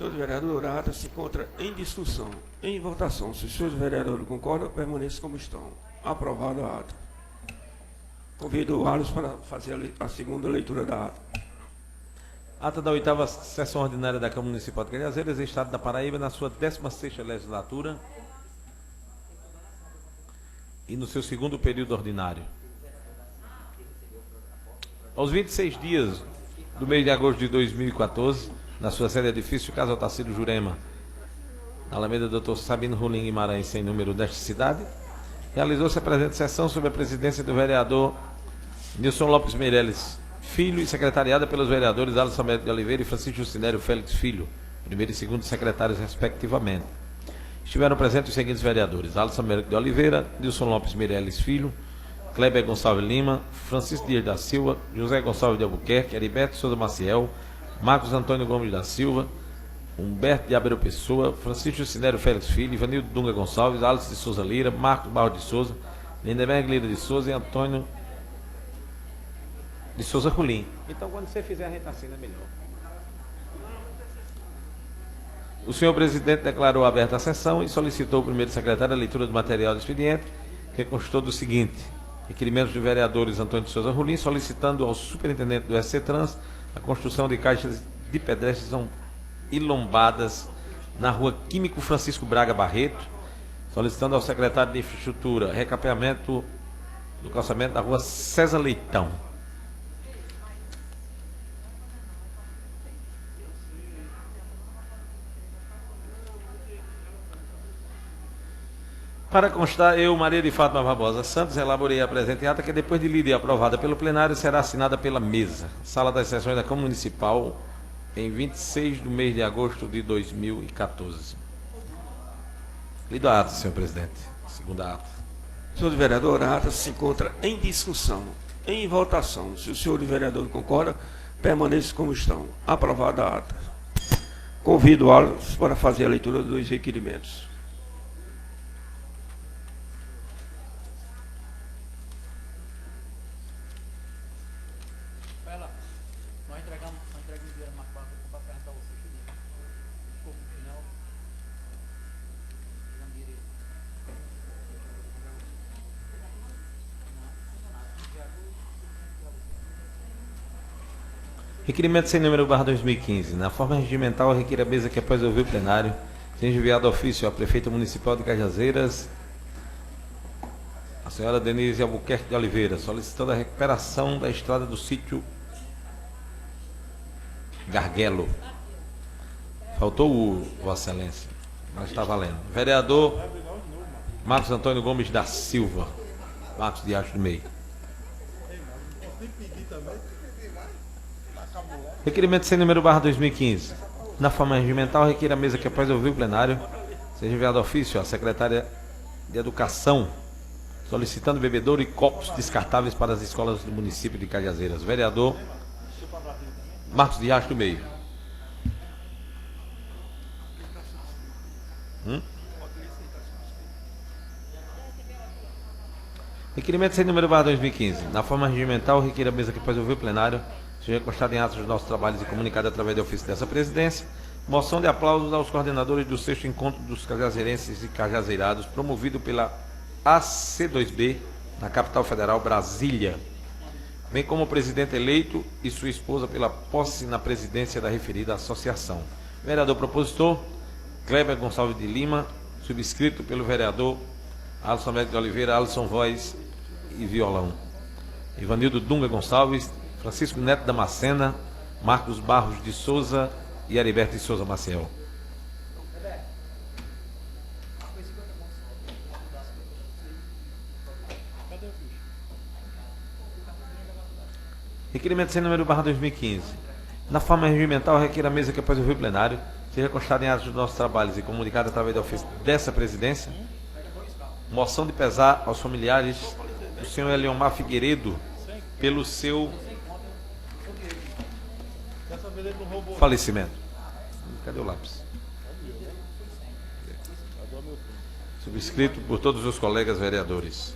Senhor vereador, a ata se encontra em discussão, em votação. Se os senhores vereadores concordam, permaneçam como estão. Aprovada a ata. Convido o Alisson para fazer a segunda leitura da ata. Ata da 8ª Sessão Ordinária da Câmara Municipal de Cajazeiras, Estado da Paraíba, na sua 16ª legislatura e no seu segundo período ordinário. Aos 26 dias do mês de agosto de 2014, na sua sede edifício Casa Otacílio Jurema, na Alameda Dr. Sabino Rolim Guimarães, sem número desta cidade, realizou-se a presente sessão sob a presidência do vereador Nilson Lopes Meirelles Filho e secretariada pelos vereadores Alisson Américo de Oliveira e Francisco Jucinério Félix Filho, primeiro e segundo secretários respectivamente. Estiveram presentes os seguintes vereadores: Alisson Américo de Oliveira, Nilson Lopes Meirelles Filho, Kleber Gonçalves Lima, Francisco Dias da Silva, José Gonçalves de Albuquerque, Heriberto Souza Maciel, Marcos Antônio Gomes da Silva, Humberto de Abreu Pessoa, Francisco Jucinério Félix Filho, Ivanildo Dunga Gonçalves, Alice de Souza Lira, Marcos Barros de Souza, Lindeberg Lira de Souza e Antônio de Souza Rolim. Então, quando você fizer, a gente assina melhor. O senhor presidente declarou aberta a sessão e solicitou ao primeiro secretário a leitura do material do expediente, que constou do seguinte: requerimentos dos vereadores Antônio de Souza Rolim, solicitando ao superintendente do SC Trans a construção de caixas de pedestres e lombadas na rua Químico Francisco Braga Barreto, solicitando ao secretário de Infraestrutura recapeamento do calçamento da rua César Leitão. Para constar, eu, Maria de Fátima Barbosa Santos, elaborei a presente ata que, depois de lida e aprovada pelo plenário, será assinada pela mesa. Sala das Sessões da Câmara Municipal, em 26 de mês de agosto de 2014. Lido a ata, senhor presidente. Segunda ata. Senhor vereador, a ata se encontra em discussão, em votação. Se o senhor vereador concorda, permaneça como estão. Aprovada a ata. Convido o Alisson para fazer a leitura dos requerimentos. Requerimento sem número /2015. Na forma regimental, requer a mesa que, após ouvir o plenário, seja enviado ofício à prefeita municipal de Cajazeiras, a senhora Denise Albuquerque de Oliveira, solicitando a recuperação da estrada do sítio Garguelo. Faltou o Vossa Excelência, mas está valendo. Vereador Marcos Antônio Gomes da Silva, Marcos de Acho do Meio. Requerimento sem número /2015. Na forma regimental, requer a mesa que, após ouvir o plenário, seja enviado ofício à secretária de Educação, solicitando bebedouro e copos descartáveis para as escolas do município de Cajazeiras. Vereador Marcos de Acho do Meio. Requerimento sem número /2015. Na forma regimental, requer a mesa que, após ouvir o plenário, seja constado em atos dos nossos trabalhos e comunicado através de ofício dessa presidência, moção de aplausos aos coordenadores do 6º Encontro dos Cajazeirenses e Cajazeirados, promovido pela AC2B, na capital federal, Brasília, bem como o presidente eleito e sua esposa pela posse na presidência da referida associação. Vereador propositor, Kleber Gonçalves de Lima, subscrito pelo vereador Alisson Américo de Oliveira, Alisson Voz e Violão. Ivanildo Dunga Gonçalves, Francisco Neto Damascena, Marcos Barros de Souza e Heriberto de Souza Maciel. Requerimento sem número /2015. Na forma regimental, requer a mesa que, após ouvir o plenário, seja constado em atos dos nossos trabalhos e comunicado através da ofício dessa presidência, moção de pesar aos familiares do senhor Eliomar Figueiredo pelo seu falecimento. Cadê o lápis? Subscrito por todos os colegas vereadores.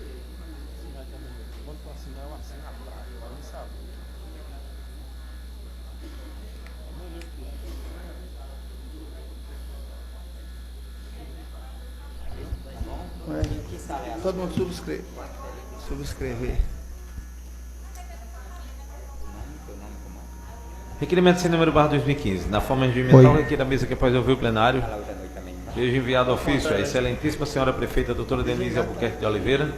todo mundo subscrever. Requerimento sem número barra 2015. Na forma regimental, requer a mesa que após ouvir o plenário, seja enviado ofício à excelentíssima senhora prefeita, doutora Denise Albuquerque de Oliveira,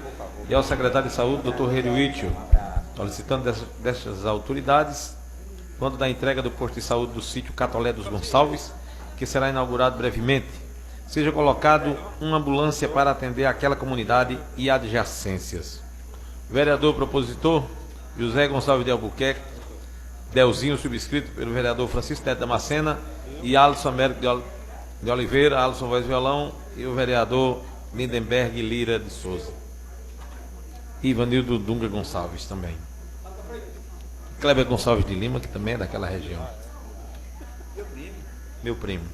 e ao secretário de saúde, doutor Heruítio, solicitando destas autoridades, quando da entrega do posto de saúde do sítio Catolé dos Gonçalves, que será inaugurado brevemente, seja colocado uma ambulância para atender aquela comunidade e adjacências. Vereador propositor, José Gonçalves de Albuquerque, Delzinho, subscrito pelo vereador Francisco Neto Damascena e Alisson Américo de Oliveira, Alisson Voz Violão e o vereador Lindenberg Lira de Souza. E Ivanildo Dunga Gonçalves também. Kleber Gonçalves de Lima, que também é daquela região. Meu primo.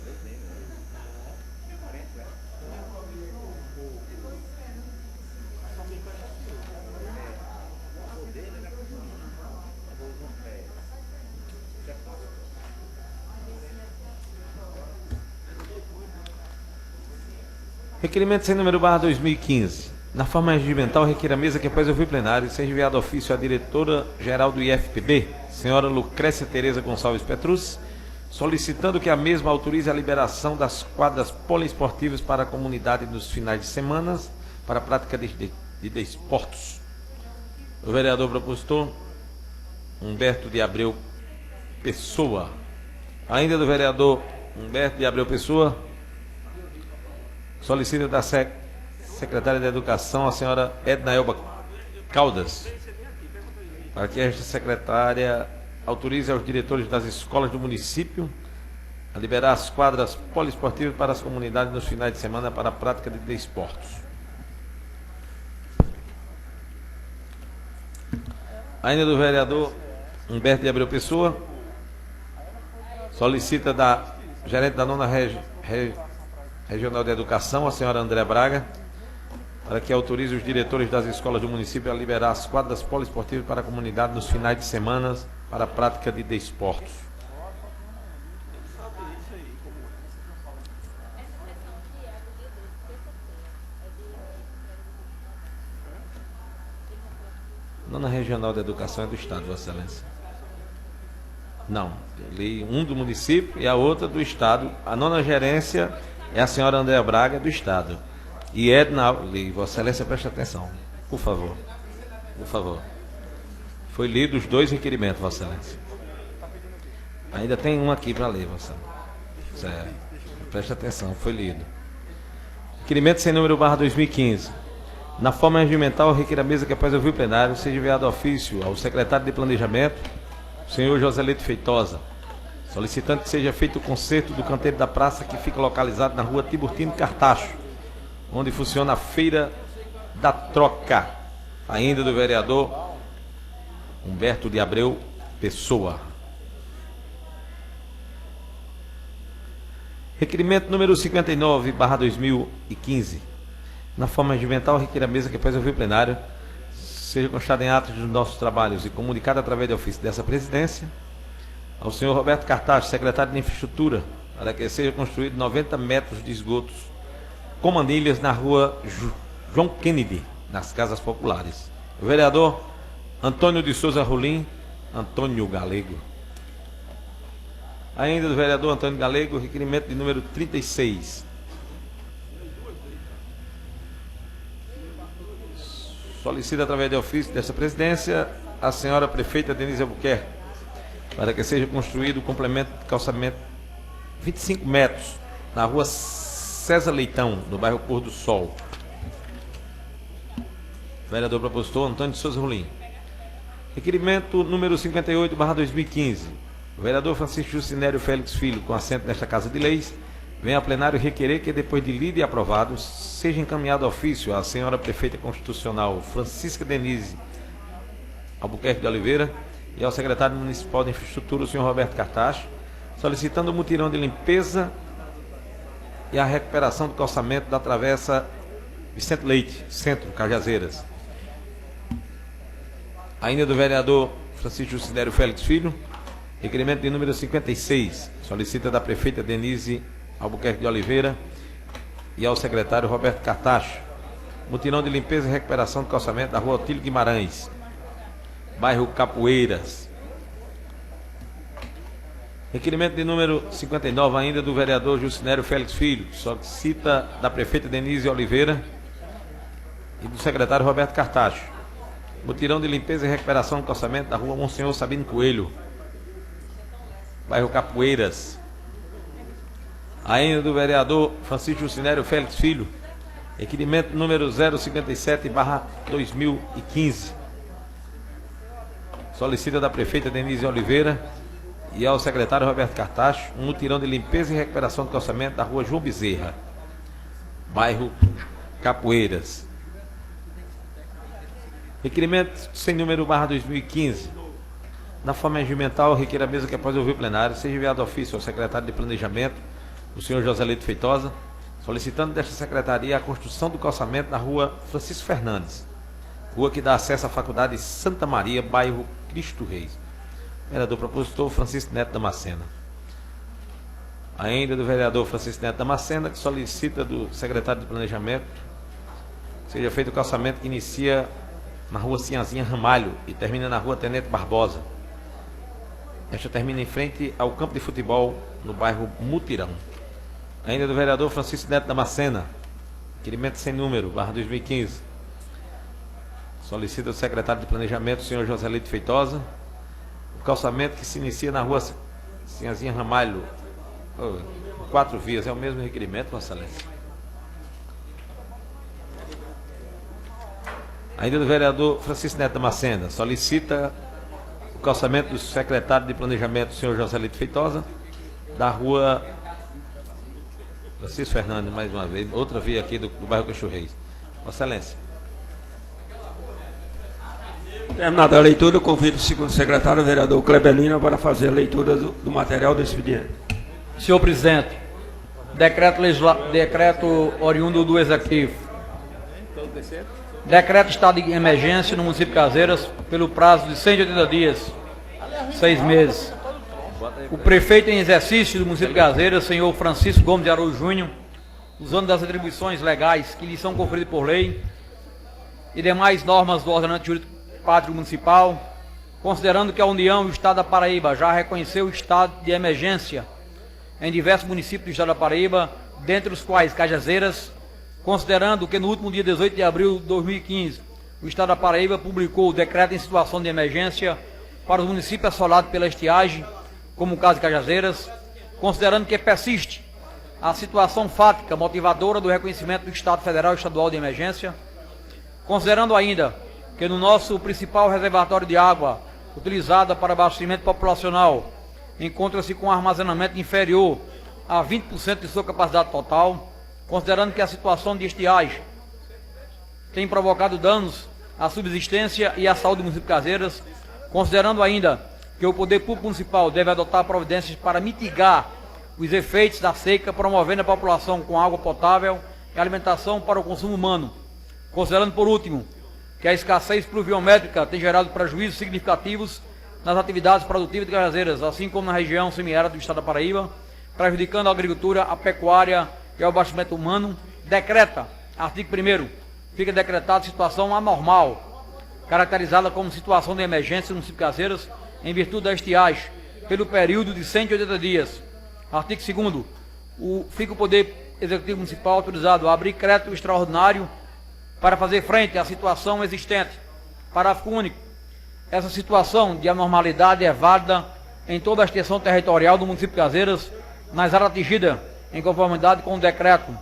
Requerimento sem número barra 2015. Na forma regimental, requer a mesa que após ouvir o plenário seja enviado ofício à diretora-geral do IFPB, senhora Lucrécia Tereza Gonçalves Petrus, solicitando que a mesma autorize a liberação das quadras poliesportivas para a comunidade nos finais de semana para a prática de desportos. O vereador propositor, Humberto de Abreu Pessoa. Ainda do vereador Humberto de Abreu Pessoa, solicita da secretária de Educação, a senhora Edna Elba Caldas, para que esta secretária autorize aos diretores das escolas do município a liberar as quadras poliesportivas para as comunidades nos finais de semana para a prática de desportos. Ainda do vereador Humberto de Abreu Pessoa, solicita da gerente da 9ª Regional de Educação, a senhora André Braga, para que autorize os diretores das escolas do município a liberar as quadras poliesportivas para a comunidade nos finais de semana para a prática de desportos. Nona Regional de Educação é do Estado, Vossa Excelência. Não, eu li um do município e a outra do Estado. A 9ª gerência é a senhora André Braga, do Estado. E Edna, Vossa Excelência, preste atenção, por favor. Por favor. Foi lido os dois requerimentos, Vossa Excelência. Ainda tem um aqui para ler, Vossa Excelência. Certo. Preste atenção, foi lido. Requerimento sem número barra 2015. Na forma regimental, requer a mesa que após ouvir o plenário seja enviado ofício ao secretário de Planejamento, o senhor Joselito Feitosa, solicitando que seja feito o conserto do canteiro da praça que fica localizado na rua Tiburtino Cartacho, onde funciona a Feira da Troca. Ainda do vereador Humberto de Abreu Pessoa. Requerimento número 59, barra 2015. Na forma regimental, requer a mesa que após ouvir o plenário seja constado em atos dos nossos trabalhos e comunicado através de ofício dessa presidência ao senhor Roberto Cartacho, secretário de Infraestrutura, para que seja construído 90 metros de esgotos com manilhas na rua João Kennedy, nas casas populares. O vereador Antônio de Souza Rolim, Antônio Galego. Ainda do vereador Antônio Galego, requerimento de número 36. Solicita através de ofício dessa presidência a senhora prefeita Denise Albuquerque, para que seja construído o complemento de calçamento 25 metros na rua César Leitão, no bairro Pôr do Sol. Vereador propositor Antônio de Souza Rolim. Requerimento número 58, barra 2015. O vereador Francisco Jucinério Félix Filho, com assento nesta Casa de Leis, vem a plenário requerer que, depois de lido e aprovado, seja encaminhado ofício à senhora prefeita constitucional Francisca Denise Albuquerque de Oliveira e ao secretário municipal de Infraestrutura, o senhor Roberto Cartacho, solicitando o mutirão de limpeza e a recuperação do calçamento da travessa Vicente Leite, Centro, Cajazeiras. Ainda do vereador Francisco Jucinério Félix Filho, requerimento de número 56, solicita da prefeita Denise Albuquerque de Oliveira e ao secretário Roberto Cartacho, mutirão de limpeza e recuperação do calçamento da rua Otílio Guimarães, bairro Capoeiras. Requerimento de número 59 ainda do vereador Jucinério Félix Filho, solicita da prefeita Denise Oliveira e do secretário Roberto Cartacho, mutirão de limpeza e recuperação do calçamento da rua Monsenhor Sabino Coelho, bairro Capoeiras. Ainda do vereador Francisco Jucinério Félix Filho, requerimento número 057/2015. Solicita da prefeita Denise Oliveira e ao secretário Roberto Cartacho um mutirão de limpeza e recuperação do calçamento da rua João Bezerra, bairro Capoeiras. Requerimento sem número /2015. Na forma regimental, requer a mesa que após ouvir o plenário seja enviado ofício ao secretário de Planejamento, o senhor Joselito Feitosa, solicitando desta secretaria a construção do calçamento na rua Francisco Fernandes, rua que dá acesso à Faculdade Santa Maria, bairro Cristo Reis. Vereador propositor Francisco Neto Damasceno. Ainda do vereador Francisco Neto Damasceno, que solicita do secretário de Planejamento que seja feito o calçamento que inicia na rua Sinhazinha Ramalho e termina na rua Tenente Barbosa. Esta termina em frente ao campo de futebol no bairro Mutirão. Ainda do vereador Francisco Neto Damasceno, requerimento sem número, /2015. Solicita o secretário de Planejamento, o senhor Joselito Feitosa, o calçamento que se inicia na rua Sinhazinha Ramalho, 4 vias, é o mesmo requerimento, Vossa Excelência. Ainda do vereador Francisco Neto Damasceno, solicita o calçamento do secretário de Planejamento, o senhor Joselito Feitosa, da rua Francisco Fernandes, mais uma vez, outra via aqui do bairro Cristo Reis. Vossa Excelência. Terminada a leitura, eu convido o segundo secretário, o vereador Clebelino, para fazer a leitura do material do expediente. Senhor presidente, decreto oriundo do Executivo. Decreto de estado de emergência no município de Cajazeiras pelo prazo de 180 dias, 6 meses. O prefeito em exercício do município de Cajazeiras, senhor Francisco Gomes de Araújo Júnior, usando das atribuições legais que lhe são conferidas por lei e demais normas do ordenamento jurídico pátrio municipal, considerando que a União e o Estado da Paraíba já reconheceu o estado de emergência em diversos municípios do Estado da Paraíba, dentre os quais Cajazeiras, considerando que no último dia 18 de abril de 2015, o Estado da Paraíba publicou o decreto em situação de emergência para os municípios assolados pela estiagem, como o caso de Cajazeiras, considerando que persiste a situação fática motivadora do reconhecimento do Estado Federal e Estadual de emergência, considerando ainda que no nosso principal reservatório de água, utilizada para abastecimento populacional, encontra-se com armazenamento inferior a 20% de sua capacidade total, considerando que a situação de estiagem tem provocado danos à subsistência e à saúde do município de Cajazeiras, considerando ainda que o Poder Público Municipal deve adotar providências para mitigar os efeitos da seca, promovendo a população com água potável e alimentação para o consumo humano, considerando, por último, que a escassez pluviométrica tem gerado prejuízos significativos nas atividades produtivas de Cajazeiras, assim como na região semiárida do Estado da Paraíba, prejudicando a agricultura, a pecuária e o abastecimento humano, decreta, artigo 1º, fica decretada situação anormal, caracterizada como situação de emergência no município de Cajazeiras, em virtude da estiagem, pelo período de 180 dias. Artigo 2º, fica o Poder Executivo Municipal autorizado a abrir crédito extraordinário para fazer frente à situação existente. Parágrafo único. Essa situação de anormalidade é válida em toda a extensão territorial do município de Cajazeiras, nas áreas atingidas em conformidade com o decreto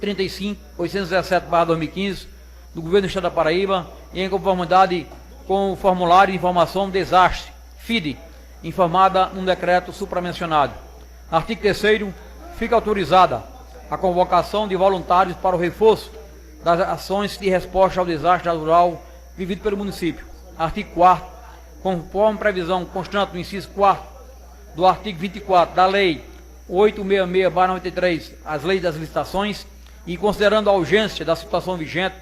35.817/2015 do Governo do Estado da Paraíba e em conformidade com o formulário de informação desastre, FIDE, informada num decreto supramencionado. Artigo 3º, fica autorizada a convocação de voluntários para o reforço das ações de resposta ao desastre natural vivido pelo município. Artigo 4º, conforme previsão constante no inciso 4º do artigo 24 da Lei 866/93, as leis das licitações, e considerando a urgência da situação vigente,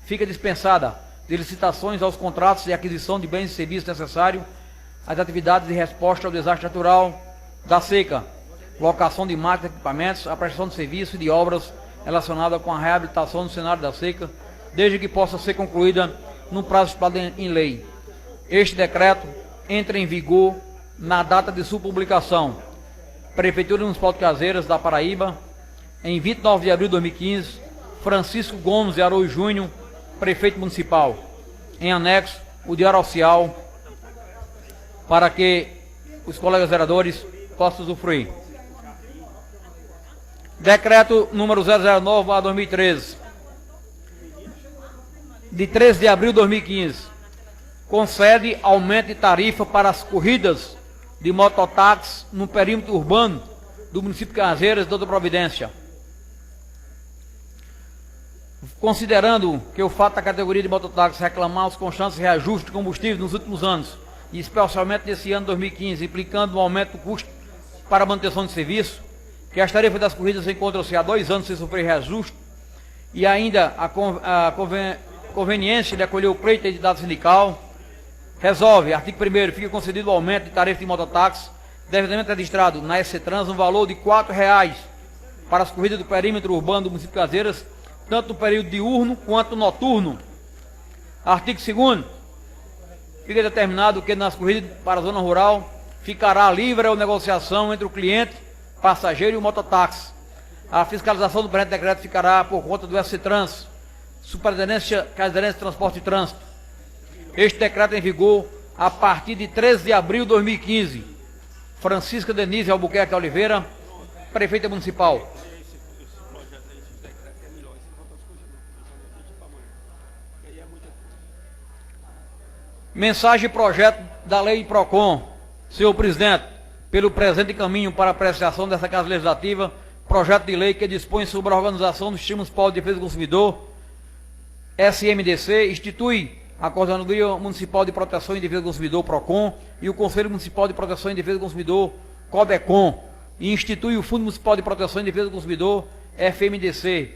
fica dispensada de licitações aos contratos de aquisição de bens e serviços necessários às atividades de resposta ao desastre natural da seca, locação de máquinas e equipamentos, a prestação de serviços e de obras relacionada com a reabilitação do cenário da seca, desde que possa ser concluída no prazo estipulado em lei. Este decreto entra em vigor na data de sua publicação. Prefeitura Municipal de Cazeiras da Paraíba, em 29 de abril de 2015, Francisco Gomes de Araújo Júnior, prefeito municipal. Em anexo, o Diário Oficial, para que os colegas vereadores possam usufruir. Decreto número 009/2013, de 13 de abril de 2015, concede aumento de tarifa para as corridas de mototáxi no perímetro urbano do município de Cazeiras e Doutor Providência. Considerando que o fato da categoria de mototáxi reclamar os constantes reajustes de combustível nos últimos anos, e especialmente nesse ano 2015, implicando um aumento do custo para a manutenção de serviço, que as tarifas das corridas encontram-se há 2 anos sem sofrer reajuste, e ainda a conveniência de acolher o pleito da entidade sindical, resolve, artigo 1º, fica concedido o aumento de tarifa de mototáxi, devidamente registrado na SCTrans, um valor de R$ 4,00 para as corridas do perímetro urbano do município de Cazeiras, tanto no período diurno quanto noturno. Artigo 2º, fica determinado que nas corridas para a zona rural ficará livre a negociação entre o cliente, passageiro e o mototáxi. A fiscalização do presente decreto ficará por conta do SCTrans, Superintendência Cazeirense de Transporte e Trânsito. Este decreto é em vigor a partir de 13 de abril de 2015. Francisca Denise Albuquerque Oliveira, prefeita municipal. Mensagem e projeto da Lei PROCON. Senhor presidente, pelo presente caminho para apreciação dessa Casa Legislativa, projeto de lei que dispõe sobre a organização do Sistema Municipal de Defesa do Consumidor, SMDC, institui a Coordenadoria Municipal de Proteção e Defesa do Consumidor, PROCON, e o Conselho Municipal de Proteção e Defesa do Consumidor, CODECON, e institui o Fundo Municipal de Proteção e Defesa do Consumidor, FMDC.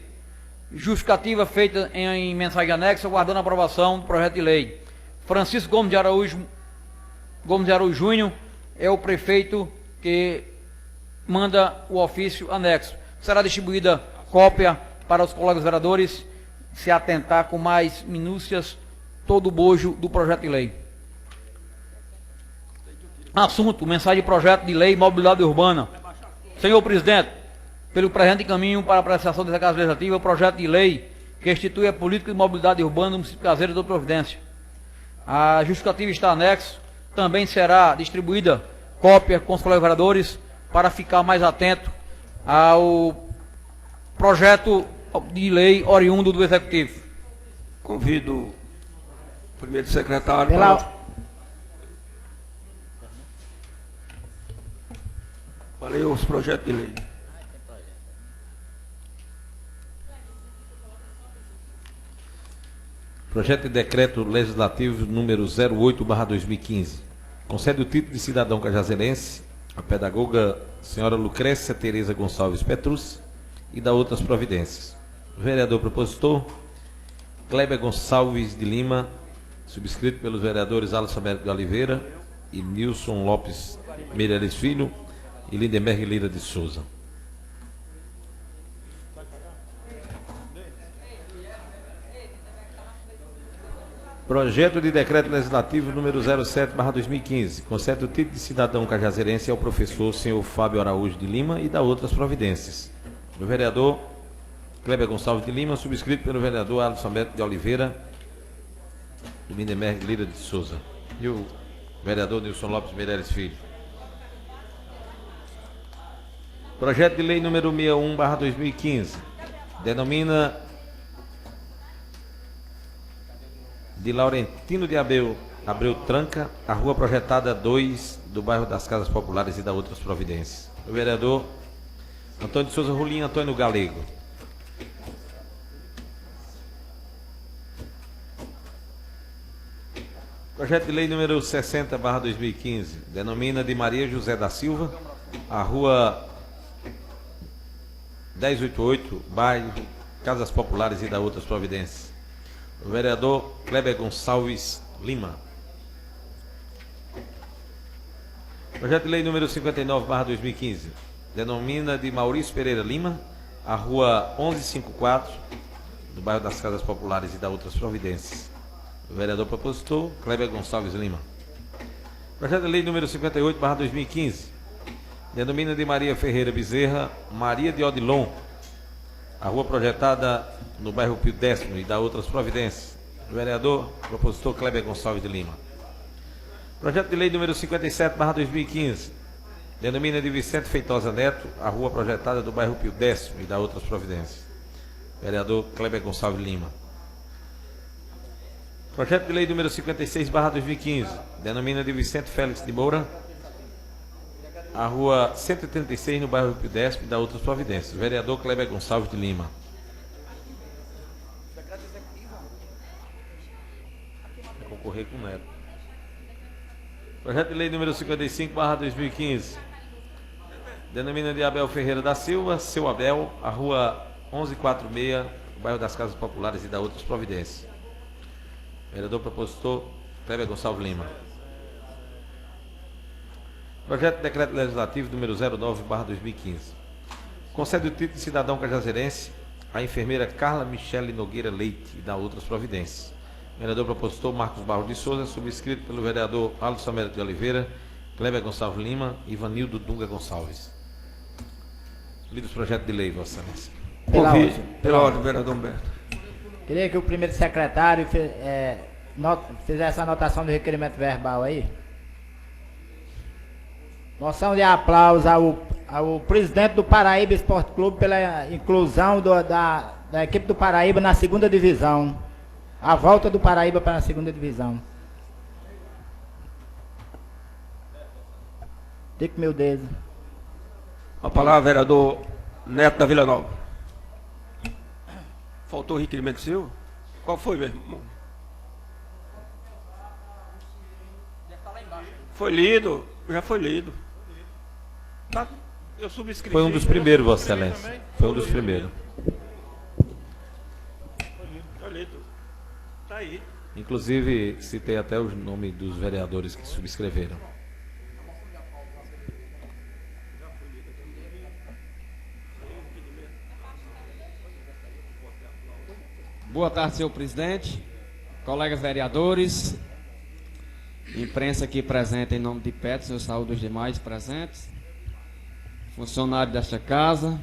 Justificativa feita em mensagem anexa, aguardando a aprovação do projeto de lei. Francisco Gomes de Araújo Júnior é o prefeito que manda o ofício anexo. Será distribuída cópia para os colegas vereadores se atentar com mais minúcias todo o bojo do projeto de lei. Assunto, mensagem de projeto de lei mobilidade urbana. Senhor presidente, pelo presente caminho para a apreciação dessa Casa Legislativa, o projeto de lei que institui a política de mobilidade urbana no município de Cazeiras e Doutor Providência. A justificativa está anexo, também será distribuída cópia com os colegas vereadores para ficar mais atento ao projeto de lei oriundo do Executivo. Convido o primeiro secretário para ler os projetos de lei. Projeto de Decreto Legislativo número 08/2015. Concede o título de cidadão cajazeirense a pedagoga senhora Lucrécia Tereza Gonçalves Petrus e dá outras providências. O vereador propositor, Kleber Gonçalves de Lima, subscrito pelos vereadores Alisson Américo de Oliveira e Nilson Lopes Meireles Filho e Lindenberg Lira de Souza. Projeto de Decreto Legislativo número 07/2015. Concede o título de cidadão cajazeirense ao professor senhor Fábio Araújo de Lima e dá outras providências. O vereador Kleber Gonçalves de Lima, subscrito pelo vereador Alisson Alberto de Oliveira e Lindenberg Lira de Souza. E o vereador Nilson Lopes Meireles Filho. Projeto de lei número 61/2015. Denomina de Laurentino de Abreu Tranca, a rua projetada 2 do bairro das Casas Populares e da outras providências. O vereador Antônio de Souza Rolim, Antônio Galego. Projeto de lei número 60/2015, denomina de Maria José da Silva, a rua 1088, bairro Casas Populares e da outras providências. O vereador Kleber Gonçalves Lima. Projeto de lei número 59/2015, denomina de Maurício Pereira Lima, a rua 1154, do bairro das Casas Populares e da outras providências. O vereador propositor, Kleber Gonçalves Lima. Projeto de lei número 58/2015, denomina de Maria Ferreira Bezerra, Maria de Odilon, a rua projetada no bairro Pio Décimo e da outras providências. O vereador propositor, Kleber Gonçalves de Lima. Projeto de lei número 57/2015, denomina de Vicente Feitosa Neto, a rua projetada do bairro Pio Décimo e da outras providências. Vereador Kleber Gonçalves Lima. Projeto de lei número 56/2015, denomina de Vicente Félix de Moura, a rua 136 no bairro Pio Décimo e da outras providências. Vereador Kleber Gonçalves de Lima. Vai concorrer com o Neto. Projeto de lei número 55/2015, denomina de Abel Ferreira da Silva, seu Abel, a rua 1146, bairro das Casas Populares e da outras providências. Vereador propositor, Kleber Gonçalves Lima. Projeto de decreto legislativo número 09/2015. Concede o título de cidadão cajazeirense à enfermeira Carla Michele Nogueira Leite e da outras providências. Vereador propositor Marcos Barros de Souza, subscrito pelo vereador Alisson Américo de Oliveira, Kleber Gonçalves Lima e Ivanildo Dunga Gonçalves. Lido os projetos de lei, Vossa Excelência. Pela ordem, vereador Humberto. Queria que o primeiro secretário fizesse a anotação do requerimento verbal aí. Moção de aplauso ao presidente do Paraíba Esporte Clube pela inclusão da equipe do Paraíba na segunda divisão. A volta do Paraíba para a segunda divisão. Tique meu dedo. A palavra, vereador Neto da Vila Nova. Faltou o requerimento seu? Qual foi, meu irmão? Foi lido, já foi lido. Tá, eu subscrevi. Foi um dos primeiros, Vossa Excelência. Foi um dos primeiros. Foi lido. Tá aí. Inclusive, citei até os nomes dos vereadores que subscreveram. Boa tarde, senhor presidente, colegas vereadores, imprensa aqui presente em nome de Peterson, eu saúdo os demais presentes, funcionário desta casa,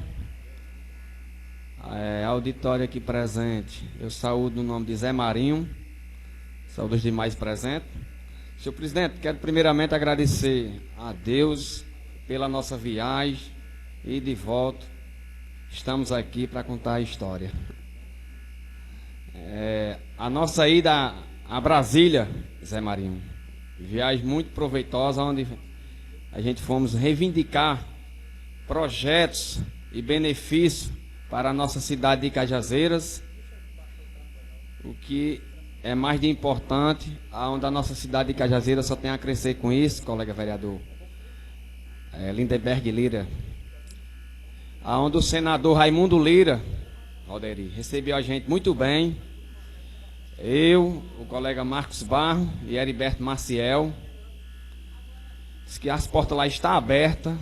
auditório aqui presente, eu saúdo no nome de Zé Marinho, saúdo os demais presentes. Senhor presidente, quero primeiramente agradecer a Deus pela nossa viagem e de volta, estamos aqui para contar a história. A nossa ida a Brasília, Zé Marinho, viagem muito proveitosa, onde a gente fomos reivindicar projetos e benefícios para a nossa cidade de Cajazeiras, o que é mais de importante, onde a nossa cidade de Cajazeiras só tem a crescer com isso, colega vereador Lindenberg Lira, onde o senador Raimundo Lira, Valderi, recebeu a gente muito bem. Eu, o colega Marcos Barro e Heriberto Maciel. Diz que as portas lá estão abertas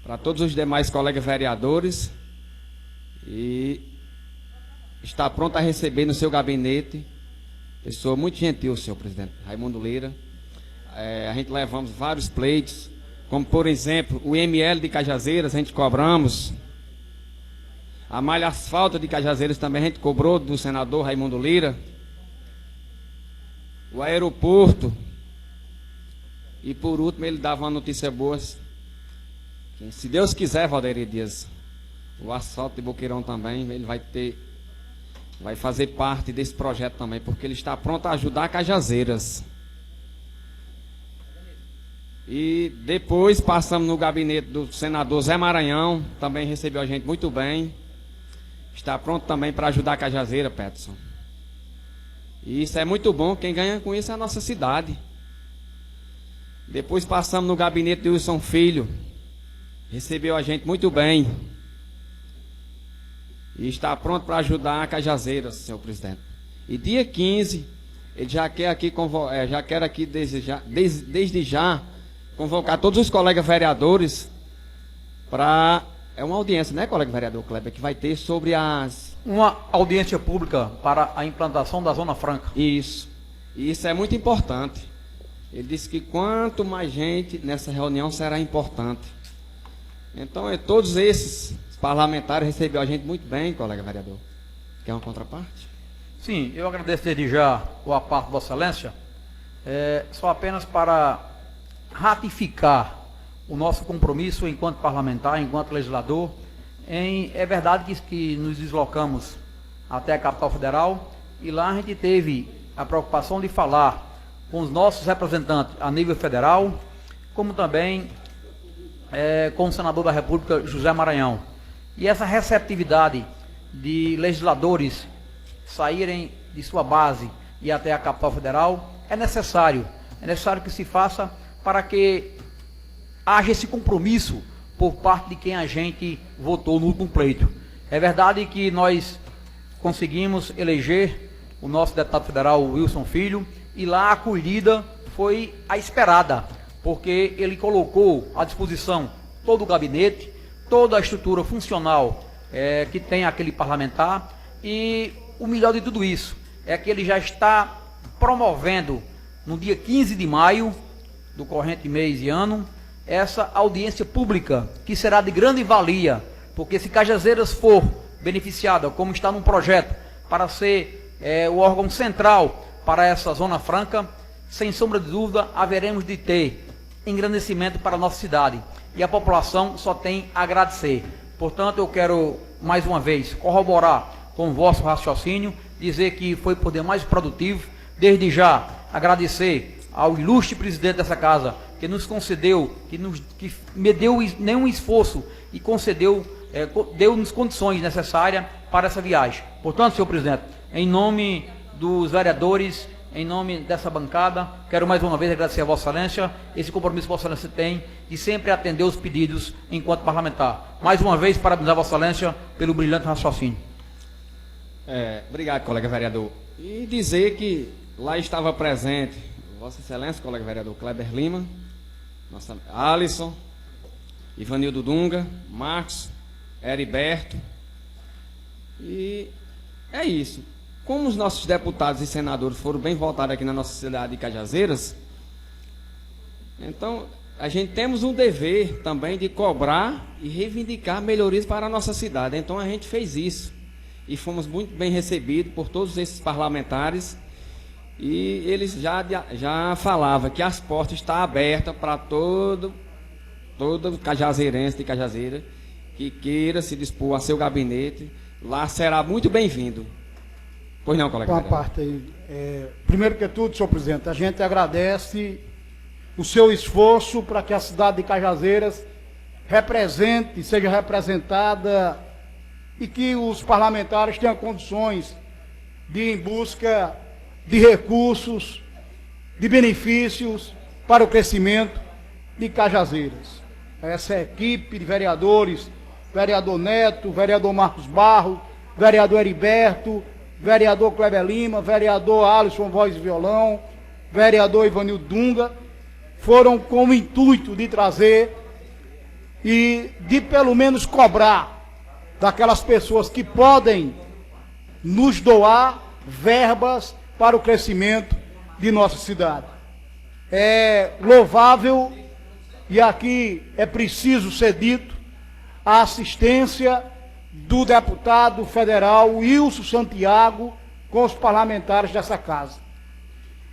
para todos os demais colegas vereadores e está pronto a receber no seu gabinete. Pessoa muito gentil, senhor presidente Raimundo Lira. A gente levamos vários pleitos, como por exemplo o IML de Cajazeiras, a gente cobramos. A malha asfalto de Cajazeiras também a gente cobrou do senador Raimundo Lira. O aeroporto. E por último ele dava uma notícia boa. Que, se Deus quiser, Valderi Dias, o asfalto de Boqueirão também, ele vai fazer parte desse projeto também, porque ele está pronto a ajudar Cajazeiras. E depois passamos no gabinete do senador Zé Maranhão, também recebeu a gente muito bem. Está pronto também para ajudar a Cajazeira, Peterson. E isso é muito bom, quem ganha com isso é a nossa cidade. Depois passamos no gabinete de Wilson Filho, recebeu a gente muito bem. E está pronto para ajudar a Cajazeiras, senhor presidente. E dia 15, ele já quer aqui desde já convocar todos os colegas vereadores para É uma audiência, né, colega vereador Kleber, que vai ter sobre as... Uma audiência pública para a implantação da Zona Franca. Isso é muito importante. Ele disse que quanto mais gente nessa reunião será importante. Então, todos esses parlamentares receberam a gente muito bem, colega vereador. Quer uma contraparte? Sim, eu agradeço desde já a parte de Vossa Excelência, só apenas para ratificar o nosso compromisso enquanto parlamentar, enquanto legislador. É verdade que nos deslocamos até a capital federal e lá a gente teve a preocupação de falar com os nossos representantes a nível federal, como também com o senador da República, José Maranhão. E essa receptividade de legisladores saírem de sua base e até a capital federal é necessário que se faça para que haja esse compromisso por parte de quem a gente votou no último pleito. É verdade que nós conseguimos eleger o nosso deputado federal Wilson Filho, e lá a acolhida foi a esperada, porque ele colocou à disposição todo o gabinete, toda a estrutura funcional que tem aquele parlamentar, e o melhor de tudo isso é que ele já está promovendo no dia 15 de maio do corrente mês e ano essa audiência pública, que será de grande valia, porque se Cajazeiras for beneficiada, como está num projeto, para ser o órgão central para essa Zona Franca, sem sombra de dúvida, haveremos de ter engrandecimento para a nossa cidade. E a população só tem a agradecer. Portanto, eu quero, mais uma vez, corroborar com o vosso raciocínio, dizer que foi por demais produtivo. Desde já, agradecer ao ilustre presidente dessa casa, que nos concedeu, que me deu nenhum esforço e concedeu, deu-nos condições necessárias para essa viagem. Portanto, senhor presidente, em nome dos vereadores, em nome dessa bancada, quero mais uma vez agradecer a Vossa Excelência, esse compromisso que Vossa Excelência tem de sempre atender os pedidos enquanto parlamentar. Mais uma vez, parabenizar a Vossa Excelência pelo brilhante raciocínio. Obrigado, colega vereador. E dizer que lá estava presente Vossa Excelência, colega vereador Kleber Lima, nossa Alisson, Ivanildo Dunga, Marcos, Heriberto. E é isso. Como os nossos deputados e senadores foram bem votados aqui na nossa cidade de Cajazeiras, então a gente temos um dever também de cobrar e reivindicar melhorias para a nossa cidade. Então a gente fez isso e fomos muito bem recebidos por todos esses parlamentares, e eles já falavam que as portas estão abertas para todo cajazeirense de Cajazeira que queira se dispor a seu gabinete, lá será muito bem-vindo. Pois não, colega? Uma parte aí. Primeiro que tudo, senhor presidente, a gente agradece o seu esforço para que a cidade de Cajazeiras seja representada, e que os parlamentares tenham condições de ir em busca de recursos, de benefícios para o crescimento de Cajazeiras. Essa equipe de vereadores, vereador Neto, vereador Marcos Barro, vereador Heriberto, vereador Kleber Lima, vereador Alisson Voz e Violão, vereador Ivanildo Dunga, foram com o intuito de trazer e de pelo menos cobrar daquelas pessoas que podem nos doar verbas para o crescimento de nossa cidade. É louvável, e aqui é preciso ser dito, a assistência do deputado federal Wilson Santiago com os parlamentares dessa casa.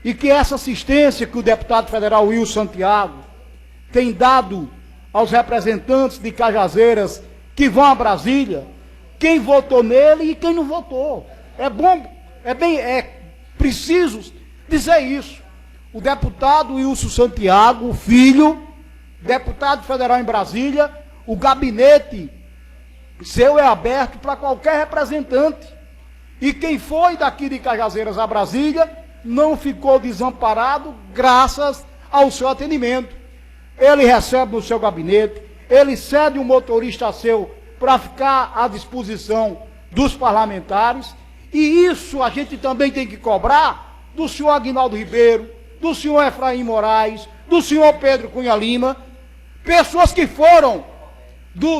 E que essa assistência que o deputado federal Wilson Santiago tem dado aos representantes de Cajazeiras que vão a Brasília, quem votou nele e quem não votou. É preciso dizer isso. O deputado Wilson Santiago, filho, deputado federal em Brasília, o gabinete seu é aberto para qualquer representante. E quem foi daqui de Cajazeiras a Brasília não ficou desamparado graças ao seu atendimento. Ele recebe no seu gabinete, ele cede um motorista seu para ficar à disposição dos parlamentares. E isso a gente também tem que cobrar do senhor Aguinaldo Ribeiro, do senhor Efraim Moraes, do senhor Pedro Cunha Lima, pessoas que foram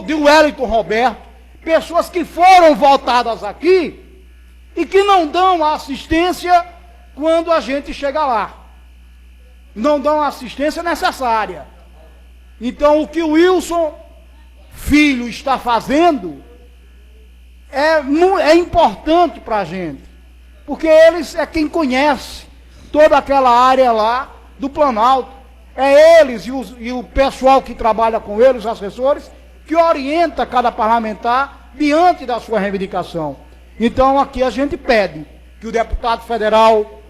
de Wellington Roberto, pessoas que foram votadas aqui e que não dão a assistência quando a gente chega lá. Não dão a assistência necessária. Então, o que o Wilson Filho está fazendo é importante para a gente, porque eles é quem conhece toda aquela área lá do Planalto. É eles e o pessoal que trabalha com eles, os assessores, que orienta cada parlamentar diante da sua reivindicação. Então, aqui a gente pede que o deputado federal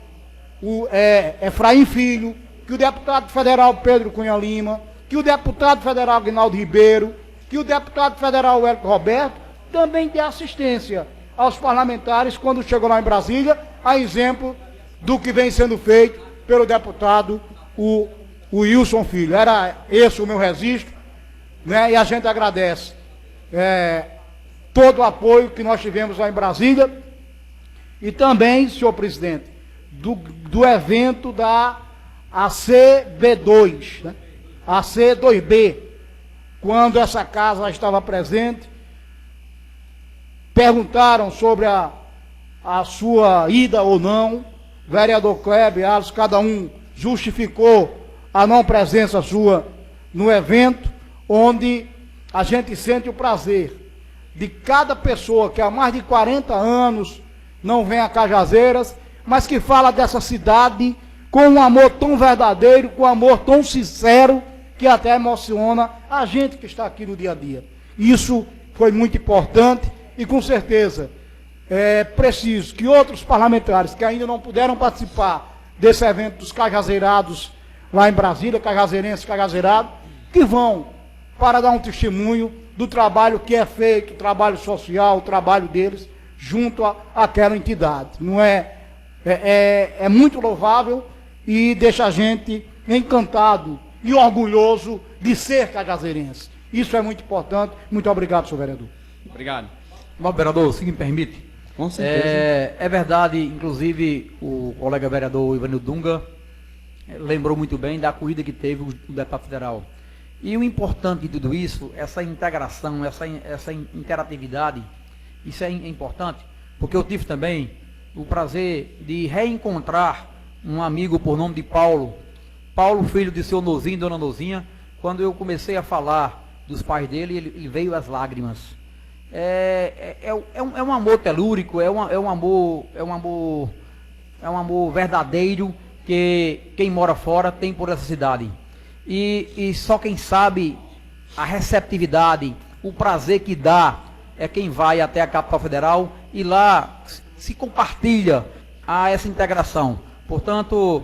Efraim Filho, que o deputado federal Pedro Cunha Lima, que o deputado federal Aguinaldo Ribeiro, que o deputado federal Wellington Roberto também dê assistência aos parlamentares quando chegam lá em Brasília, a exemplo do que vem sendo feito pelo deputado o Wilson Filho. Era esse o meu registro, né? E a gente agradece todo o apoio que nós tivemos lá em Brasília e também, senhor presidente, do evento da ACB2, né? AC2B, quando essa casa estava presente, perguntaram sobre a sua ida ou não, vereador Kleber, Alves, cada um justificou a não presença sua no evento, onde a gente sente o prazer de cada pessoa que há mais de 40 anos não vem a Cajazeiras, mas que fala dessa cidade com um amor tão verdadeiro, com um amor tão sincero, que até emociona a gente que está aqui no dia a dia. Isso foi muito importante e com certeza é preciso que outros parlamentares que ainda não puderam participar desse evento dos cajazeirados lá em Brasília, cajazeirenses, cajazeirados, que vão para dar um testemunho do trabalho que é feito, o trabalho social, o trabalho deles junto àquela entidade. Não é muito louvável e deixa a gente encantado e orgulhoso de ser cajazeirense. Isso é muito importante. Muito obrigado, senhor vereador. Obrigado. Bom, vereador, se me permite. Com certeza. É verdade, inclusive, o colega vereador Ivanildo Dunga lembrou muito bem da acolhida que teve o deputado federal. E o importante de tudo isso, essa integração, essa interatividade, isso é importante, porque eu tive também o prazer de reencontrar um amigo por nome de Paulo, filho de seu Nozinho e dona Nozinha. Quando eu comecei a falar dos pais dele, ele veio às lágrimas. É um amor telúrico, é um amor verdadeiro que quem mora fora tem por essa cidade. E só quem sabe a receptividade, o prazer que dá, é quem vai até a capital federal e lá se compartilha essa integração. Portanto,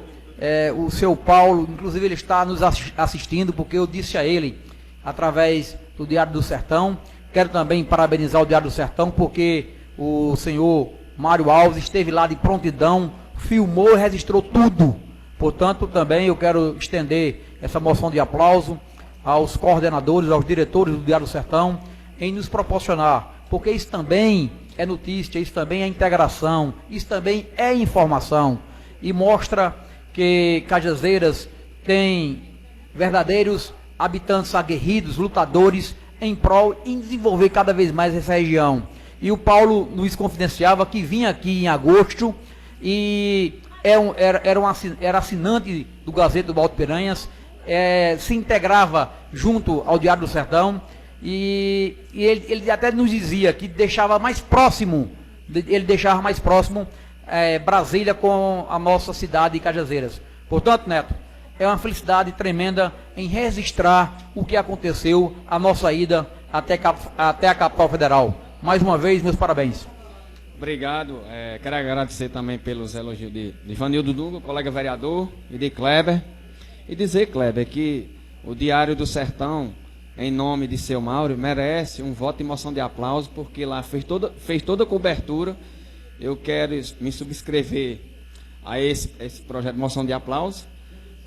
o seu Paulo, inclusive ele está nos assistindo, porque eu disse a ele, através do Diário do Sertão, quero também parabenizar o Diário do Sertão, porque o senhor Mário Alves esteve lá de prontidão, filmou e registrou tudo. Portanto, também eu quero estender essa moção de aplauso aos coordenadores, aos diretores do Diário do Sertão, em nos proporcionar, porque isso também é notícia, isso também é integração, isso também é informação, e mostra que Cajazeiras tem verdadeiros habitantes aguerridos, lutadores, em prol em desenvolver cada vez mais essa região. E o Paulo nos confidenciava que vinha aqui em agosto e era assinante do Gazeta do Alto Piranhas, se integrava junto ao Diário do Sertão, e ele até nos dizia que deixava mais próximo Brasília com a nossa cidade de Cajazeiras. Portanto, Neto, é uma felicidade tremenda em registrar o que aconteceu, a nossa ida até a capital federal. Mais uma vez, meus parabéns. Obrigado. Quero agradecer também pelos elogios de Ivanildo Dunga, colega vereador, e de Kleber. E dizer, Kleber, que o Diário do Sertão, em nome de seu Mauro, merece um voto de moção de aplauso, porque lá fez toda a cobertura. Eu quero me subscrever a esse projeto de moção de aplauso,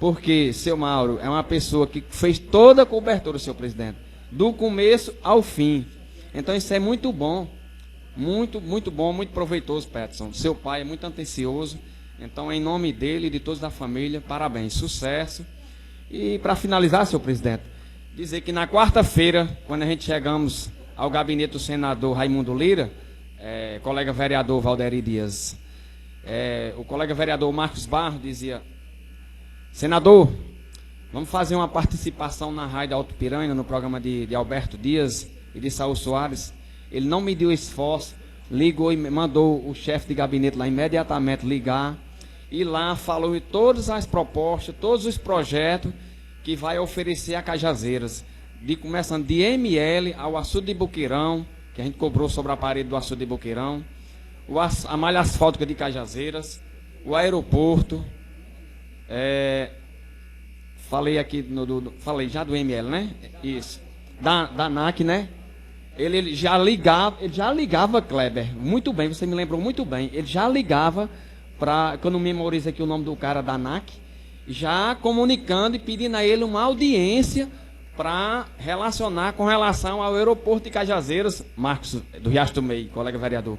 porque seu Mauro é uma pessoa que fez toda a cobertura, senhor presidente, do começo ao fim. Então isso é muito bom, muito bom, muito proveitoso, Peterson. Seu pai é muito atencioso, então em nome dele e de todos da família, parabéns, sucesso. E para finalizar, senhor presidente, dizer que na quarta-feira, quando a gente chegamos ao gabinete do senador Raimundo Lira, colega vereador Valderi Dias, o colega vereador Marcos Barro dizia: senador, vamos fazer uma participação na Rádio Alto Piranha, no programa de Alberto Dias e de Saul Soares. Ele não mediu esforço, ligou e mandou o chefe de gabinete lá imediatamente ligar, e lá falou de todas as propostas, todos os projetos que vai oferecer a Cajazeiras, começando de ML ao açude de Boqueirão, que a gente cobrou sobre a parede do açude de Boqueirão, a malha asfáltica de Cajazeiras, o aeroporto, falei aqui, falei já do ML, né? Isso. Da ANAC, né? Ele já ligava, Kleber, muito bem, você me lembrou muito bem, ele já ligava que eu não memorizo aqui o nome do cara da ANAC, já comunicando e pedindo a ele uma audiência para relacionar com relação ao aeroporto de Cajazeiras, Marcos do Riacho do Meio, colega vereador,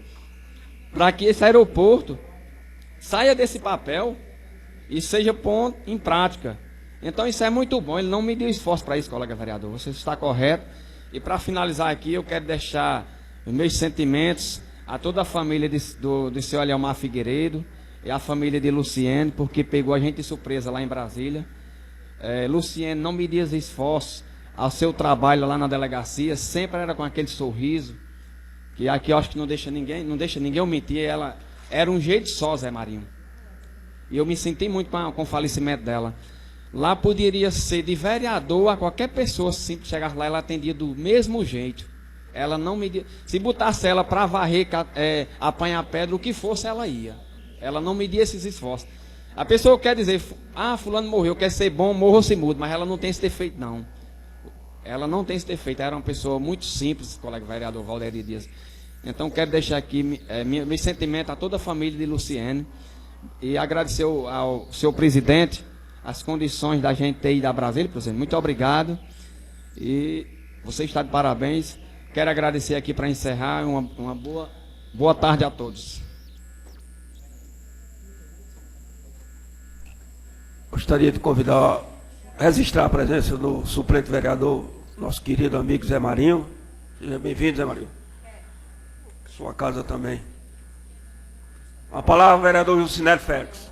para que esse aeroporto saia desse papel e seja posto em prática. Então isso é muito bom, ele não me deu esforço para isso, colega vereador, você está correto. E para finalizar aqui, eu quero deixar os meus sentimentos a toda a família do seu Aliomar Figueiredo e a família de Luciene, porque pegou a gente de surpresa lá em Brasília. Luciene não media esforços ao seu trabalho lá na delegacia, sempre era com aquele sorriso, que aqui eu acho que não deixa ninguém mentir, ela era um jeito só, Zé Marinho. E eu me senti muito com o falecimento dela. Lá poderia ser de vereador a qualquer pessoa, se chegasse lá, ela atendia do mesmo jeito. Ela não media. Se botasse ela para varrer, apanhar pedra, o que fosse, ela ia. Ela não media esses esforços. A pessoa quer dizer, fulano morreu, quer ser bom, morra ou se muda, mas ela não tem esse defeito, não. Ela não tem esse defeito, ela era uma pessoa muito simples, colega vereador Valderi Dias. Então quero deixar aqui meu sentimento a toda a família de Luciene e agradecer ao seu presidente as condições da gente ter ido a Brasília, presidente. Muito obrigado. E você está de parabéns. Quero agradecer aqui para encerrar. Uma boa tarde a todos. Gostaria de convidar, registrar a presença do suplente vereador, nosso querido amigo Zé Marinho. Seja bem-vindo, Zé Marinho. Sua casa também. A palavra, vereador Jucinélio Félix.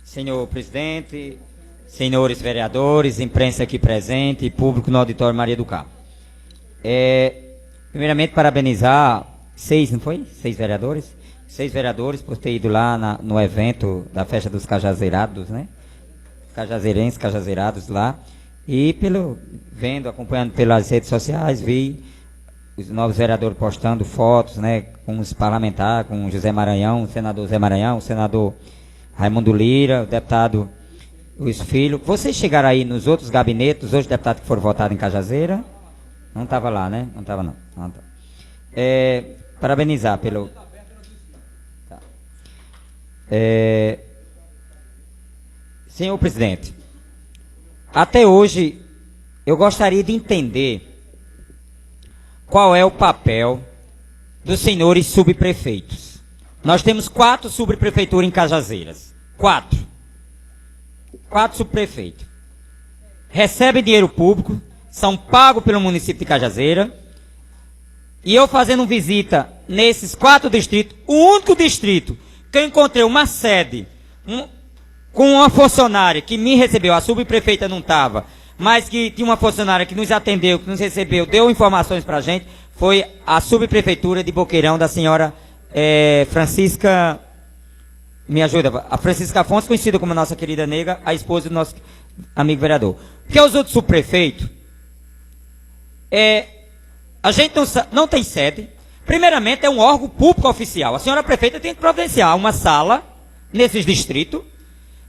Senhor presidente, senhores vereadores, imprensa aqui presente e público no auditório Maria do Carmo. Primeiramente, parabenizar 6 vereadores? 6 vereadores por ter ido lá no evento da festa dos cajazeirados, né? Cajazeirenses, cajazeirados lá. E acompanhando pelas redes sociais, vi os novos vereadores postando fotos, né? Com os parlamentares, com o José Maranhão, o senador Zé Maranhão, o senador Raimundo Lira, o deputado Luiz Filho. Vocês chegaram aí nos outros gabinetes, os outros deputados que foram votados em Cajazeira? Não estava lá, né? Não estava não. Parabenizar pelo... Tá. Senhor presidente, até hoje eu gostaria de entender qual é o papel dos senhores subprefeitos. Nós temos 4 subprefeituras em Cajazeiras. 4 subprefeitos. Recebem dinheiro público, são pagos pelo município de Cajazeira. E eu fazendo visita nesses 4 distritos, o único distrito que eu encontrei uma sede com uma funcionária que me recebeu, a subprefeita não estava, mas que tinha uma funcionária que nos atendeu, que nos recebeu, deu informações para a gente, foi a subprefeitura de Boqueirão da senhora Francisca, me ajuda, a Francisca Afonso, conhecida como nossa querida nega, a esposa do nosso amigo vereador. Porque os outros subprefeitos, a gente não tem sede. Primeiramente, é um órgão público oficial. A senhora prefeita tem que providenciar uma sala nesses distritos,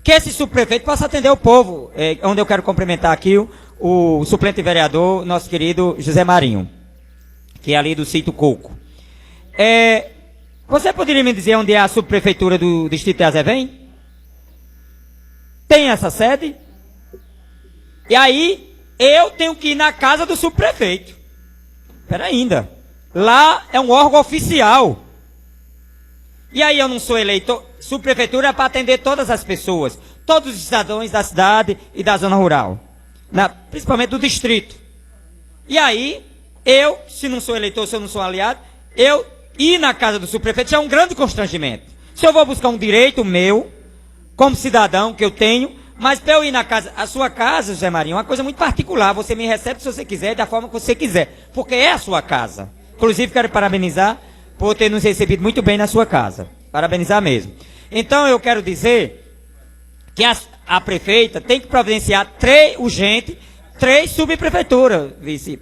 que esse subprefeito possa atender o povo, onde eu quero cumprimentar aqui o suplente vereador, nosso querido José Marinho, que é ali do sítio Coco. Você poderia me dizer onde é a subprefeitura do distrito de Azevém? Tem essa sede? E aí, eu tenho que ir na casa do subprefeito. Espera ainda. Lá é um órgão oficial. E aí eu não sou eleitor. Subprefeitura é para atender todas as pessoas, todos os cidadãos da cidade e da zona rural, principalmente do distrito. E aí, eu, se não sou eleitor, se eu não sou aliado, eu ir na casa do subprefeito já é um grande constrangimento. Se eu vou buscar um direito meu, como cidadão que eu tenho, mas para eu ir na casa, a sua casa, José Marinho, é uma coisa muito particular. Você me recebe se você quiser, da forma que você quiser, porque é a sua casa. Inclusive, quero parabenizar por ter nos recebido muito bem na sua casa. Parabenizar mesmo. Então, eu quero dizer que a prefeita tem que providenciar três subprefeituras, vice.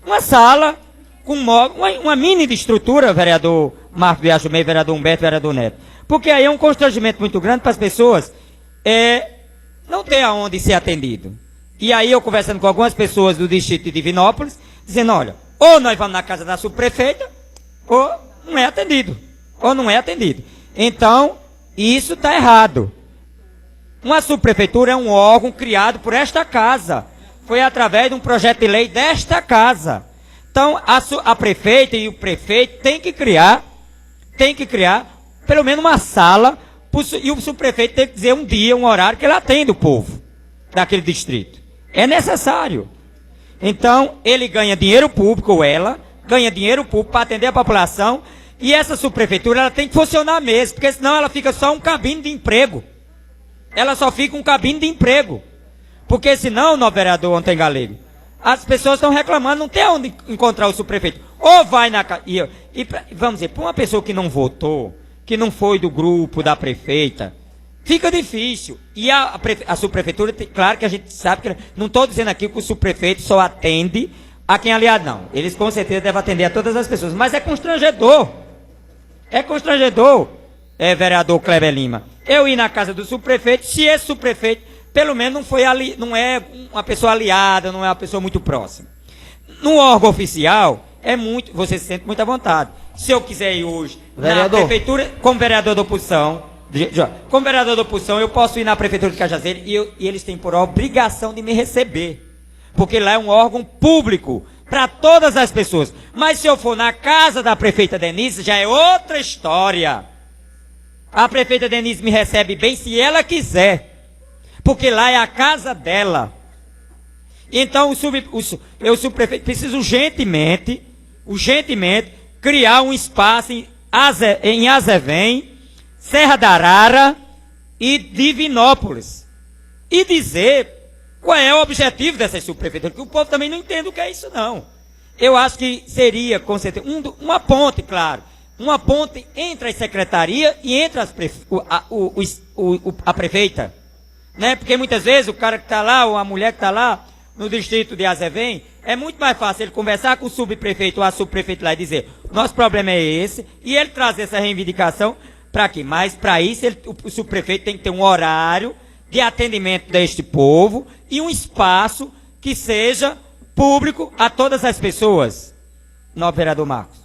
Uma sala com uma mini de estrutura, vereador Marcos Biacho Meio, vereador Humberto, vereador Neto. Porque aí é um constrangimento muito grande para as pessoas não ter aonde ser atendido. E aí eu conversando com algumas pessoas do distrito de Divinópolis, dizendo, olha, ou nós vamos na casa da subprefeita, ou não é atendido. Então, isso está errado. Uma subprefeitura é um órgão criado por esta casa. Foi através de um projeto de lei desta casa. Então, a prefeita e o prefeito tem que criar pelo menos uma sala, e o subprefeito tem que dizer um dia, um horário que ele atende o povo daquele distrito. É necessário. Então, ele ganha dinheiro público, ou ela ganha dinheiro público para atender a população, e essa subprefeitura ela tem que funcionar mesmo, porque senão ela fica só um cabine de emprego. Ela só fica um cabine de emprego. Porque senão, no vereador Antônio Galego, as pessoas estão reclamando, não tem onde encontrar o subprefeito. Ou vai na casa. Vamos dizer, para uma pessoa que não votou, que não foi do grupo da prefeita, fica difícil. E a subprefeitura, claro que a gente sabe que. Não estou dizendo aqui que o subprefeito só atende a quem é aliado, não. Eles com certeza devem atender a todas as pessoas. Mas é constrangedor. Vereador Kleber Lima. Eu ir na casa do subprefeito, se esse subprefeito, pelo menos não é uma pessoa aliada, não é uma pessoa muito próxima. No órgão oficial, você se sente muito à vontade. Se eu quiser ir hoje na prefeitura, como vereador da oposição, eu posso ir na prefeitura de Cajazeiras e eles têm por obrigação de me receber. Porque lá é um órgão público para todas as pessoas. Mas se eu for na casa da prefeita Denise, já é outra história. A prefeita Denise me recebe bem se ela quiser. Porque lá é a casa dela. Então o subprefeito precisa urgentemente criar um espaço em Azevém, Serra da Arara e Divinópolis. E dizer qual é o objetivo dessas subprefeituras, porque o povo também não entende o que é isso, não. Eu acho que seria, com certeza, uma ponte, claro, uma ponte entre a secretaria e entre a prefeita. Né? Porque muitas vezes o cara que está lá, ou a mulher que está lá, no distrito de Azevém, é muito mais fácil ele conversar com o subprefeito ou a subprefeita lá e dizer, nosso problema é esse, e ele trazer essa reivindicação para quê? Mas para isso o subprefeito tem que ter um horário de atendimento deste povo e um espaço que seja público a todas as pessoas. Novo vereador Marcos.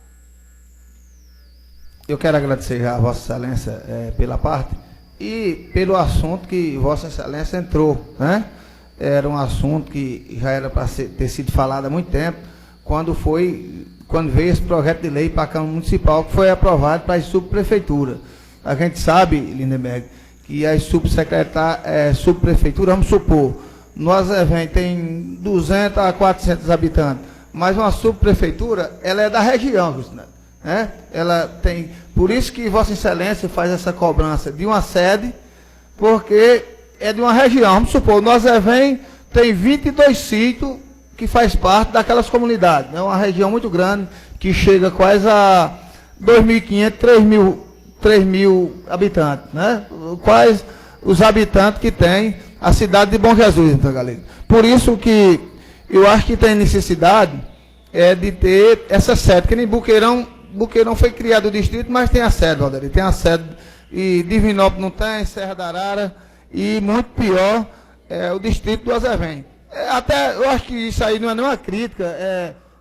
Eu quero agradecer a Vossa Excelência pela parte e pelo assunto que Vossa Excelência entrou, né? Era um assunto que já era para ter sido falado há muito tempo, quando veio esse projeto de lei para a Câmara Municipal, que foi aprovado para as subprefeituras. A gente sabe, Lindenberg, que as subprefeituras, vamos supor, no Azevém tem 200 a 400 habitantes, mas uma subprefeitura, ela é da região, né? Ela tem, por isso que Vossa Excelência faz essa cobrança de uma sede, porque é de uma região. Vamos supor, no Azevém tem 22 sítios que faz parte daquelas comunidades. É uma região muito grande, que chega quase a 2.500, 3 mil habitantes, né? Quais os habitantes que tem a cidade de Bom Jesus, então, galera. Por isso que eu acho que tem necessidade de ter essa sede, que nem Buqueirão foi criado o distrito, mas tem a sede, Valdir, tem a sede, e Divinópolis não tem, Serra da Arara, e muito pior o distrito do Azevém. Até eu acho que isso aí não é nenhuma crítica,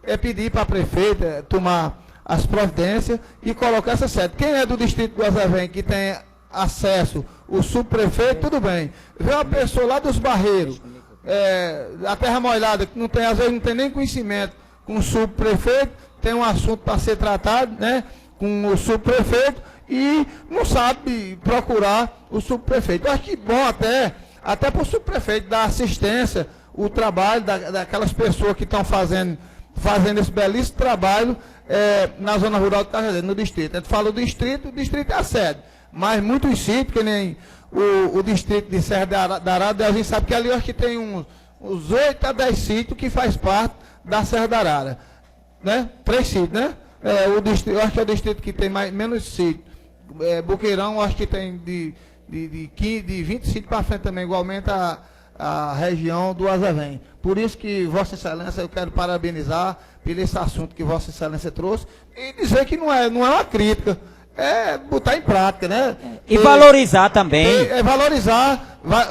é pedir para a prefeita tomar as providências e colocar essa sede. Quem é do distrito do Azevém que tem acesso, o subprefeito, tudo bem. Vê uma pessoa lá dos Barreiros, a Terra Molhada, que não tem, às vezes não tem nem conhecimento com o subprefeito, tem um assunto para ser tratado, né, com o subprefeito, e não sabe procurar o subprefeito. Eu acho que bom até para o subprefeito dar assistência, o trabalho daquelas pessoas que estão fazendo esse belíssimo trabalho na zona rural de Cajazeiras, no distrito. A gente fala do distrito, o distrito é a sede, mas muitos sítios, que nem o distrito de Serra da Arara, a gente sabe que ali eu acho que tem uns 8 a 10 sítios que faz parte da Serra da Arara, né? 3 sítios, né? Eu acho que é o distrito que tem menos sítios. Boqueirão, eu acho que tem de 20 sítios para frente também, igualmente a região do Azevém. Por isso que, Vossa Excelência, eu quero parabenizar por esse assunto que Vossa Excelência trouxe e dizer que não é uma crítica, é botar em prática, né? E valorizar também.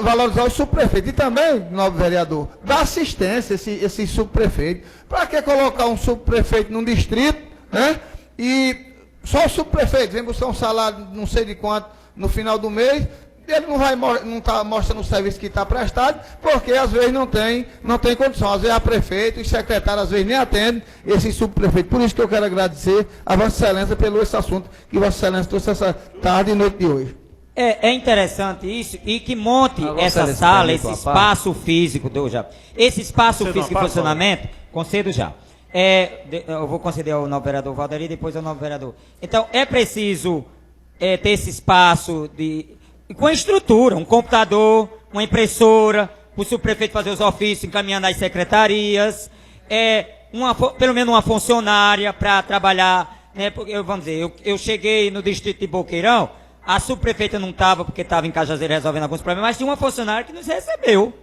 Valorizar o subprefeito. E também, nobre vereador, dar assistência a esse subprefeito. Para que colocar um subprefeito num distrito, né? E só o subprefeito vem buscar um salário não sei de quanto no final do mês, ele não está mostrando o serviço que está prestado, porque às vezes não tem condição. Às vezes a prefeito e secretário às vezes nem atendem esse subprefeito. Por isso que eu quero agradecer a Vossa Excelência pelo esse assunto que Vossa Excelência trouxe essa tarde e noite de hoje. É interessante isso, e que monte essa sala, esse espaço físico, esse espaço físico de funcionamento, concedo já. Eu vou conceder ao novo vereador Valderi, depois ao novo vereador. Então, é preciso ter esse espaço com estrutura, um computador, uma impressora, para o subprefeito fazer os ofícios, encaminhando às secretarias, pelo menos uma funcionária para trabalhar, né? Porque, vamos dizer, eu cheguei no distrito de Boqueirão, a subprefeita não estava porque estava em Cajazeiras resolvendo alguns problemas, mas tinha uma funcionária que nos recebeu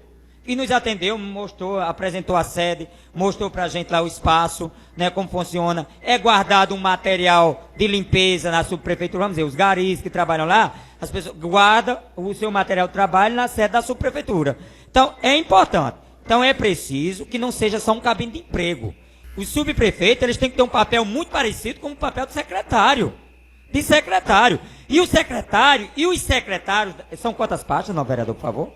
e nos atendeu, mostrou, apresentou a sede, mostrou para a gente lá o espaço, né, como funciona. É guardado um material de limpeza na subprefeitura, vamos dizer, os garis que trabalham lá, as pessoas guardam o seu material de trabalho na sede da subprefeitura. Então, é importante. Então, é preciso que não seja só um cabine de emprego. Os subprefeitos, eles têm que ter um papel muito parecido com o papel do secretário. De secretário. E o secretário e os secretários, são quantas pastas, não, vereador, por favor?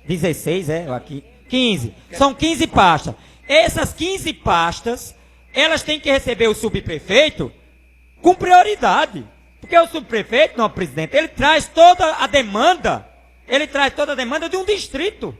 16, aqui. 15. São 15 pastas. Essas 15 pastas, elas têm que receber o subprefeito com prioridade. Porque o subprefeito, não, presidente, ele traz toda a demanda de um distrito.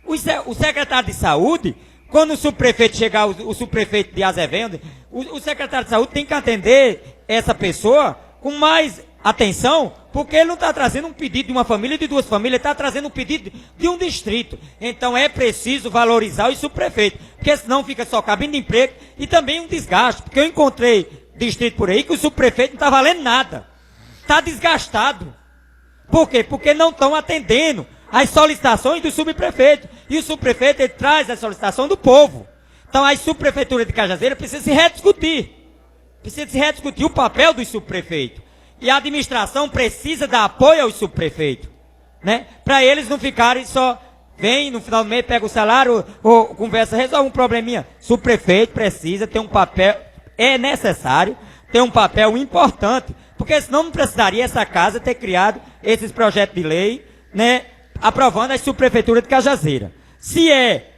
O secretário de saúde, quando o subprefeito chegar, o subprefeito de Azevém, o secretário de saúde tem que atender essa pessoa com mais atenção, porque ele não está trazendo um pedido de uma família, de duas famílias, ele está trazendo um pedido de um distrito. Então é preciso valorizar os subprefeitos, porque senão fica só cabine de emprego e também um desgaste, porque eu encontrei distrito por aí que o subprefeito não está valendo nada, está desgastado. Por quê? Porque não estão atendendo as solicitações do subprefeito, e o subprefeito ele traz a solicitação do povo. Então a subprefeitura de Cajazeiras precisa se rediscutir o papel do subprefeito. E a administração precisa dar apoio aos subprefeitos, né? Para eles não ficarem só, vem no final do mês, pega o salário, ou conversa, resolve um probleminha. Subprefeito precisa ter um papel, é necessário ter um papel importante, porque senão não precisaria essa casa ter criado esses projetos de lei, né? Aprovando as subprefeituras de Cajazeiras. Se é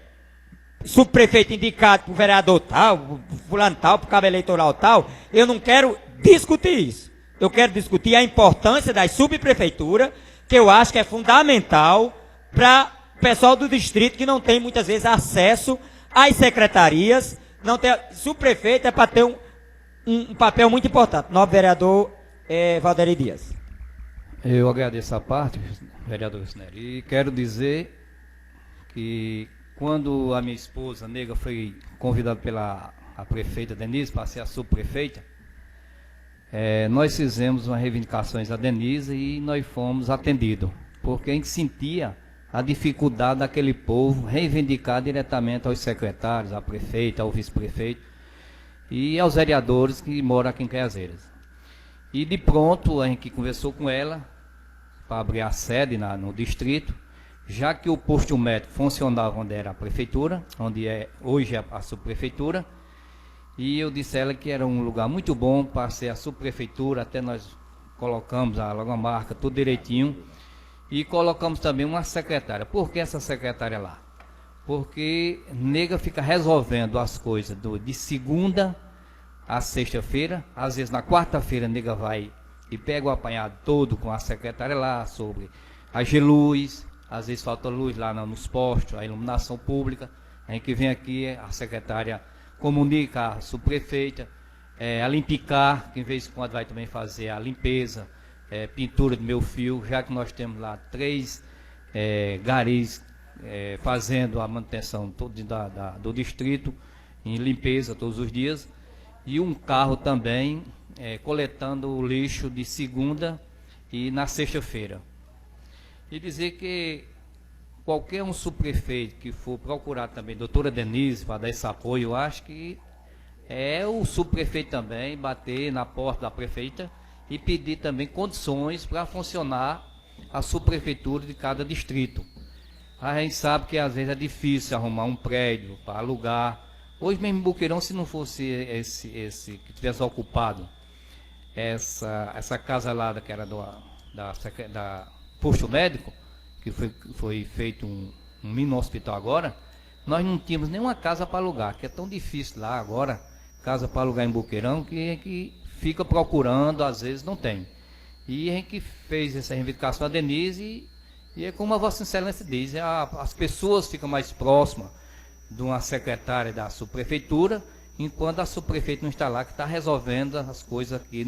subprefeito indicado por vereador tal, fulano tal, por cabo eleitoral tal, eu não quero discutir isso. Eu quero discutir a importância das subprefeituras, que eu acho que é fundamental para o pessoal do distrito que não tem muitas vezes acesso às secretarias. Não tem, subprefeito é para ter um papel muito importante. Novo vereador Valderi Dias. Eu agradeço a parte, vereador Wisner, e quero dizer que quando a minha esposa, Nega, foi convidada pela prefeita Denise para ser a subprefeita, nós fizemos umas reivindicações a Denise e nós fomos atendidos, porque a gente sentia a dificuldade daquele povo reivindicar diretamente aos secretários, à prefeita, ao vice-prefeito e aos vereadores que moram aqui em Cajazeiras. E de pronto a gente conversou com ela para abrir a sede no distrito, já que o posto médico funcionava onde era a prefeitura, onde hoje é a subprefeitura, e eu disse a ela que era um lugar muito bom para ser a subprefeitura, até nós colocamos a logomarca, tudo direitinho, e colocamos também uma secretária. Por que essa secretária lá? porque nega fica resolvendo as coisas de segunda a sexta-feira. Às vezes na quarta-feira nega vai e pega o apanhado todo com a secretária lá sobre a luz, às vezes falta luz lá nos postos, a iluminação pública. A gente vem aqui, a secretária comunica a subprefeita, a Limpicar, que em vez de quando vai também fazer a limpeza, pintura de meio fio, já que nós temos lá 3 garis fazendo a manutenção do distrito, em limpeza todos os dias, e um carro também coletando o lixo de segunda e na sexta-feira. E dizer que qualquer um subprefeito que for procurar também, doutora Denise, para dar esse apoio, eu acho que o subprefeito também bater na porta da prefeita e pedir também condições para funcionar a subprefeitura de cada distrito. A gente sabe que às vezes é difícil arrumar um prédio para alugar. Hoje mesmo em Boqueirão, se não fosse esse que tivesse ocupado essa casa lá que era da posto médico, que foi feito um mini hospital agora, nós não tínhamos nenhuma casa para alugar, que é tão difícil lá agora, casa para alugar em Boqueirão, que fica procurando, às vezes não tem. E a gente fez essa reivindicação a Denise, e é como a Vossa Excelência diz, as pessoas ficam mais próximas de uma secretária da subprefeitura, enquanto a subprefeita não está lá, que está resolvendo as coisas aqui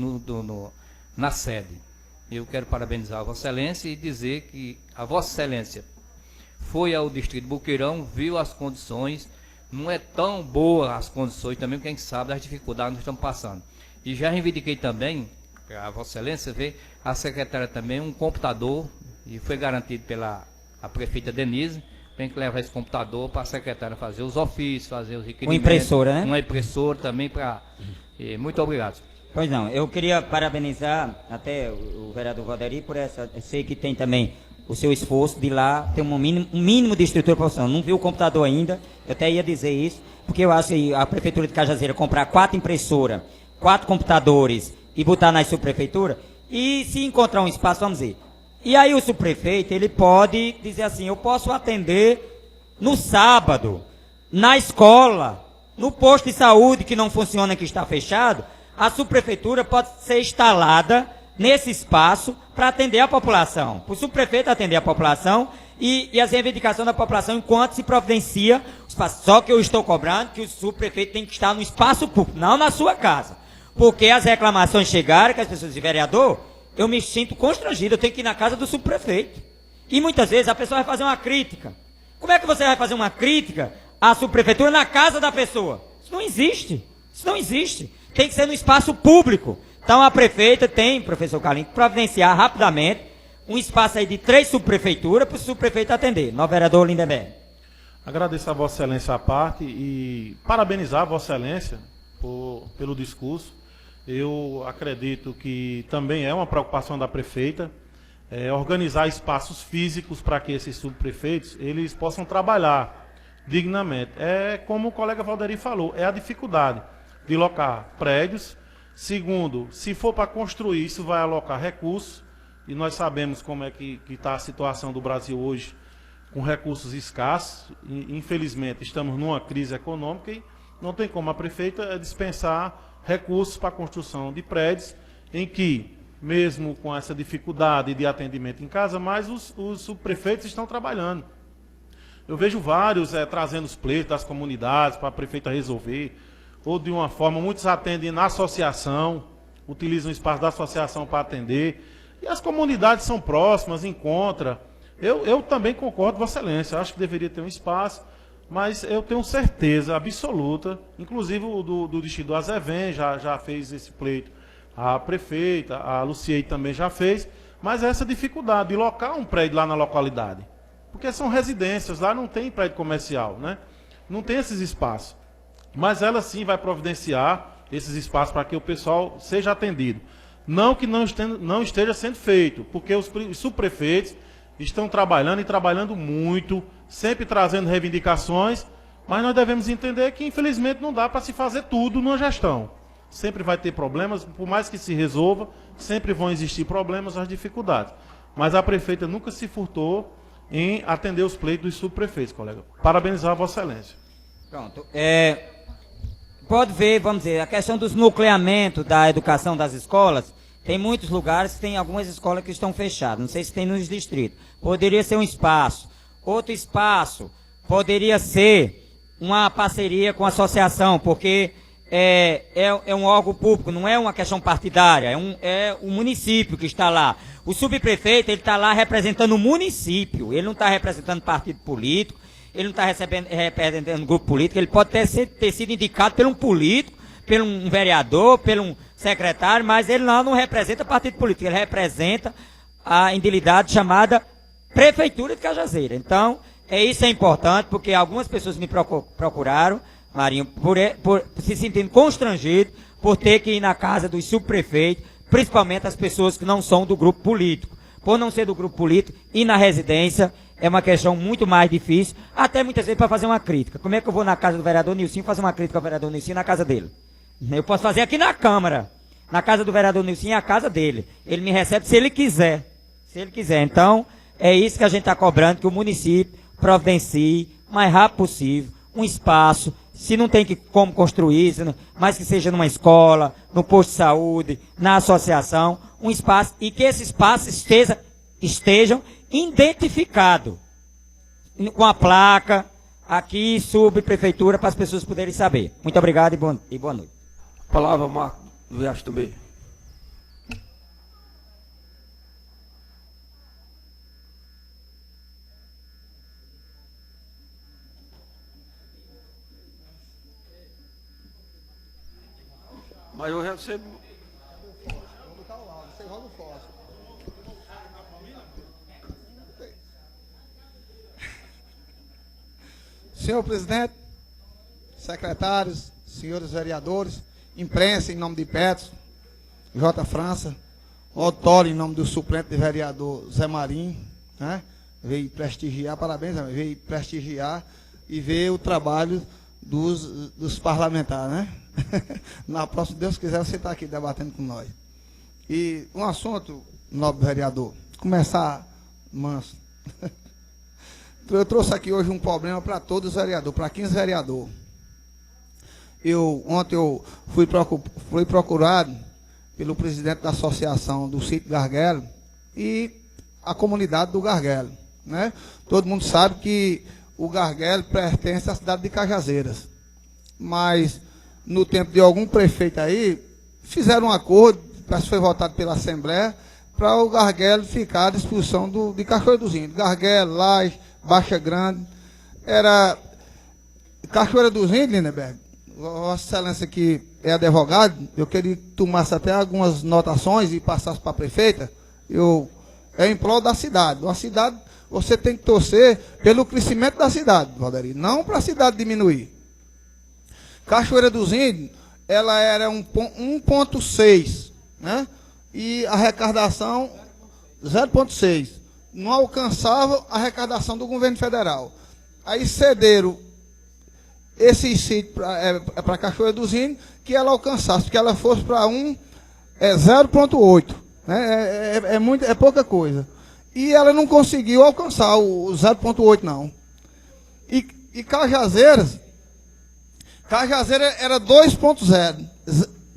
na sede. Eu quero parabenizar a Vossa Excelência e dizer que a Vossa Excelência foi ao distrito de Boqueirão, viu as condições, não é tão boa as condições também, porque a gente sabe das dificuldades que nós estamos passando. E já reivindiquei também, para a Vossa Excelência ver, a secretária também, um computador, e foi garantido pela prefeita Denise, tem que levar esse computador para a secretária fazer os ofícios, fazer os requerimentos. Uma impressora, né? Uma impressora também para... Muito obrigado. Pois não, eu queria parabenizar até o vereador Valderi por essa, eu sei que tem também o seu esforço de lá ter um mínimo de estrutura profissional. Não vi o computador ainda, eu até ia dizer isso, porque eu acho que a prefeitura de Cajazeira comprar 4 impressoras, 4 computadores e botar na subprefeitura, e se encontrar um espaço, vamos dizer. E aí o subprefeito, ele pode dizer assim, eu posso atender no sábado, na escola, no posto de saúde que não funciona, que está fechado, a subprefeitura pode ser instalada nesse espaço para atender a população, para o subprefeito atender a população e as reivindicações da população enquanto se providencia o espaço. Só que eu estou cobrando que o subprefeito tem que estar no espaço público, não na sua casa. Porque as reclamações chegaram, que as pessoas dizem, vereador, eu me sinto constrangido, eu tenho que ir na casa do subprefeito. E muitas vezes a pessoa vai fazer uma crítica. Como é que você vai fazer uma crítica à subprefeitura na casa da pessoa? Isso não existe. Isso não existe. Tem que ser no espaço público. Então a prefeita tem, professor Carlinhos, que providenciar rapidamente um espaço aí de 3 subprefeituras para o subprefeito atender. Novo vereador Lindenberg. Agradeço a Vossa Excelência a parte e parabenizar a Vossa Excelência pelo discurso. Eu acredito que também é uma preocupação da prefeita organizar espaços físicos para que esses subprefeitos eles possam trabalhar dignamente. É como o colega Valderi falou, é a dificuldade de locar prédios. Segundo, se for para construir, isso vai alocar recursos, e nós sabemos como é que está a situação do Brasil hoje, com recursos escassos, e, infelizmente estamos numa crise econômica e não tem como a prefeita dispensar recursos para a construção de prédios, em que, mesmo com essa dificuldade de atendimento em casa, mas os subprefeitos estão trabalhando. Eu vejo vários trazendo os pleitos das comunidades para a prefeita resolver, ou de uma forma, muitos atendem na associação, utilizam o espaço da associação para atender, e as comunidades são próximas, encontram. Eu também concordo, Vossa Excelência, acho que deveria ter um espaço, mas eu tenho certeza absoluta, inclusive o do distrito do Azevém já fez esse pleito, a prefeita, a Luciei também já fez, mas essa dificuldade de locar um prédio lá na localidade, porque são residências, lá não tem prédio comercial, né? Não tem esses espaços. Mas ela sim vai providenciar esses espaços para que o pessoal seja atendido. Não que não esteja sendo feito, porque os subprefeitos estão trabalhando e trabalhando muito, sempre trazendo reivindicações, mas nós devemos entender que infelizmente não dá para se fazer tudo numa gestão. Sempre vai ter problemas, por mais que se resolva, sempre vão existir problemas, as dificuldades. Mas a prefeita nunca se furtou em atender os pleitos dos subprefeitos, colega. Parabenizar a Vossa Excelência. Pronto. Pode ver, vamos dizer, a questão dos nucleamentos da educação das escolas, tem muitos lugares, tem algumas escolas que estão fechadas, não sei se tem nos distritos. Poderia ser um espaço. Outro espaço poderia ser uma parceria com a associação, porque é um órgão público, não é uma questão partidária, é o município que está lá. O subprefeito, ele está lá representando o município, ele não está representando partido político, ele não está representando grupo político, ele pode ter sido indicado por um político, por um vereador, por um secretário, mas ele não representa partido político, ele representa a entidade chamada Prefeitura de Cajazeira. Então, isso é importante, porque algumas pessoas me procuraram, Marinho, por se sentindo constrangido, por ter que ir na casa dos subprefeitos, principalmente as pessoas que não são do grupo político. Por não ser do grupo político, ir na residência é uma questão muito mais difícil, até muitas vezes para fazer uma crítica. Como é que eu vou na casa do vereador Nilcinho fazer uma crítica ao vereador Nilcinho na casa dele? Eu posso fazer aqui na Câmara. Na casa do vereador Nilcinho é a casa dele. Ele me recebe se ele quiser. Se ele quiser. Então, é isso que a gente está cobrando, que o município providencie o mais rápido possível um espaço, se não tem como construir, mas que seja numa escola, no posto de saúde, na associação, um espaço, e que esse espaço estejam identificados com a placa aqui, subprefeitura, para as pessoas poderem saber. Muito obrigado e boa noite. Palavra, Marco, do Riacho do B. Mas eu recebo. Senhor presidente, secretários, senhores vereadores, imprensa em nome de Petros, J. França, auditório em nome do suplente de vereador Zé Marinho, né? Veio prestigiar, parabéns, veio prestigiar e ver o trabalho dos parlamentares, né? Na próxima, se Deus quiser, você está aqui debatendo com nós. E um assunto, nobre vereador, começar manso. Eu trouxe aqui hoje um problema para todos os vereadores, para 15 vereadores. Ontem eu fui procurado pelo presidente da associação do sítio Garguelo e a comunidade do Garguelo, né? Todo mundo sabe que o Garguelo pertence à cidade de Cajazeiras, mas no tempo de algum prefeito aí, fizeram um acordo, parece que foi votado pela Assembleia, para o Garguelo ficar à disposição de Cachoeira dos Índios. Garguelo, Laje, Baixa Grande, era Cachoeira dos Índios, Lindenberg. Vossa Excelência que é advogado, eu queria que tomasse até algumas notações e passasse para a prefeita. É em prol da cidade. Uma cidade, você tem que torcer pelo crescimento da cidade, Valderi, não para a cidade diminuir. Cachoeira dos Índios, ela era 1,6, né? E a arrecadação 0,6. Não alcançava a arrecadação do governo federal. Aí cederam esse sítio para Cachoeira dos Índios, que ela alcançasse, que ela fosse para 0,8. Né? É pouca coisa. E ela não conseguiu alcançar o 0,8, não. E Cajazeiras era 2,0.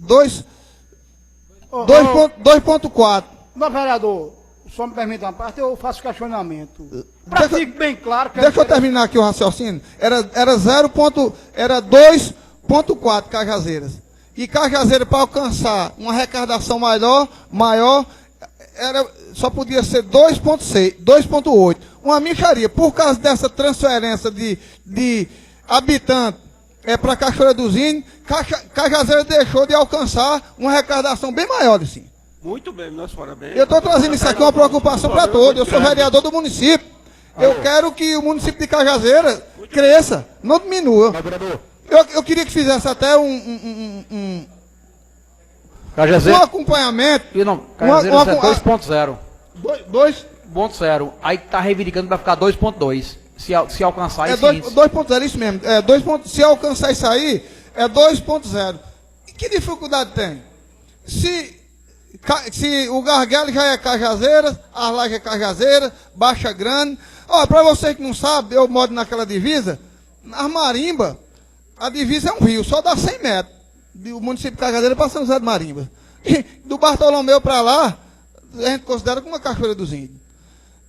2,4. Não, vereador, só me permita uma parte, eu faço questionamento. Para que fique bem claro que... Deixa eu terminar aqui o raciocínio. Era 2,4 Cajazeiras. E Cajazeira, para alcançar uma arrecadação maior, só podia ser 2,8. Uma mixaria. Por causa dessa transferência de habitantes para Cachoeira dos Índios, Cajazeira deixou de alcançar uma arrecadação bem maior, assim. Muito bem, nós parabéns. Eu estou trazendo isso aqui uma preocupação para todos. Eu sou vereador do município. Eu quero que o município de Cajazeira cresça, não diminua. Eu queria que fizesse até um acompanhamento. Cajazeira é 2,0. 2,0. Aí está reivindicando para ficar 2,2. Se alcançar esse índice. 2,0, isso mesmo. Se alcançar isso aí, é 2,0. E que dificuldade tem? Se Se o Garguelo já é Cajazeiras, as Lajes é Cajazeiras, Baixa Grande. Ó, para você que não sabe, eu moro naquela divisa, na Marimba, a divisa é um rio, só dá 100 metros. Do município de Cajazeiras para São José de Marimba. E do Bartolomeu para lá, a gente considera como uma Cachoeira dos Índios.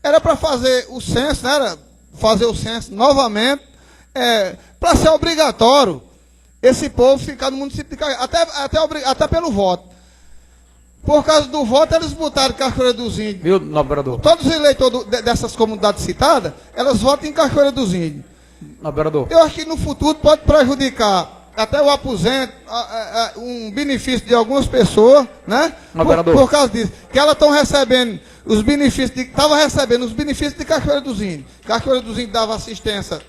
Era para fazer o censo, né? Era fazer o censo novamente, para ser obrigatório esse povo ficar no município de Cajazeiras, até pelo voto. Por causa do voto, eles botaram Cachoeira dos Índios. Viu, nobre vereador? Todos os eleitores dessas comunidades citadas, elas votam em Cachoeira dos Índios. Nobre vereador. Eu acho que no futuro pode prejudicar até o aposento, um benefício de algumas pessoas, né? Por causa disso. Que elas estão recebendo os benefícios, estavam recebendo os benefícios de Cachoeira dos Índios. Cachoeira dos Índios dava assistência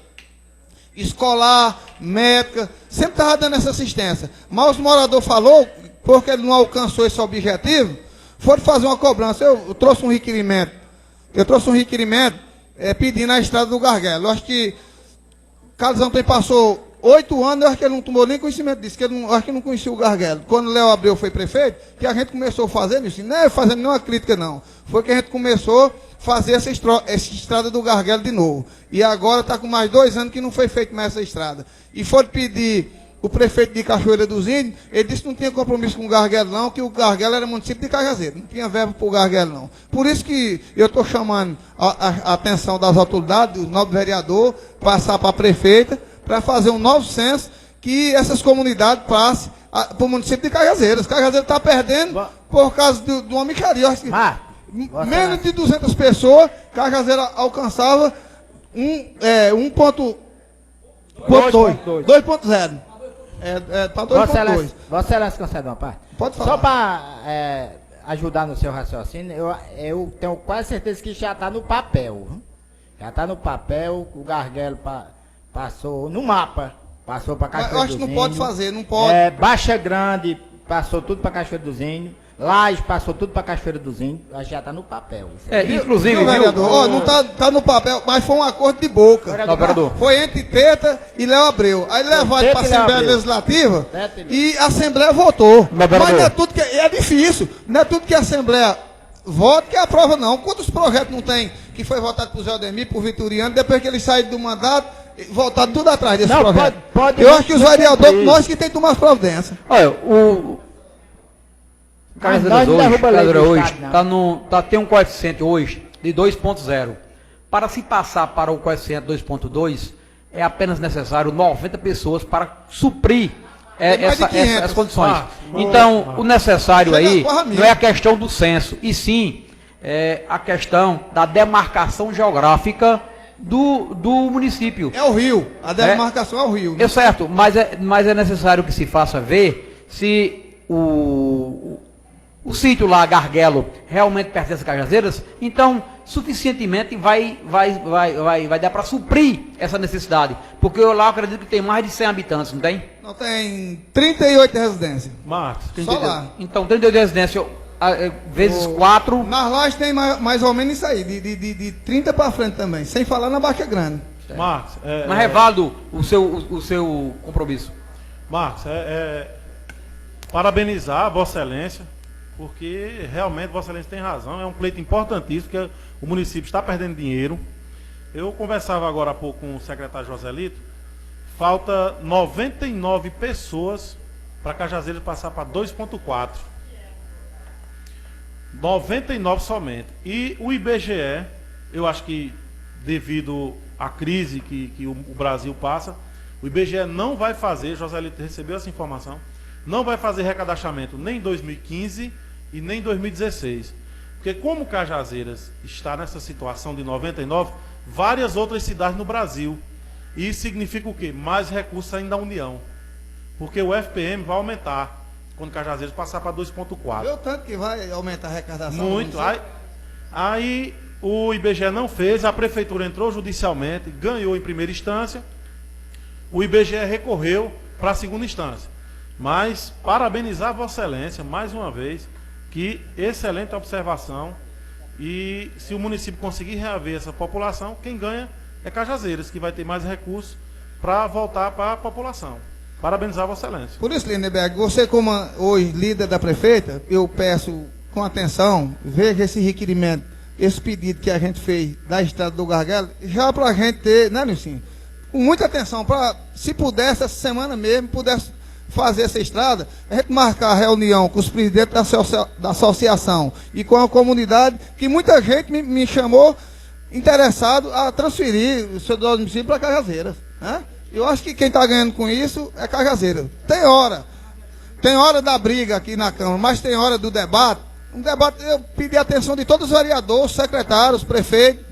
escolar, médica, sempre estava dando essa assistência. Mas os moradores falou, porque ele não alcançou esse objetivo, foi fazer uma cobrança. Eu trouxe um requerimento. Pedindo a estrada do Garguelo. Eu acho que Carlos Antônio passou 8 anos, eu acho que ele não tomou nem conhecimento disso, eu acho que não conhecia o Garguelo. Quando o Léo Abreu foi prefeito, que a gente começou fazendo isso, não é fazendo nenhuma crítica não, foi que a gente começou a fazer essa estrada do Garguelo de novo. E agora está com mais 2 anos que não foi feita mais essa estrada. E foi pedir o prefeito de Cachoeira dos Índios, ele disse que não tinha compromisso com o Garguelo não, que o Garguelo era município de Cajazeiras, não tinha verba para o Garguelo não. Por isso que eu estou chamando a atenção das autoridades, do novo vereador, passar para a prefeita, para fazer um novo censo, que essas comunidades passem para o município de Cajazeiras. Cajazeiras está perdendo por causa de uma micharia. Menos de 200 pessoas, Cajazeiras alcançava 2.0. Para 2.2. Vossa Excelência concede uma parte? Pode falar. Só para ajudar no seu raciocínio, eu tenho quase certeza que já está no papel. Já está no papel, o Garguelo passou no mapa, passou para Cachoeira dos Índios. Eu acho que não pode fazer, não pode. Baixa Grande passou tudo para Cachoeira dos Índios. Laje passou tudo para Cachoeira dos Índios. Acho que já está no papel. Inclusive, vereador, não está no papel, mas foi um acordo de boca. Vereador. Foi entre Teta e Léo Abreu. Aí levaram para a Assembleia Legislativa e a Assembleia votou. Mas não é tudo que é difícil. Não é tudo que a Assembleia vota que aprova, não. Quantos projetos não tem que foi votado por Zé Aldemir, por Vitoriano, depois que eles saíram do mandato, voltaram tudo atrás desse projeto. Eu acho que os vereadores, nós que tem que tomar as providências. Olha, Cajazeiras hoje tem um coeficiente hoje de 2.0. Para se passar para o coeficiente 2.2, é apenas necessário 90 pessoas para suprir essas condições. Então, o necessário aí não é a questão do censo, e sim a questão da demarcação geográfica do município. É o rio, a demarcação é o rio. É certo, mas é necessário que se faça ver se o sítio lá, Garguelo, realmente pertence a Cajazeiras, então suficientemente vai dar para suprir essa necessidade. Porque eu lá acredito que tem mais de 100 habitantes, não tem? Não, tem 38 residências. Marcos. Só lá. Então, 38 residências vezes 4. Nas lojas tem mais ou menos isso aí, de 30 para frente também, sem falar na Baixa Grande. Marcos. Mas é válido o seu compromisso. Marcos, parabenizar a Vossa Excelência, porque realmente Vossa Excelência tem razão, é um pleito importantíssimo, porque o município está perdendo dinheiro. Eu conversava agora há pouco com o secretário Joselito, falta 99 pessoas para Cajazeiras passar para 2.4. 99 somente. E o IBGE, eu acho que devido à crise que o Brasil passa, o IBGE não vai fazer, Joselito recebeu essa informação, não vai fazer recadastramento nem em 2015 e nem em 2016. Porque como Cajazeiras está nessa situação de 99, várias outras cidades no Brasil. E isso significa o quê? Mais recursos ainda da União. Porque o FPM vai aumentar quando Cajazeiras passar para 2.4. Viu tanto que vai aumentar a arrecadação? Muito. Aí o IBGE não fez, a prefeitura entrou judicialmente, ganhou em primeira instância, o IBGE recorreu para a segunda instância. Mas parabenizar Vossa Excelência, mais uma vez, que excelente observação, e se o município conseguir reaver essa população, quem ganha é Cajazeiras, que vai ter mais recursos para voltar para a população. Parabenizar Vossa Excelência. Por isso, Lindenberg, você como hoje líder da prefeita, eu peço com atenção, veja esse requerimento, esse pedido que a gente fez da estrada do Gargalo, já para a gente ter, né, Lucinho? Com muita atenção, para, se pudesse, essa semana mesmo, pudesse fazer essa estrada, a gente marcar a reunião com os presidentes da associação e com a comunidade, que muita gente me chamou interessado a transferir o seu domicílio para Cajazeiras, né? Eu acho que quem está ganhando com isso é Cajazeiras. Tem hora da briga aqui na Câmara, mas tem hora do debate. Um debate, eu pedi a atenção de todos os vereadores, secretários, prefeitos,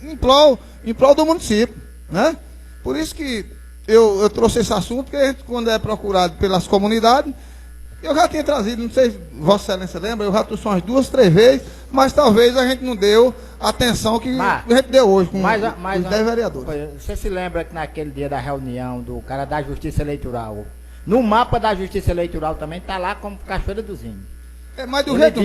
em prol do município, né? Por isso que eu trouxe esse assunto, porque a gente, quando é procurado pelas comunidades, eu já tinha trazido, não sei se Vossa Excelência lembra, eu já trouxe umas 2, 3 vezes, mas talvez a gente não deu a atenção que a gente deu hoje com os 10 vereadores. Você se lembra que naquele dia da reunião do cara da Justiça Eleitoral, no mapa da Justiça Eleitoral também está lá como Cachoeira dos Índios. Mas do jeito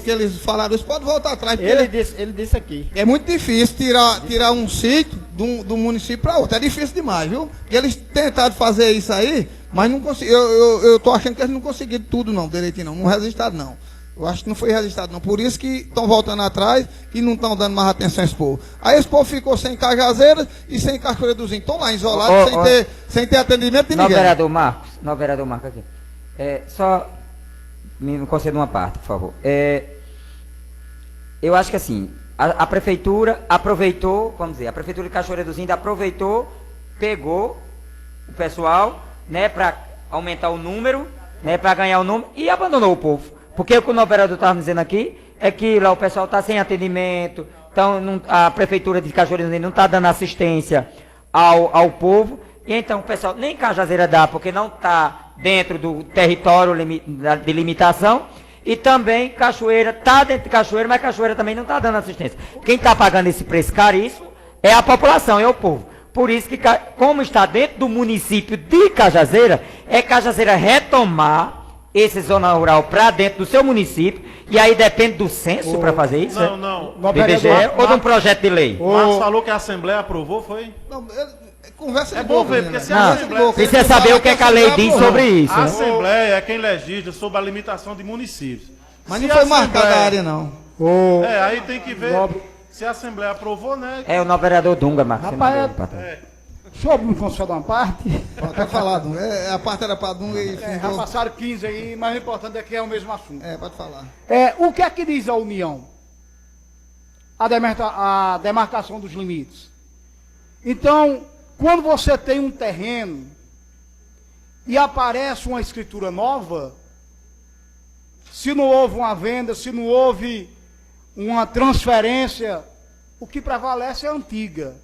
que eles falaram isso, pode voltar atrás. Ele disse aqui. É muito difícil tirar um sítio do município para outro. É difícil demais, viu? E eles tentaram fazer isso aí, mas não conseguiram. Eu tô achando que eles não conseguiram tudo não, direitinho não. Não registraram não. Eu acho que não foi registrado não. Por isso que estão voltando atrás e não estão dando mais atenção a esse povo. Aí esse povo ficou sem Cajazeiras e sem Cachoeira dos Índios. Estão lá isolados, sem ter atendimento de ninguém. Vereador Marcos aqui. Só me conceda uma parte, por favor. Eu acho que assim, a prefeitura aproveitou, vamos dizer, a prefeitura de Cachoeira dos Índios aproveitou, pegou o pessoal, né, para aumentar o número, né, para ganhar o número e abandonou o povo. Porque o que o novo vereador estava dizendo aqui é que lá o pessoal está sem atendimento, então a prefeitura de Cachoeira dos Índios não está dando assistência ao povo, e então o pessoal nem Cajazeira dá, porque não está dentro do território de limitação, e também Cachoeira está dentro de Cachoeira, mas Cachoeira também não está dando assistência. Quem está pagando esse preço caríssimo é a população, é o povo. Por isso que, como está dentro do município de Cajazeira, é Cajazeira retomar esse zona rural para dentro do seu município, e aí depende do censo para fazer isso? Não. Do IBGE ou de um projeto de lei? O Marcos falou que a Assembleia aprovou, foi? Não, conversa é bom ver, porque se a Assembleia... Precisa saber o que a lei diz sobre isso. A Assembleia é quem legisla sobre a limitação de municípios. Mas não foi marcada a área, não. Aí tem que ver se a Assembleia aprovou, né? É o novo vereador Dunga, Marcos. Deixa eu me conceder uma parte. Pode falar, Dunga. A parte era para Dunga e... já passaram 15 aí, mas o importante é que é o mesmo assunto. Pode falar. O que é que diz a União? A demarcação dos limites. Então, quando você tem um terreno e aparece uma escritura nova, se não houve uma venda, se não houve uma transferência, o que prevalece é a antiga.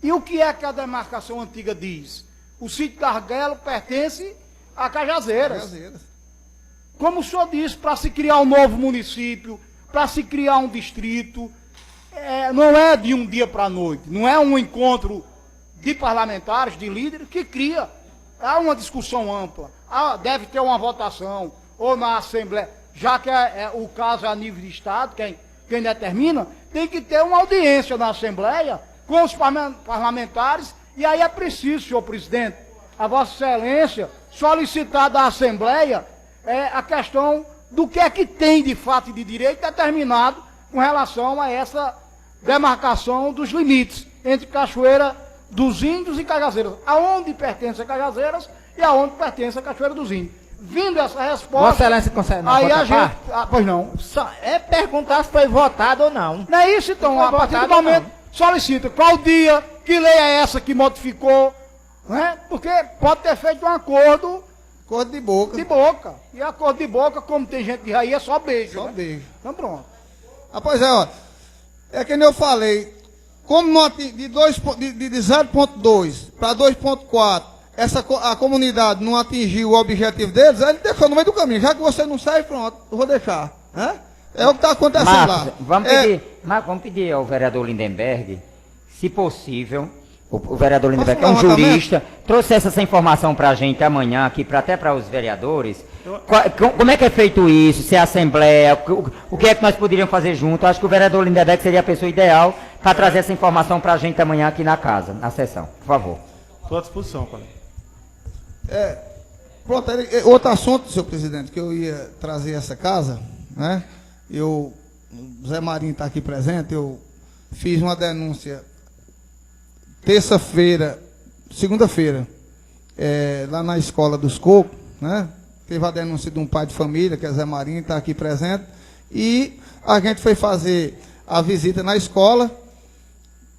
E o que é que a demarcação antiga diz? O sítio Gargalo pertence a Cajazeiras. Como o senhor disse, para se criar um novo município, para se criar um distrito, não é de um dia para a noite, não é um encontro de parlamentares, de líderes, que cria. Há uma discussão ampla, deve ter uma votação, ou na Assembleia, já que o caso é a nível de Estado, quem determina, tem que ter uma audiência na Assembleia com os parlamentares, e aí é preciso, senhor presidente, a Vossa Excelência, solicitar da Assembleia a questão do que é que tem de fato e de direito determinado com relação a essa demarcação dos limites entre Cachoeira dos Índios e Cajazeiras, aonde pertence a Cajazeiras e aonde pertence a Cachoeira dos Índios. Vindo essa resposta... Vossa Excelência consegue... Aí a gente... pois não. É perguntar se foi votado ou não. Não é isso, então. A partir do momento, solicita qual dia, que lei é essa que modificou, né? Porque pode ter feito um acordo... Acordo de boca. De boca. E acordo de boca, como tem gente de aí, é só beijo. Só né? beijo. Então pronto. Pois é que nem eu falei, como de 0.2 para 2.4, a comunidade não atingiu o objetivo deles, aí ele deixou no meio do caminho. Já que você não sai, pronto, eu vou deixar. Né? É o que está acontecendo lá. Vamos pedir ao vereador Lindenberg, se possível, o vereador Lindenberg, que é um jurista, trouxesse essa informação para a gente amanhã, aqui, até para os vereadores. Como é que é feito isso? Se é a Assembleia, o que é que nós poderíamos fazer junto? Acho que o vereador Lindenberg seria a pessoa ideal para trazer essa informação para a gente amanhã aqui na casa, na sessão. Por favor. Estou à disposição, colega. Pronto, outro assunto, senhor presidente, que eu ia trazer essa casa, né? O Zé Marinho está aqui presente, eu fiz uma denúncia segunda-feira, lá na escola dos Cocos, né? Teve a denúncia de um pai de família, que é Zé Marinho, está aqui presente, e a gente foi fazer a visita na escola,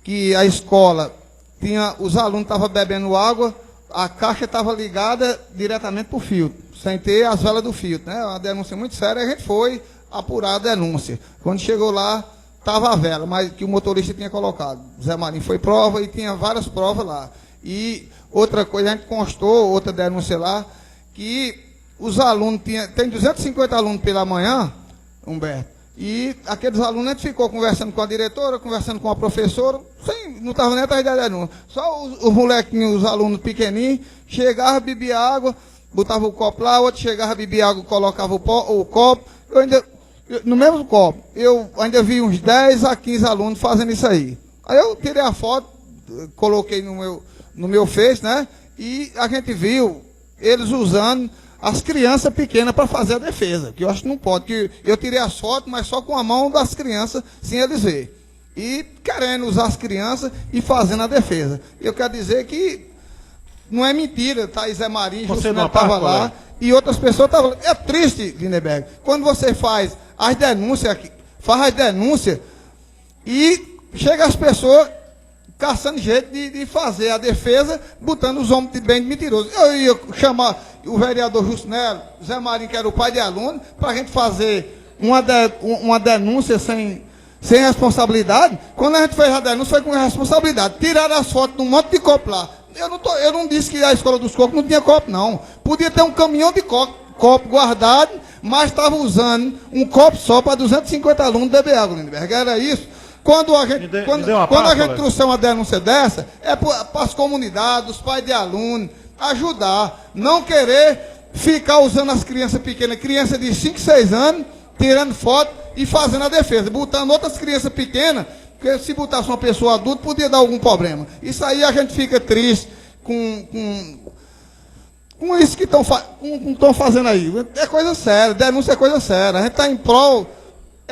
que a escola tinha, os alunos estavam bebendo água, a caixa estava ligada diretamente para o filtro, sem ter as velas do filtro, né? Uma denúncia muito séria, a gente foi apurar a denúncia. Quando chegou lá, estava a vela, mas que o motorista tinha colocado. Zé Marinho foi prova e tinha várias provas lá. E outra coisa, a gente constou, outra denúncia lá, que os alunos, tem 250 alunos pela manhã, Humberto, e aqueles alunos, a gente ficou conversando com a diretora, conversando com a professora, não estava nem atrás da denúncia. Só os molequinhos, os alunos pequenininhos, chegavam, bebiam água, botavam o copo lá, outro chegava, bebia água, colocava o copo. No mesmo copo, eu ainda vi uns 10 a 15 alunos fazendo isso aí. Aí eu tirei a foto, coloquei no meu Face, né? E a gente viu eles usando as crianças pequenas para fazer a defesa, que eu acho que não pode, que eu tirei as fotos, mas só com a mão das crianças, sem eles verem. E querendo usar as crianças e fazendo a defesa. Eu quero dizer que não é mentira, tá? Zé Marinho, você não estava lá, e outras pessoas estavam lá. É triste, Lindenberg, quando você faz as denúncias, e chega as pessoas caçando jeito de fazer a defesa, botando os homens de bem de mentiroso. Eu ia chamar o vereador Jusnelo, Zé Marinho, que era o pai de aluno, para a gente fazer uma denúncia sem responsabilidade. Quando a gente fez a denúncia, foi com responsabilidade. Tiraram as fotos de um monte de copo lá. Eu não disse que a escola dos cocos não tinha copo, não. Podia ter um caminhão de copo guardado, mas estava usando um copo só para 250 alunos beber água, Lindenberg. Era isso. Quando a gente trouxer uma denúncia dessa, é para as comunidades, os pais de alunos, ajudar. Não querer ficar usando as crianças pequenas, crianças de 5, 6 anos, tirando foto e fazendo a defesa, botando outras crianças pequenas, porque se botasse uma pessoa adulta, podia dar algum problema. Isso aí a gente fica triste com isso que estão fazendo aí. É coisa séria, denúncia é coisa séria. A gente está em prol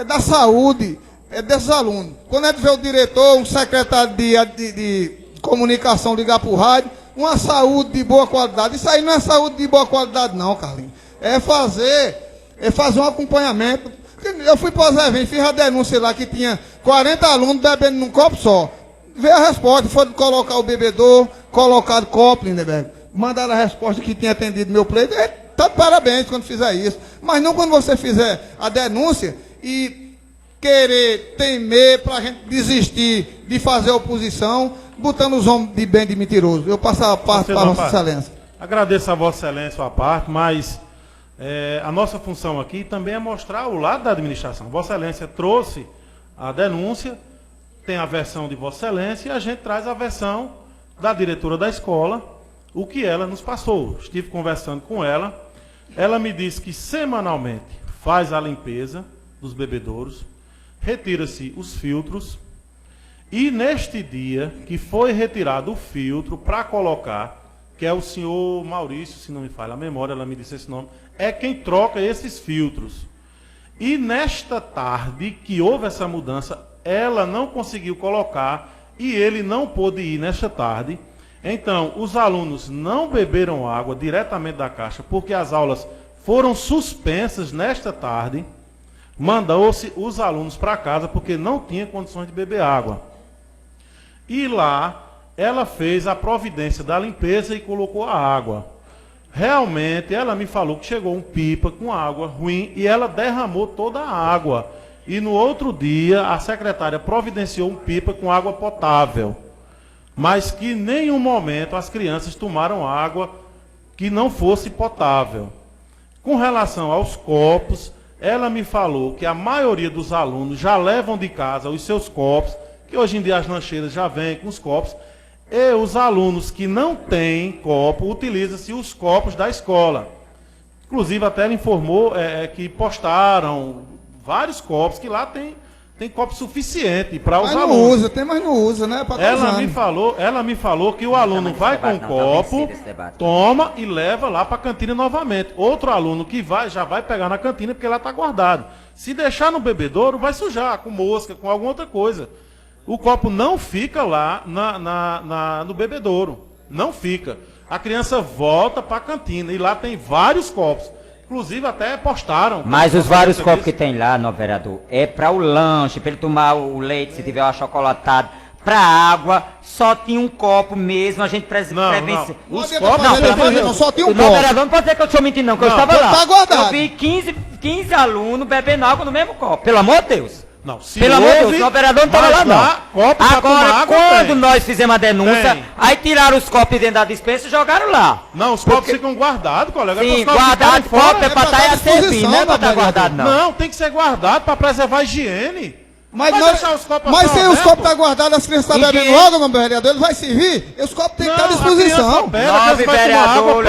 da saúde, desses alunos. Quando a gente vê o diretor, um secretário de comunicação ligar para o rádio, uma saúde de boa qualidade. Isso aí não é saúde de boa qualidade, não, Carlinhos. É fazer um acompanhamento. Eu fui para o Zé, fiz a denúncia lá que tinha 40 alunos bebendo num copo só. Veio a resposta, foi colocar o bebedor, colocar o copo, Lindenberg. Mandaram a resposta que tinha atendido meu pleito. Tá de parabéns quando fizer isso. Mas não quando você fizer a denúncia e querer temer para a gente desistir de fazer oposição, botando os homens de bem de mentiroso. Eu passo a parte para a Vossa Excelência. Agradeço a Vossa Excelência a parte, mas a nossa função aqui também é mostrar o lado da administração. Vossa Excelência trouxe a denúncia, tem a versão de Vossa Excelência e a gente traz a versão da diretora da escola, o que ela nos passou. Estive conversando com ela, ela me disse que semanalmente faz a limpeza dos bebedouros, retira-se os filtros, e neste dia que foi retirado o filtro para colocar, que é o senhor Maurício, se não me falha a memória, ela me disse esse nome, é quem troca esses filtros. E nesta tarde que houve essa mudança, ela não conseguiu colocar e ele não pôde ir nesta tarde. Então, os alunos não beberam água diretamente da caixa, porque as aulas foram suspensas nesta tarde. Mandou-se os alunos para casa porque não tinha condições de beber água. E lá, ela fez a providência da limpeza e colocou a água. Realmente, ela me falou que chegou um pipa com água ruim e ela derramou toda a água. E no outro dia, a secretária providenciou um pipa com água potável. Mas que em nenhum momento as crianças tomaram água que não fosse potável. Com relação aos copos, ela me falou que a maioria dos alunos já levam de casa os seus copos, que hoje em dia as lancheiras já vêm com os copos, e os alunos que não têm copo, utilizam-se os copos da escola. Inclusive, até ela informou que postaram vários copos, que lá tem tem copo suficiente para os Mas não alunos. usa, tem, mas não usa, né? Pra tá Ela usando. me falou que o aluno vai com o copo, toma e leva lá para a cantina novamente. Outro aluno que já vai pegar na cantina porque lá está guardado. Se deixar no bebedouro, vai sujar com mosca, com alguma outra coisa. O copo não fica lá no bebedouro. Não fica. A criança volta para a cantina e lá tem vários copos. Inclusive até postaram. Mas os vários copos que tem lá, no vereador, é para o lanche, para ele tomar o leite, se tiver o achocolatado. Para água, só tinha um copo mesmo, a gente prevencia. Os copos não, só tinha um copo. Não, vereador, não pode dizer que eu estou mentindo não, que eu estava lá. Tá guardado. Eu vi 15 alunos bebendo água no mesmo copo, pelo amor de Deus. Não, se pelo amor de Deus, o vereador não estava lá não. Agora, quando nós fizemos a denúncia, aí tiraram os copos dentro da dispensa e jogaram lá. Não, os copos ficam guardados, colega. Sim, guardado, copo é para estar a servir, não é para estar guardado não. Não, tem que ser guardado para preservar a higiene. Mas sem os copos tá guardados, as crianças estão bebendo água, meu vereador, ele vai servir, e os copos têm que estar à disposição. Nove vereador,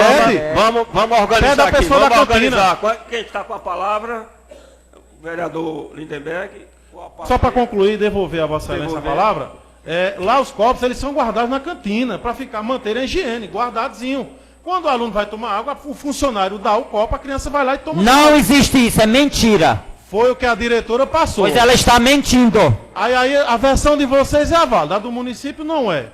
vamos organizar aqui, vamos organizar. Quem está com a palavra? O vereador Lindenberg. Só para concluir e devolver a Vossa Excelência a palavra, lá os copos eles são guardados na cantina, para manter a higiene, guardadinho. Quando o aluno vai tomar água, o funcionário dá o copo, a criança vai lá e toma. Não existe isso, é mentira. Foi o que a diretora passou. Pois ela está mentindo. Aí a versão de vocês é a válida, a do município não é.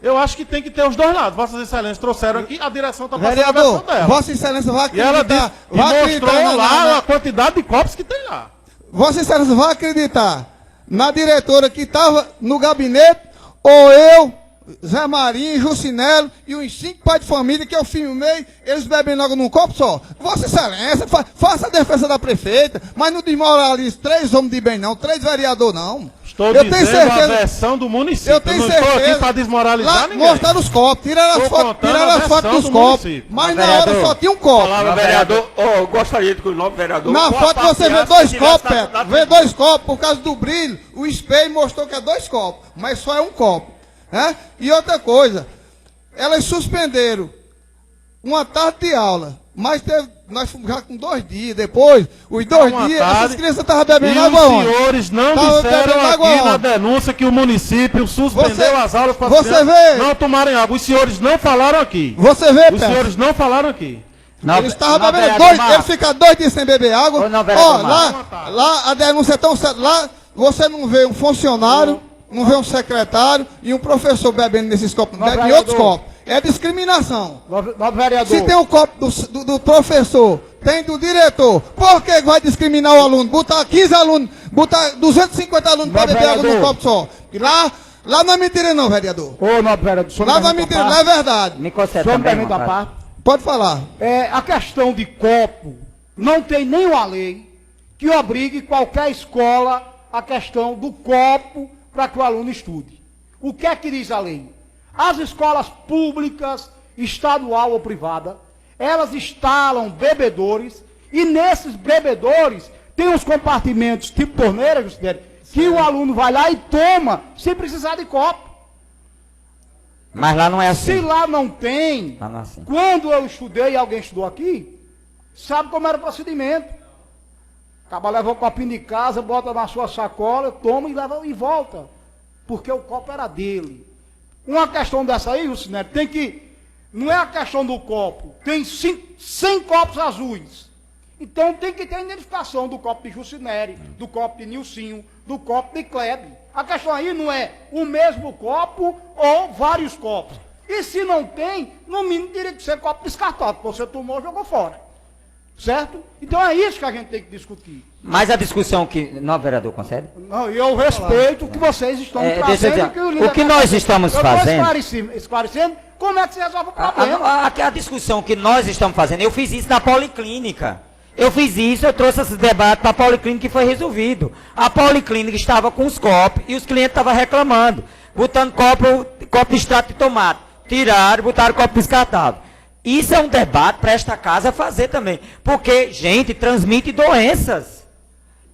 Eu acho que tem que ter os dois lados. Vossas Excelências trouxeram aqui, a direção está passando a versão dela. Vossa Excelência vai acreditar. E ela disse, mostrou lá a quantidade de copos que tem lá. Vossa Excelência vai acreditar na diretora que estava no gabinete, ou eu, Zé Marinho, Jucinelo e os 5 pais de família que eu filmei, eles bebem logo num copo só. Vossa Excelência, faça a defesa da prefeita, mas não desmoralize 3 homens de bem não, 3 vereadores não. Estou dizendo a versão do município. Eu tenho certeza. Não estou aqui para desmoralizar lá, ninguém. Mostraram os copos, tiraram as fotos dos copos, mas na hora só tinha um copo. Palavra, vereador, eu gostaria de que o novo vereador... Na foto você vê 2 copos, Petro, vê 2 copos, por causa do brilho, o espelho mostrou que é 2 copos, mas só é um copo. E outra coisa, elas suspenderam uma tarde de aula, mas nós fomos já com 2 dias depois, os 2 dias, essas crianças estavam bebendo água onde? Os senhores não disseram aqui na denúncia que o município suspendeu as aulas para as crianças não tomarem água. Os senhores não falaram aqui. Você vê, os senhores não falaram aqui. Eles estavam bebendo eles ficam 2 dias sem beber água. Lá a denúncia é tão certa, lá você não vê um funcionário, não vê um secretário e um professor bebendo nesses copos, bebe em outros copos. É discriminação. Se tem o copo do professor, tem do diretor, por que vai discriminar o aluno? Botar 15 alunos, botar 250 alunos para beber água num copo só. E lá não é mentira não, vereador. Lá não é mentira, não é verdade. Me concede também, pode falar. A questão de copo, não tem nenhuma lei que obrigue qualquer escola a questão do copo para que o aluno estude. O que é que diz a lei? As escolas públicas, estadual ou privada, elas instalam bebedores e nesses bebedores tem os compartimentos tipo torneira, que o aluno vai lá e toma sem precisar de copo. Mas lá não é assim. Se lá não tem, não é assim. Quando eu estudei, alguém estudou aqui, sabe como era o procedimento. Acaba leva o copinho de casa, bota na sua sacola, toma e leva e volta. Porque o copo era dele. Uma questão dessa aí, Jucinelli, tem que... Não é a questão do copo. Tem 100 copos azuis. Então tem que ter a identificação do copo de Jucinelli, do copo de Nilcinho, do copo de Klebe. A questão aí não é o mesmo copo ou vários copos. E se não tem, no mínimo teria que ser copo descartado. Que você tomou, jogou fora. Certo? Então é isso que a gente tem que discutir. Mas a discussão que... Não, vereador, concede? Não, eu respeito o que vocês estão trazendo. O que nós estamos fazendo... esclarecendo como é que se resolve o problema. A discussão que nós estamos fazendo, eu fiz isso na policlínica. Eu fiz isso, eu trouxe esse debate para a policlínica e foi resolvido. A policlínica estava com os copos e os clientes estavam reclamando. Botando copo de extrato de tomate. Tiraram, botaram copo descartável. Isso é um debate para esta casa fazer também. Porque, gente, transmite doenças.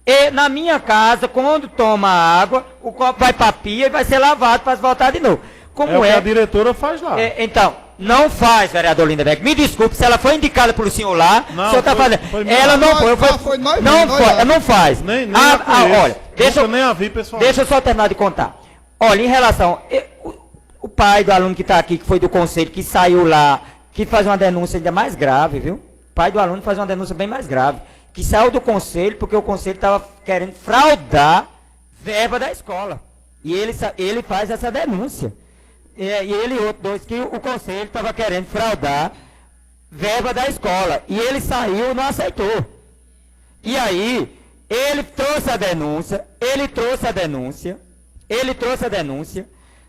E na minha casa, quando toma água, o copo vai para a pia e vai ser lavado para voltar de novo. Como o que a diretora faz lá. Então, Não faz, vereador Lindenberg. Me desculpe, se ela foi indicada pelo senhor lá, Não, o senhor está fazendo. foi Ela não foi. Não faz. Nem Olha, nem a vi, pessoal. Deixa eu só terminar de contar. Olha, em relação. O pai do aluno que está aqui, que foi do conselho, que saiu lá, que faz uma denúncia ainda mais grave, viu? O pai do aluno faz uma denúncia bem mais grave. Que saiu do conselho porque o conselho estava querendo fraudar verba da escola. E ele faz essa denúncia. E ele e outros dois que o conselho estava querendo fraudar verba da escola. E ele saiu e não aceitou. E aí, ele trouxe a denúncia,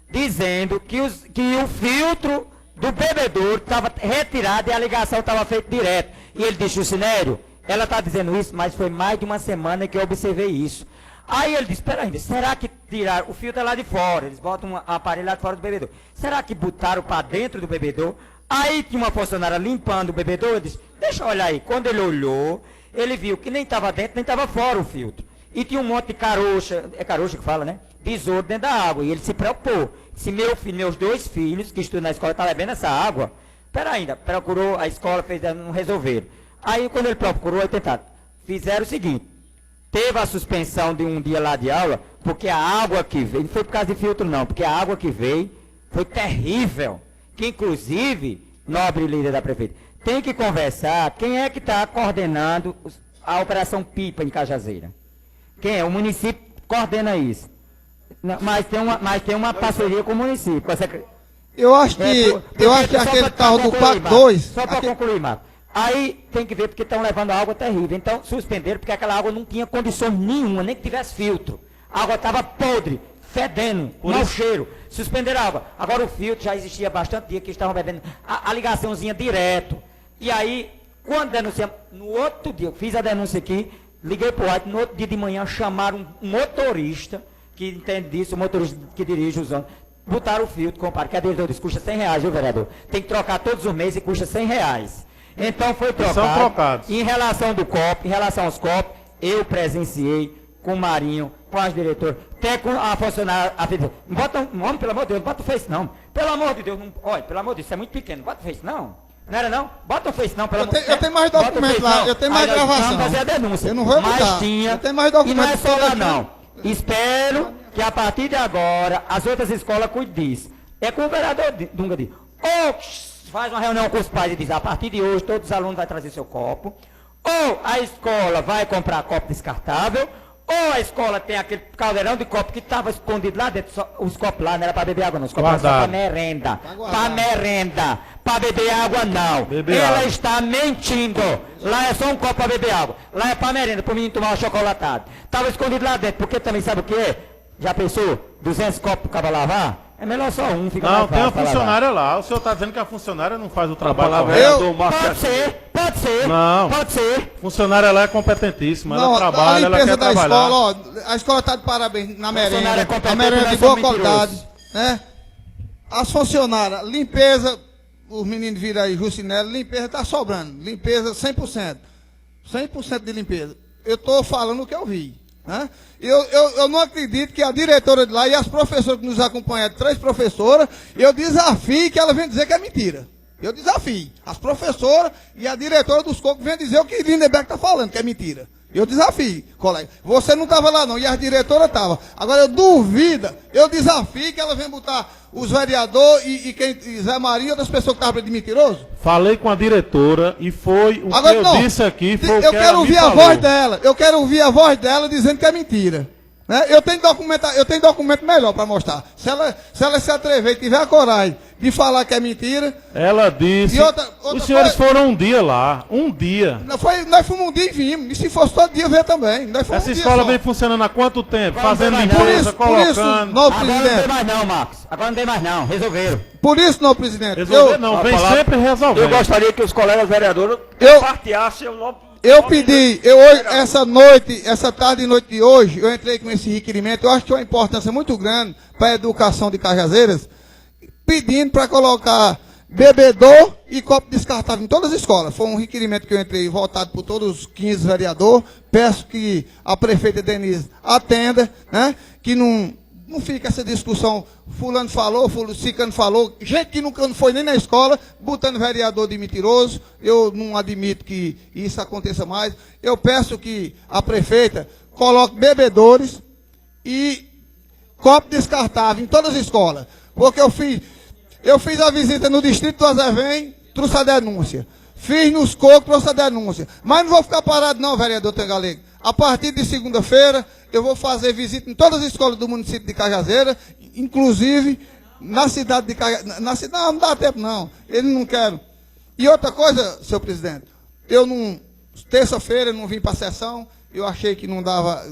dizendo que o filtro do bebedouro estava retirado e a ligação estava feita direto. E ele disse, Jucinério, ela está dizendo isso, mas foi mais de uma semana que eu observei isso. Aí ele disse, espera ainda, será que tiraram, o filtro é lá de fora, eles botam um aparelho lá de fora do bebedouro. Será que botaram para dentro do bebedouro? Aí tinha uma funcionária limpando o bebedouro, eu disse, deixa eu olhar aí. Quando ele olhou, ele viu que nem estava dentro, nem estava fora o filtro. E tinha um monte de caroxa, é caroxa que fala, né? Besouro dentro da água. E ele se preocupou. Se meus 2 filhos, que estudam na escola, estavam bebendo essa água, espera ainda, procurou a escola, não resolveram. Aí quando ele procurou, aí tentaram. Fizeram o seguinte, teve a suspensão de um dia lá de aula, porque a água que veio, não foi por causa de filtro não, porque a água que veio foi terrível. Que inclusive, nobre líder da prefeita, tem que conversar quem é que está coordenando a Operação Pipa em Cajazeira. Quem é? O município coordena isso. Mas tem uma parceria com o município. Eu acho que aquele carro do Pacto 2... Só para concluir, Marcos. Aí tem que ver porque estão levando água terrível. Então suspenderam porque aquela água não tinha condições nenhuma, nem que tivesse filtro. A água estava podre, fedendo, mau cheiro. Suspenderam a água. Agora o filtro já existia há bastante dia que estavam bebendo a ligaçãozinha direto. E aí, quando denunciamos, no outro dia, eu fiz a denúncia aqui, liguei para o áudio, no outro dia de manhã chamaram um motorista que entende disso, o motorista que dirige os ônibus. Botaram o filtro, compadre, que a diretor disse, custa R$100, viu, vereador? Tem que trocar todos os meses e custa R$100. Então foi trocado. São trocados. Em relação aos copos, eu presenciei com o Marinho, com as diretoras, até com a funcionária, bota um homem, pelo amor de Deus, bota o Face não. Pelo amor de Deus, não, olha, pelo amor de Deus, isso é muito pequeno, bota o Face não. Não era não? Bota o Face não, pelo amor de Deus. Eu tenho mais documento lá, eu tenho mais gravação. Não, fazer a denúncia. Eu não vou botar. Mas tinha, eu tenho mais documento. E não é só lá não. Espero que a partir de agora, as outras escolas cuidem disso. É com o vereador Dunga diz, faz uma reunião com os pais e diz, a partir de hoje todos os alunos vão trazer seu copo, ou a escola vai comprar copo descartável, ou a escola tem aquele caldeirão de copo que estava escondido lá dentro, os copos lá não era para beber água não, os copos eram só para merenda, para beber água não. Ela está mentindo, lá é só um copo para beber água, lá é para merenda, para o menino tomar um chocolatado. Estava escondido lá dentro, porque também sabe o que é? Já pensou? 200 copos para lavar? É melhor só um, fica mais fácil. Não, tem uma funcionária lá. O senhor está dizendo que a funcionária não faz o trabalho. Pode ser. Não. Pode ser. Funcionária lá é competentíssima. Não, ela trabalha, ela quer trabalhar. Escola, ó, a escola está de parabéns na merenda. A merenda de boa qualidade. Né? As funcionárias, limpeza, os meninos viram aí, Jucinelli, limpeza está sobrando. Limpeza 100%. 100% de limpeza. Eu estou falando o que eu vi. Né? Eu não acredito que a diretora de lá e as professoras que nos acompanham, 3 professoras, eu desafio que ela vem dizer que é mentira. Eu desafio. As professoras e a diretora dos cocos vêm dizer o que Lindenberg está falando, que é mentira. Eu desafio, colega. Você não estava lá não, e as diretoras estavam. Agora eu duvido, eu desafio que ela venha botar os vereadores e Zé Maria e outras pessoas que estavam de mentiroso. Falei com a diretora e foi o que eu disse aqui. Foi eu quero ouvir a voz dela. Eu quero ouvir a voz dela dizendo que é mentira. Né? Eu tenho documento melhor para mostrar. Se ela se atrever e tiver a coragem de falar que é mentira. Ela disse. Os senhores foram um dia lá. Um dia. Nós fomos um dia e vimos. E se fosse todo dia, veio também. Essa escola vem funcionando há quanto tempo? Fazendo limpeza, colocando. Não, presidente. Agora não tem mais não, Marcos. Agora não tem mais não. Resolveram. Por isso não, presidente. Resolver não, vem sempre resolvendo. Eu gostaria que os colegas vereadores partilhassem o nome. Eu pedi, essa tarde e noite de hoje, eu entrei com esse requerimento, eu acho que é uma importância muito grande para a educação de Cajazeiras, pedindo para colocar bebedor e copo descartável em todas as escolas. Foi um requerimento que eu entrei, votado por todos os 15 vereadores, peço que a prefeita Denise atenda, né, que não Não fica essa discussão, fulano falou, ciclano falou, gente que nunca foi nem na escola, botando vereador de mentiroso. Eu não admito que isso aconteça mais. Eu peço que a prefeita coloque bebedores e copo descartável em todas as escolas. Porque eu fiz a visita no distrito do Azevém, trouxe a denúncia. Fiz nos Cocos, trouxe a denúncia. Mas não vou ficar parado não, vereador Galego. A partir de segunda-feira, eu vou fazer visita em todas as escolas do município de Cajazeira, inclusive na cidade de Cajazeira. Na cidade, não dá tempo não, eles não querem. E outra coisa, senhor presidente, terça-feira eu não vim para a sessão, eu achei que não dava,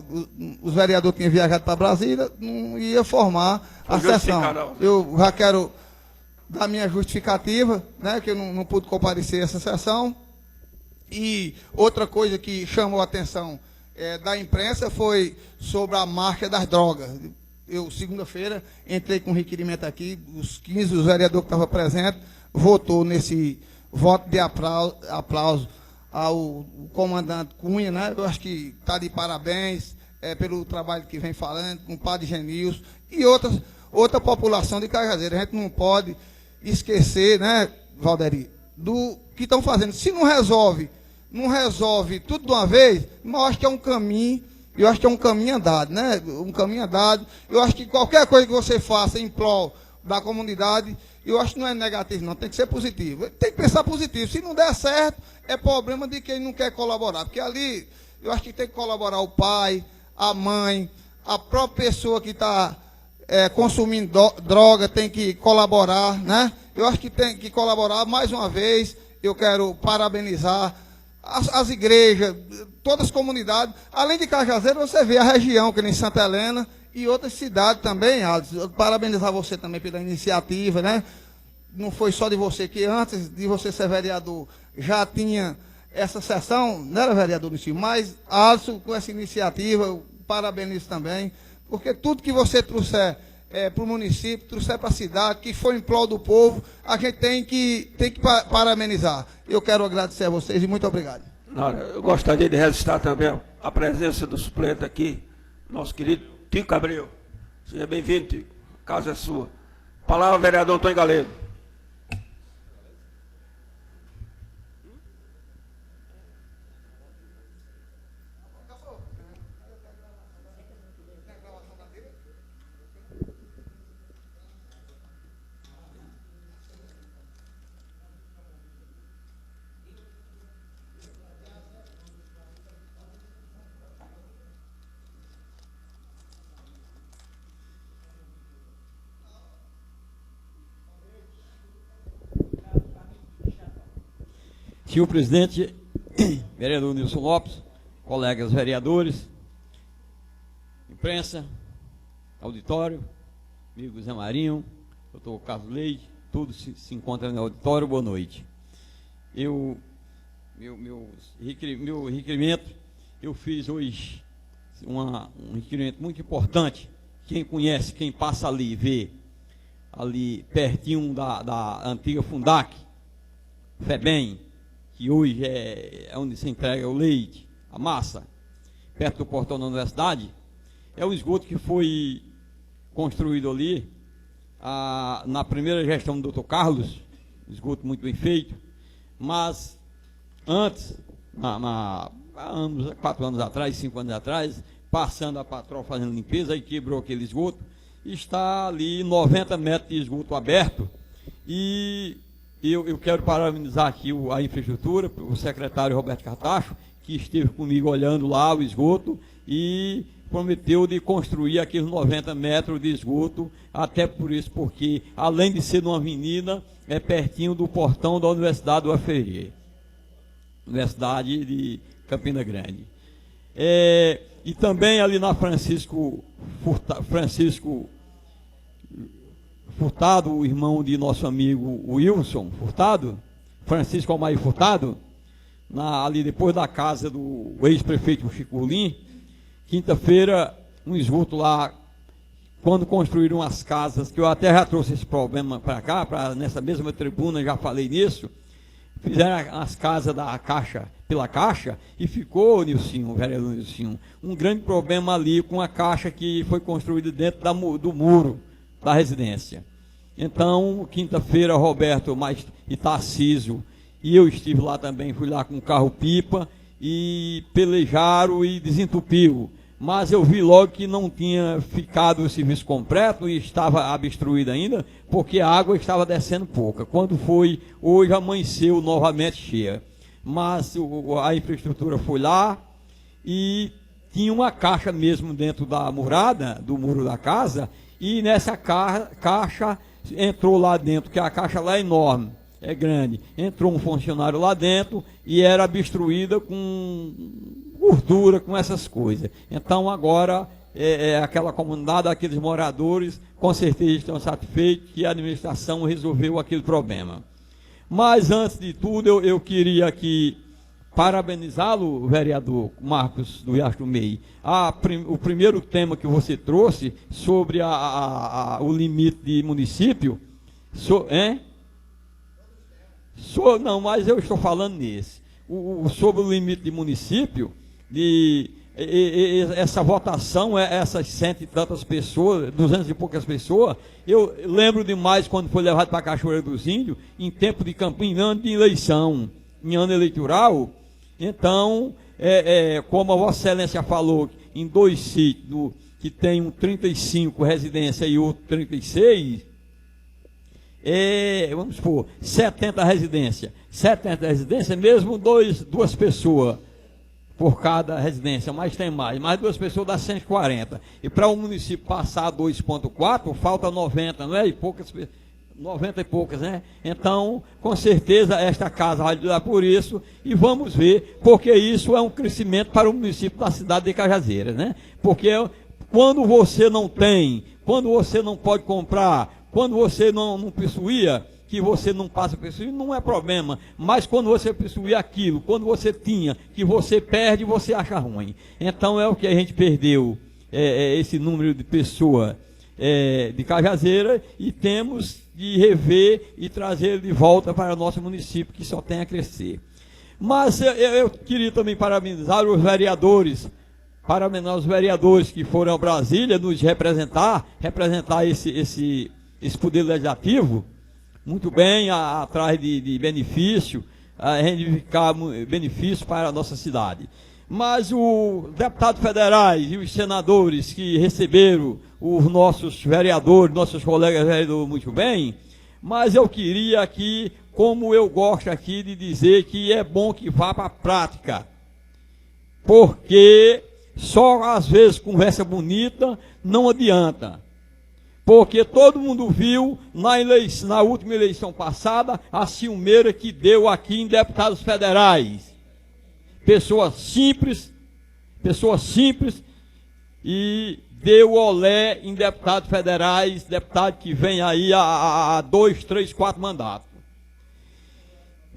os vereadores tinham viajado para Brasília, não ia formar a sessão. Eu já quero dar minha justificativa, né, que eu não pude comparecer a essa sessão. E outra coisa que chamou a atenção da imprensa foi sobre a marcha das drogas. Eu, segunda-feira, entrei com um requerimento aqui, os vereadores que estavam presentes, votou nesse voto de aplauso ao comandante Cunha, né? Eu acho que está de parabéns pelo trabalho que vem falando, com o padre Genilson e outra população de Cajazeira. A gente não pode esquecer, né, Valderi, do que estão fazendo. Se não resolve tudo de uma vez, mas eu acho que é um caminho, andado, né? Um caminho andado. Eu acho que qualquer coisa que você faça em prol da comunidade, eu acho que não é negativo, não, tem que ser positivo. Tem que pensar positivo. Se não der certo, é problema de quem não quer colaborar. Porque ali, eu acho que tem que colaborar o pai, a mãe, a própria pessoa que está consumindo droga, tem que colaborar, né? Eu acho que tem que colaborar mais uma vez. Eu quero parabenizar as igrejas, todas as comunidades. Além de Cajazeira, você vê a região, que nem Santa Helena e outras cidades também, Alisson. Parabenizar você também pela iniciativa, né? Não foi só de você, que antes de você ser vereador já tinha essa sessão, não era vereador no time, mas Alisson, com essa iniciativa, eu parabenizo também, porque tudo que você trouxer para o município, trouxer para a cidade, que foi em prol do povo, a gente tem que parabenizar. Eu quero agradecer a vocês e muito obrigado. Eu gostaria de registrar também a presença do suplente aqui, nosso querido Tico Abreu. Seja bem-vindo, Tico. A casa é sua. Palavra, vereador Antônio Galego. Senhor presidente, vereador Nilson Lopes, colegas vereadores, imprensa, auditório, amigo Zé Marinho, doutor Carlos Leite, todos se encontram no auditório, boa noite. Meu requerimento, eu fiz hoje um requerimento muito importante. Quem conhece, quem passa ali e vê, ali pertinho da antiga Fundac, FEBEM, que hoje é onde se entrega o leite, a massa, perto do portão da universidade, é um esgoto que foi construído ali na primeira gestão do Dr. Carlos, um esgoto muito bem feito, mas antes, 4 anos atrás, 5 anos atrás, passando a patroa fazendo limpeza, aí quebrou aquele esgoto, está ali 90 metros de esgoto aberto, e eu quero parabenizar aqui a infraestrutura, o secretário Roberto Cartacho, que esteve comigo olhando lá o esgoto e prometeu de construir aqueles 90 metros de esgoto, até por isso, porque além de ser numa avenida, é pertinho do portão da Universidade do UFG, Universidade de Campina Grande. E também ali na Francisco Furtado, o irmão de nosso amigo Wilson Furtado, Francisco Almair Furtado, ali depois da casa do ex-prefeito Chico Lim, quinta-feira, um esgoto lá, quando construíram as casas, que eu até já trouxe esse problema para cá, nessa mesma tribuna, já falei nisso, fizeram as casas da Caixa, pela Caixa, e ficou, Nilcinho, o vereador Nilcinho, um grande problema ali com a Caixa que foi construída dentro do muro da residência. Então, quinta-feira, Roberto e Tarcísio, e eu estive lá também, fui lá com o carro-pipa, e pelejaram e desentupiu. Mas eu vi logo que não tinha ficado o serviço completo e estava obstruído ainda, porque a água estava descendo pouca. Quando foi, hoje amanheceu novamente cheia. Mas a infraestrutura foi lá e tinha uma caixa mesmo dentro da murada, do muro da casa, e nessa caixa entrou lá dentro, que a caixa lá é enorme, é grande. Entrou um funcionário lá dentro e era obstruída com gordura, com essas coisas. Então agora aquela comunidade, aqueles moradores, com certeza estão satisfeitos que a administração resolveu aquele problema. Mas antes de tudo, eu queria aqui parabenizá-lo, vereador Marcos do Riacho Meio. O primeiro tema que você trouxe sobre o limite de município, não, mas eu estou falando nesse. Sobre o limite de município, essa votação, essas 100 e tantas pessoas, 200 e poucas pessoas, eu lembro demais quando foi levado para a Cachoeira dos Índios, em tempo de campanha, em ano de eleição, em ano eleitoral. Então, como a Vossa Excelência falou, em 2 sítios, que tem um 35 residência e outro 36, vamos supor, 70 residências. 70 residências, mesmo 2 pessoas por cada residência, mas tem mais 2 pessoas dá 140. E para o município passar a 2,4, falta 90, não é? 90 e poucas, né? Então, com certeza, esta casa vai ajudar por isso, e vamos ver, porque isso é um crescimento para o município da cidade de Cajazeiras, né? Porque quando você não tem, quando você não pode comprar, quando você não possuía, que você não passa a possuir, não é problema. Mas quando você possuía aquilo, quando você tinha, que você perde, você acha ruim. Então é o que a gente perdeu, esse número de pessoas de Cajazeira, e temos de rever e trazer de volta para o nosso município, que só tem a crescer. Mas eu queria também parabenizar os vereadores, que foram a Brasília nos representar esse poder legislativo, muito bem, atrás de benefício, a reivindicar benefícios para a nossa cidade. Mas os deputados federais e os senadores que receberam os nossos vereadores, nossos colegas vereadores muito bem, mas eu queria aqui, como eu gosto aqui de dizer, que é bom que vá para a prática, porque só às vezes conversa bonita não adianta. Porque todo mundo viu na última eleição passada a ciumeira que deu aqui em deputados federais. Pessoas simples, e deu olé em deputados federais, deputado que vem aí há 2, 3, 4 mandatos.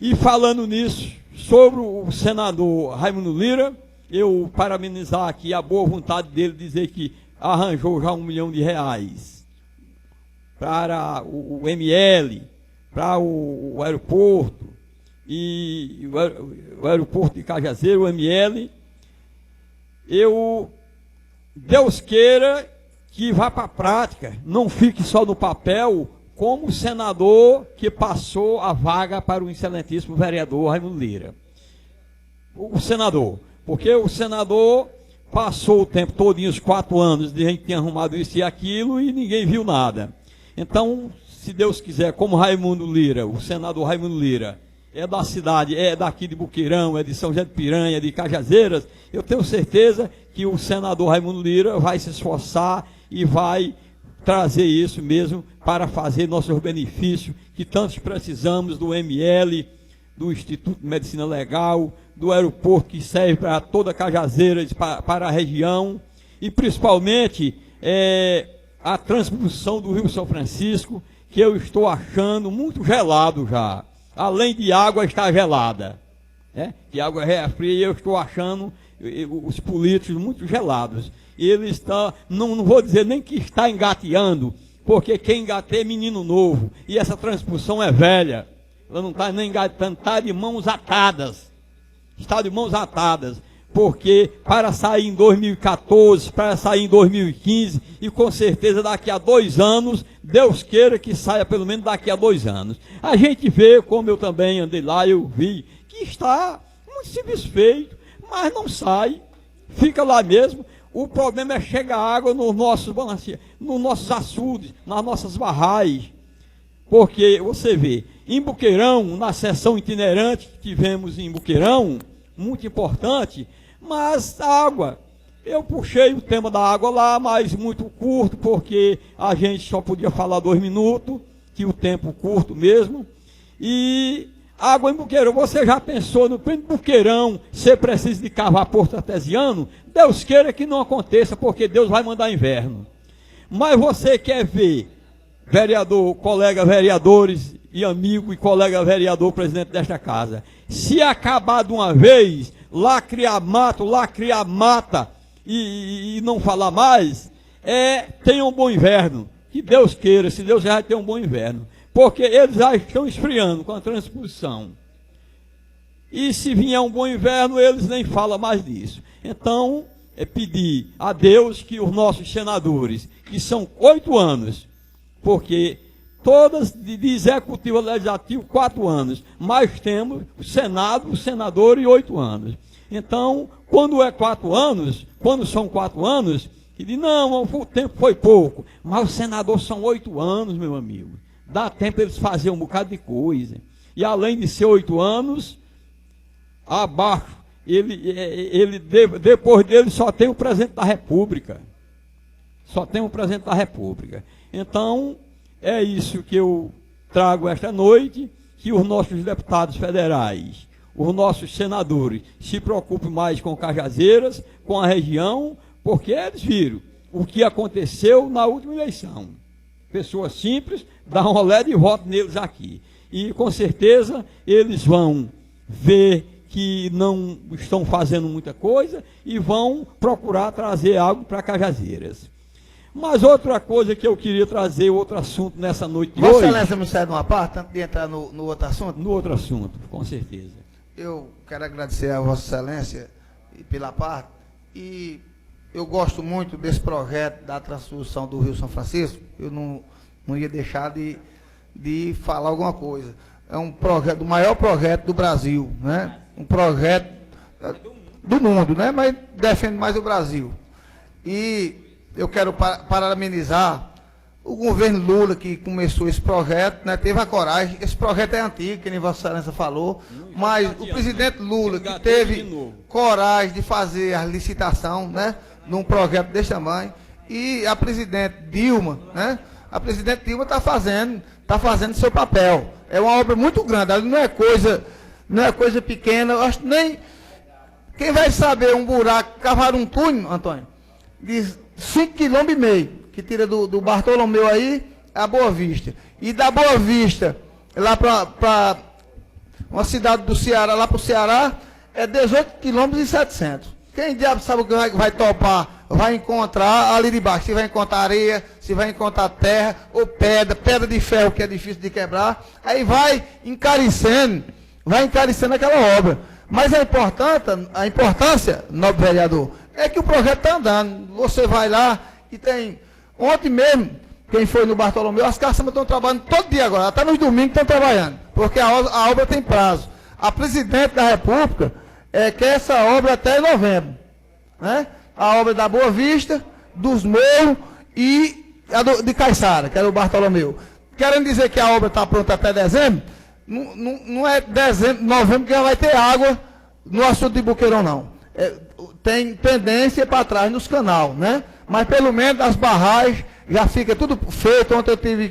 E falando nisso, sobre o senador Raimundo Lira, eu parabenizar aqui a boa vontade dele, dizer que arranjou já R$1 milhão para o ML, para o aeroporto, e o aeroporto de Cajazeira, o ML. Deus queira que vá para a prática, não fique só no papel, como o senador que passou a vaga para o excelentíssimo vereador Raimundo Lira. O senador, porque o senador passou o tempo todinho, os 4 anos, de gente tinha arrumado isso e aquilo, e ninguém viu nada. Então, se Deus quiser, como Raimundo Lira, o senador Raimundo Lira, é da cidade, é daqui de Buqueirão, é de São José de Piranha, de Cajazeiras, eu tenho certeza que o senador Raimundo Lira vai se esforçar e vai trazer isso mesmo para fazer nossos benefícios, que tantos precisamos, do ML, do Instituto de Medicina Legal, do aeroporto que serve para toda Cajazeiras, para a região, e principalmente a transposição do Rio São Francisco, que eu estou achando muito gelado já. Além de água estar gelada, que água é fria, e eu estou achando os políticos muito gelados. Eles estão, não vou dizer nem que está engateando, porque quem engateia é menino novo, e essa transposição é velha. ela não está nem engaitando, está de mãos atadas. Está de mãos atadas. Porque para sair em 2014, para sair em 2015, e com certeza daqui a 2 anos, Deus queira que saia pelo menos daqui a 2 anos. A gente vê, como eu também andei lá, eu vi, que está muito serviço feito, mas não sai, fica lá mesmo. O problema é chegar água nos nossos açudes, nas nossas barragens. Porque você vê, em Buqueirão, na sessão itinerante que tivemos em Buqueirão, muito importante, mas água. Eu puxei o tema da água lá, mas muito curto, porque a gente só podia falar 2 minutos, que o tempo curto mesmo. E água em Buqueirão, você já pensou no Buqueirão ser preciso de cavar poço artesiano? Deus queira que não aconteça, porque Deus vai mandar inverno. Mas você quer ver, vereador, colega vereadores e amigo e colega vereador, presidente desta casa, se acabar de uma vez, lá criar mato, lá criar mata e não falar mais, tenha um bom inverno. Que Deus queira, se Deus já ter um bom inverno. Porque eles já estão esfriando com a transposição. E se vier um bom inverno, eles nem falam mais disso. Então, pedir a Deus que os nossos senadores, que são 8 anos, porque todas de executivo legislativo 4 anos, mas temos o Senado, o senador e 8 anos. Então, quando é 4 anos, quando são 4 anos, ele diz, não, o tempo foi pouco, mas o senador são 8 anos, meu amigo. Dá tempo eles fazerem um bocado de coisa. E além de ser 8 anos, abaixo, depois dele só tem o presidente da República. Só tem o presidente da República. Então, é isso que eu trago esta noite, que os nossos deputados federais, os nossos senadores, se preocupem mais com Cajazeiras, com a região, porque eles viram o que aconteceu na última eleição. Pessoas simples, dá um olé de voto neles aqui. E com certeza eles vão ver que não estão fazendo muita coisa e vão procurar trazer algo para Cajazeiras. Mas outra coisa que eu queria trazer, outro assunto nessa noite de hoje... Vossa Excelência me cede uma parte, antes de entrar no outro assunto? No outro assunto, com certeza. Eu quero agradecer a Vossa Excelência pela parte, e eu gosto muito desse projeto da transposição do Rio São Francisco. Eu não ia deixar de falar alguma coisa. É um projeto, o maior projeto do Brasil, né? Um projeto do mundo, né? Mas defende mais o Brasil. E eu quero parabenizar o governo Lula, que começou esse projeto, né? Teve a coragem. Esse projeto é antigo, que nem Vossa Excelência falou, mas o presidente Lula, que teve coragem de fazer a licitação, né? Num projeto desse tamanho, e a presidente Dilma, né? A presidente Dilma está fazendo seu papel. É uma obra muito grande, não é coisa pequena. Eu acho que nem quem vai saber um buraco, cavar um túnel, Antônio, de 5,5 km, que tira do Bartolomeu aí a Boa Vista. E da Boa Vista lá para uma cidade do Ceará, lá para o Ceará, é 18,7 km. Quem diabo sabe o que vai topar? Vai encontrar ali de baixo, se vai encontrar areia, se vai encontrar terra ou pedra de ferro, que é difícil de quebrar. Aí vai encarecendo aquela obra. Mas a importância, nobre vereador, é que o projeto está andando. Você vai lá e tem... Ontem mesmo, quem foi no Bartolomeu, as caçambas estão trabalhando todo dia agora, até nos domingos estão trabalhando, porque a obra tem prazo. A presidente da República quer essa obra até novembro, né? A obra da Boa Vista, dos Morros e a de Caiçara, que era o Bartolomeu. Querendo dizer que a obra está pronta até dezembro, não é dezembro, novembro que já vai ter água no assunto de Buqueirão, não. Tem pendência para trás nos canal, né? Mas pelo menos as barragens já fica tudo feito. Ontem eu tive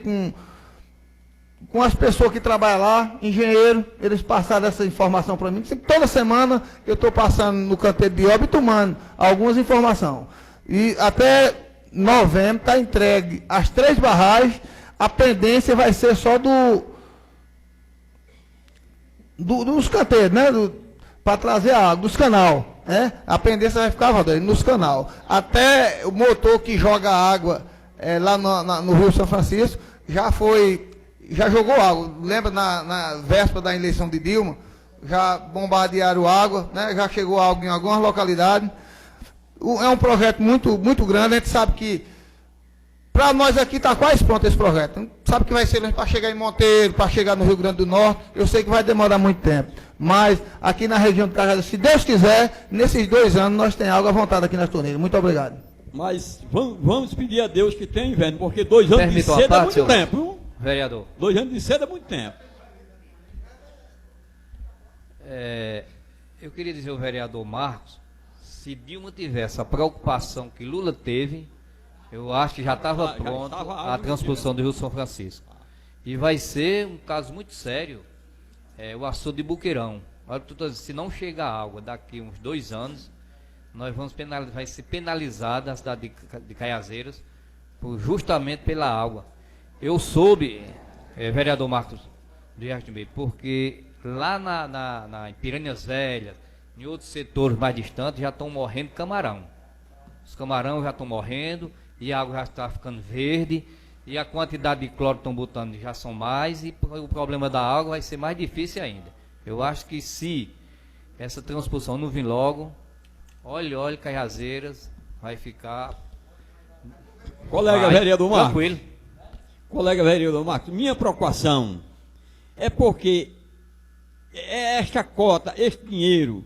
com as pessoas que trabalham lá, engenheiro, eles passaram essa informação para mim. Toda semana eu estou passando no canteiro de obra e tomando algumas informações. E até novembro está entregue as 3 barragens, a pendência vai ser só dos canteiros, né? Para trazer a água, dos canal. Né? A pendência vai ficar rodando nos canal. Até o motor que joga água lá no Rio São Francisco já foi já jogou água. Lembra na véspera da eleição de Dilma? Já bombardearam água, né? Já chegou água em algumas localidades. É um projeto muito, muito grande. A gente sabe que para nós aqui está quase pronto esse projeto. Sabe que vai ser para chegar em Monteiro, para chegar no Rio Grande do Norte. Eu sei que vai demorar muito tempo. Mas aqui na região de Cajazeiras, se Deus quiser, nesses 2 anos nós temos água à vontade aqui nas torneiras. Muito obrigado. Mas vamos pedir a Deus que tem inverno, porque 2 anos de cedo é muito tempo, viu? Vereador. 2 anos de cedo é muito tempo. Eu queria dizer ao vereador Marcos, se Dilma tivesse a preocupação que Lula teve, eu acho que já estava pronto a transposição do Rio São Francisco. E vai ser um caso muito sério, o açude de Buqueirão. Se não chegar água daqui uns 2 anos, nós vamos vai ser penalizada a cidade de Cajazeiras justamente pela água. Eu soube, vereador Marcos do Jardim Meio, porque lá em Piranhas Velhas, em outros setores mais distantes, já estão morrendo camarão. Os camarão já estão morrendo, e a água já está ficando verde, e a quantidade de cloro que estão botando já são mais, e o problema da água vai ser mais difícil ainda. Eu acho que se essa transposição não vir logo, olha, Cajazeiras vai ficar... Colega vereador Marcos, tranquilo. Colega vereador Marcos, minha preocupação é porque esta cota, este dinheiro,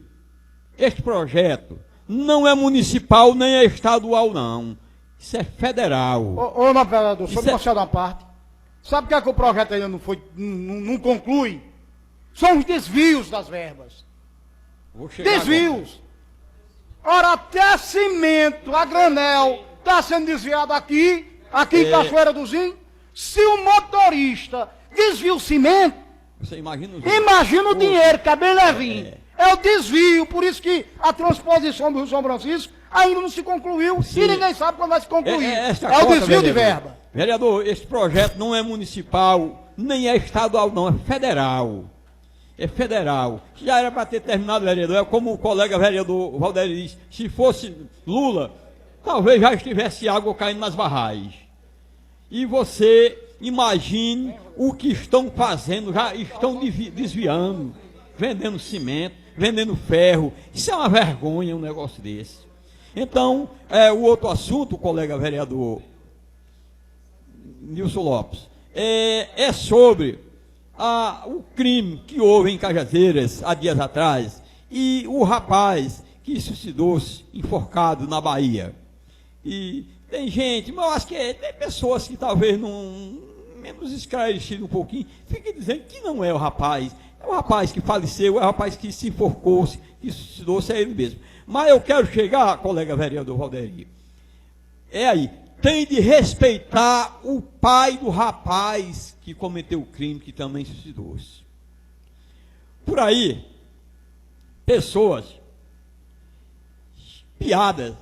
este projeto, não é municipal nem é estadual, não. Isso é federal. Ô, meu vereador, só me mostrar uma parte. Sabe por que o projeto ainda não conclui? São os desvios das verbas. Desvios. Ora, até cimento, a granel, está sendo desviado aqui em Cachoeira do Zinho. Se o motorista desvia o cimento, você imagina o dinheiro, que é bem levinho. É o desvio, por isso que a transposição do Rio São Francisco ainda não se concluiu. Sim. E ninguém sabe quando vai se concluir. É o desvio de verba. Vereador, este projeto não é municipal, nem é estadual, não, é federal. É federal. Já era para ter terminado, vereador. É como o colega vereador Valderi disse, se fosse Lula, talvez já estivesse água caindo nas barragens. E você imagine o que estão fazendo, já estão desviando, vendendo cimento, vendendo ferro. Isso é uma vergonha, um negócio desse. Então, o outro assunto, colega vereador Nilson Lopes, é sobre o crime que houve em Cajazeiras há dias atrás e o rapaz que suicidou-se enforcado na Bahia. E tem gente, mas eu acho que tem pessoas que talvez não, menos esclarecido um pouquinho, fiquem dizendo que não é o rapaz que faleceu, é o rapaz que se enforcou, que suicidou-se, é ele mesmo. Mas eu quero chegar, colega vereador Valderi, tem de respeitar o pai do rapaz que cometeu o crime, que também suicidou-se. Por aí, pessoas, piadas,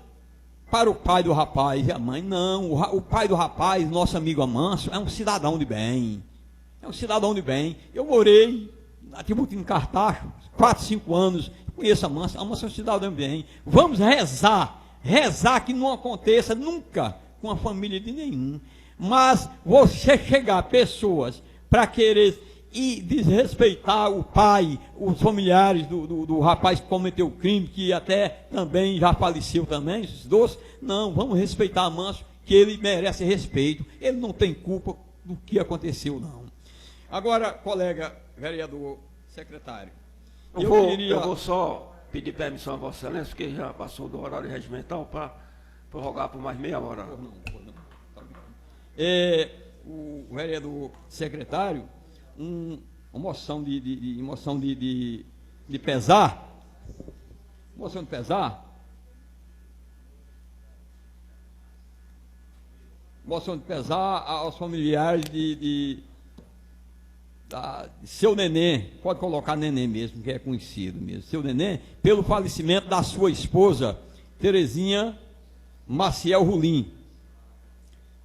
para o pai do rapaz e a mãe. Não, o pai do rapaz, nosso amigo Amanso, é um cidadão de bem. É um cidadão de bem. Eu morei na Tiburtino Cartacho, 4, 5 anos, conheço Amanso. Amanso é um cidadão de bem. Vamos rezar que não aconteça nunca com a família de nenhum. Mas você chegar pessoas para querer e desrespeitar o pai, os familiares do rapaz que cometeu o crime, que até também já faleceu também, esses dois, não, vamos respeitar Amanso, que ele merece respeito, ele não tem culpa do que aconteceu, não. Agora, colega vereador secretário, eu vou só pedir permissão a Vossa Excelência, porque já passou do horário regimental, para prorrogar por mais meia hora. O vereador secretário, uma moção de pesar, moção de pesar, aos familiares de seu Neném, pode colocar Neném mesmo, que é conhecido mesmo, seu Neném, pelo falecimento da sua esposa, Terezinha Maciel Rulim,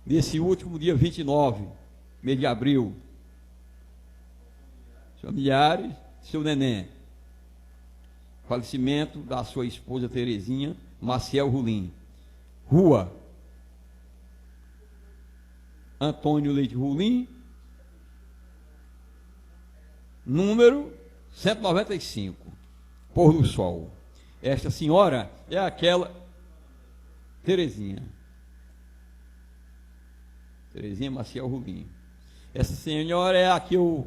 nesse último dia 29, mês de abril. Familiares, seu Neném, falecimento da sua esposa Terezinha Maciel Rulim, Rua Antônio Leite Rulim, número 195, Pôr do Sol. Esta senhora é aquela Terezinha Maciel Rubim. Essa senhora é a que eu,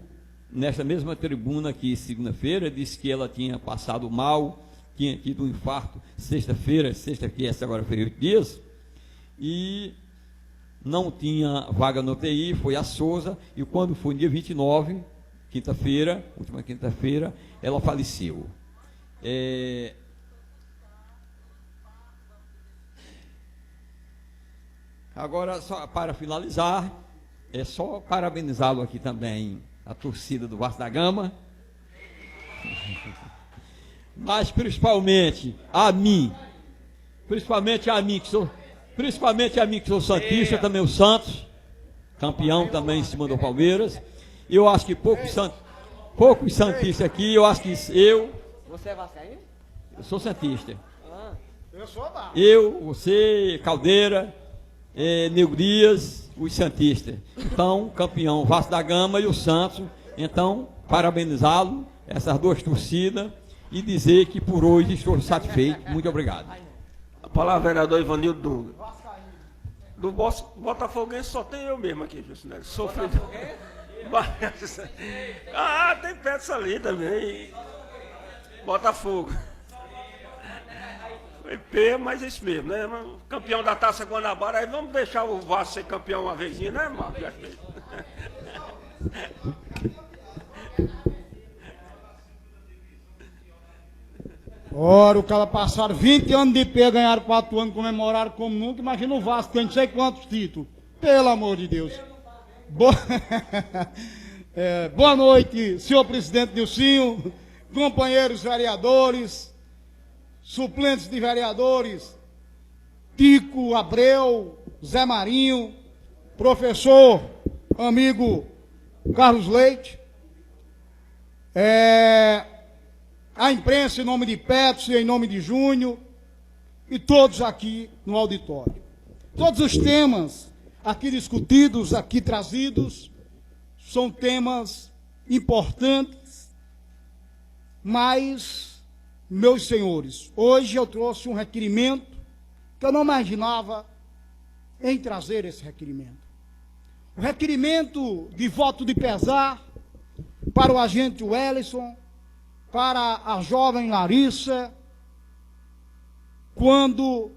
nesta mesma tribuna aqui, segunda-feira, disse que ela tinha passado mal, tinha tido um infarto sexta que essa agora foi 8 dias, e não tinha vaga no UTI, foi a Souza, e quando foi dia 29, quinta-feira, última quinta-feira, ela faleceu. Agora, só para finalizar, é só parabenizá-lo aqui também, a torcida do Vasco da Gama, mas principalmente a mim que sou santista, também o Santos, campeão também em cima do Palmeiras. E eu acho que poucos santistas aqui, eu acho que Você é vascaíno? eu sou santista. Eu sou da. Eu, você, Caldeira, Nego Dias, os santistas. Então, campeão Vasco da Gama e o Santos. Então, parabenizá-lo, essas duas torcidas, e dizer que por hoje estou satisfeito. Muito obrigado. A palavra, vereador Ivanildo Dunga. Do Botafoguense só tem eu mesmo aqui, Juscelino. Sofrido. Tem Petros ali também. Botafogo. Foi P, mas isso mesmo, né? Campeão da Taça Guanabara, aí vamos deixar o Vasco ser campeão uma vezinha, né, Marcos? Ora, o cara passaram 20 anos de pé, ganharam 4 anos, comemoraram como nunca. Imagina o Vasco, tem não sei quantos títulos. Pelo amor de Deus. Boa noite, senhor presidente Nilcinho, companheiros vereadores, suplentes de vereadores, Tico, Abreu, Zé Marinho, professor, amigo Carlos Leite, a imprensa em nome de Petros e em nome de Júnior, e todos aqui no auditório. Todos os temas aqui discutidos, aqui trazidos, são temas importantes, mas, meus senhores, hoje eu trouxe um requerimento que eu não imaginava em trazer esse requerimento. O requerimento de voto de pesar para o agente Wellison, para a jovem Larissa, quando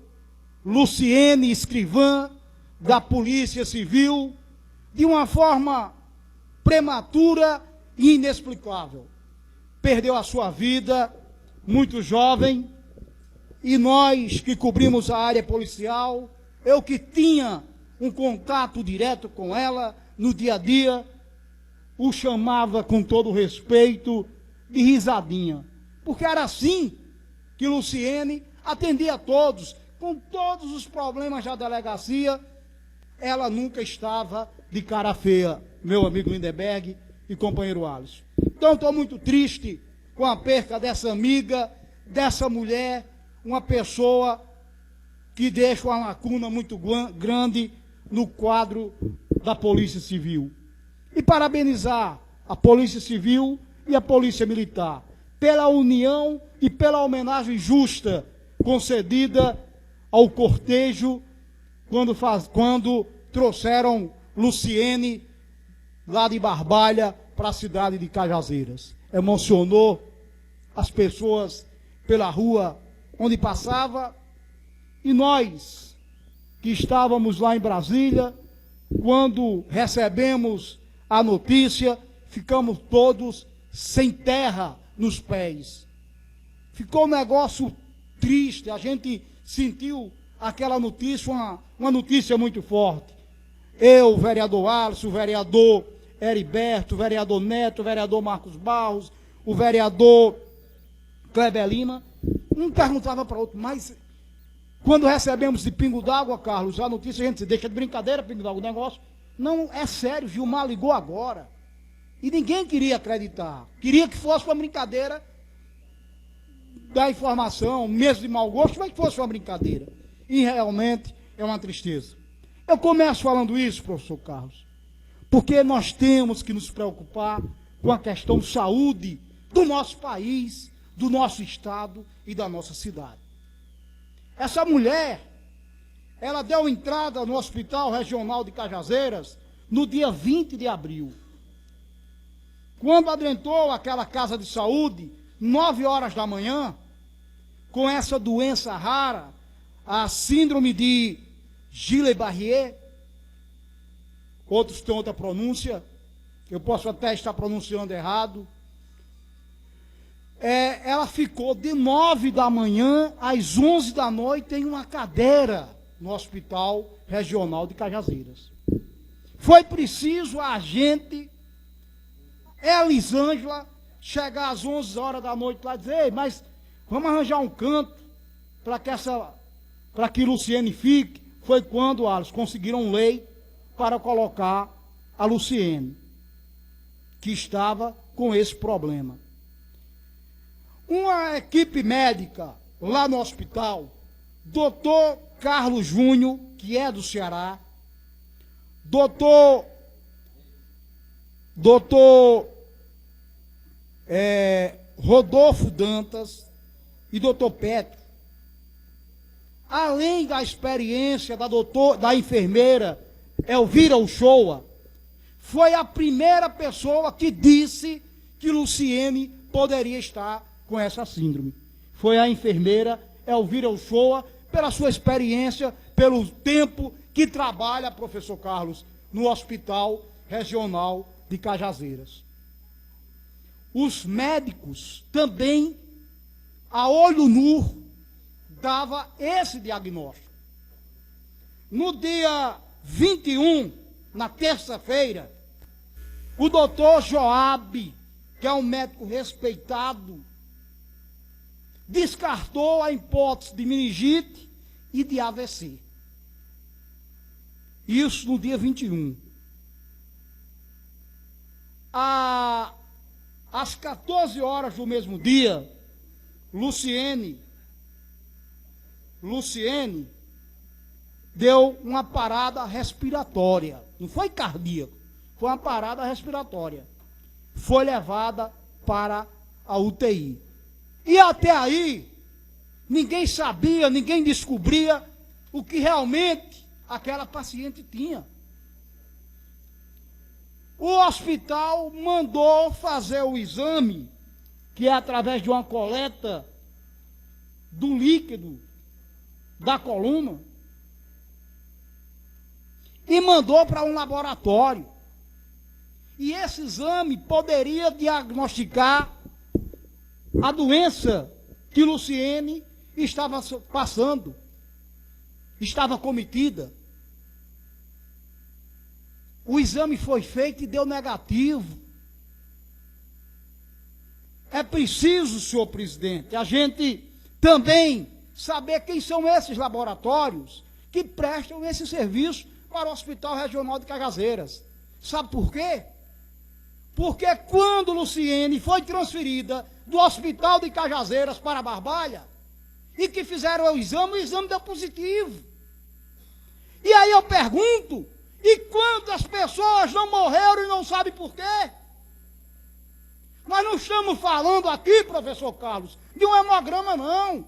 Luciene Escrivã, da Polícia Civil, de uma forma prematura e inexplicável, perdeu a sua vida, muito jovem, e nós que cobrimos a área policial, eu que tinha um contato direto com ela no dia a dia, o chamava com todo respeito de risadinha, porque era assim que Luciene atendia a todos, com todos os problemas da delegacia, ela nunca estava de cara feia, meu amigo Lindeberg e companheiro Alisson. Então estou muito triste com a perca dessa amiga, dessa mulher, uma pessoa que deixa uma lacuna muito grande no quadro da Polícia Civil. E parabenizar a Polícia Civil e a Polícia Militar pela união e pela homenagem justa concedida ao cortejo quando trouxeram Luciene lá de Barbalha para a cidade de Cajazeiras. Emocionou as pessoas pela rua onde passava, e nós que estávamos lá em Brasília, quando recebemos a notícia, ficamos todos sem terra nos pés. Ficou um negócio triste, a gente sentiu aquela notícia, uma notícia muito forte. Eu, o vereador Alisson, o vereador Heriberto, o vereador Neto, o vereador Marcos Barros, o vereador Kleber Lima, um perguntava para o outro, mas quando recebemos de Pingo d'Água, Carlos, a notícia, a gente deixa de brincadeira, Pingo d'Água, o negócio. Não, é sério, Gilmar ligou agora. E ninguém queria acreditar. Queria que fosse uma brincadeira da informação, mesmo de mau gosto, mas que fosse uma brincadeira. E realmente é uma tristeza. Eu começo falando isso, professor Carlos, porque nós temos que nos preocupar com a questão saúde do nosso país, do nosso estado e da nossa cidade. Essa mulher, ela deu entrada no Hospital Regional de Cajazeiras no dia 20 de abril. Quando adentrou aquela casa de saúde, 9 horas da manhã, com essa doença rara, a síndrome de Guillain-Barré, outros têm outra pronúncia, eu posso até estar pronunciando errado. Ela ficou de 9 da manhã às 11 da noite em uma cadeira no Hospital Regional de Cajazeiras. Foi preciso a gente, Elisângela, chegar às 11 horas da noite lá e dizer: ei, mas vamos arranjar um canto para que Luciene fique. Foi quando, Alisson, conseguiram um leito para colocar a Luciene, que estava com esse problema. Uma equipe médica lá no hospital, doutor Carlos Júnior, que é do Ceará, doutor Rodolfo Dantas e doutor Petro, além da experiência da enfermeira Elvira Uchoa, foi a primeira pessoa que disse que Luciene poderia estar com essa síndrome. Foi a enfermeira Elvira Uchoa, pela sua experiência, pelo tempo que trabalha, professor Carlos, no Hospital Regional de Cajazeiras. Os médicos também, a olho nu, dava esse diagnóstico. No dia 21, na terça-feira, o doutor Joab, que é um médico respeitado, descartou a hipótese de meningite e de AVC. Isso no dia 21. Às 14 horas do mesmo dia, Luciene deu uma parada respiratória. Não foi cardíaco, foi uma parada respiratória. Foi levada para a UTI. E até aí, ninguém sabia, ninguém descobria o que realmente aquela paciente tinha. O hospital mandou fazer o exame, que é através de uma coleta do líquido da coluna, e mandou para um laboratório. E esse exame poderia diagnosticar a doença que Luciene estava passando, estava cometida. O exame foi feito e deu negativo. É preciso, senhor presidente, a gente também saber quem são esses laboratórios que prestam esse serviço para o Hospital Regional de Cajazeiras. Sabe por quê? Porque quando Luciene foi transferida do Hospital de Cajazeiras para Barbalha, e que fizeram o exame deu positivo. E aí eu pergunto, e quantas pessoas não morreram e não sabem por quê? Nós não estamos falando aqui, professor Carlos, de um hemograma, não.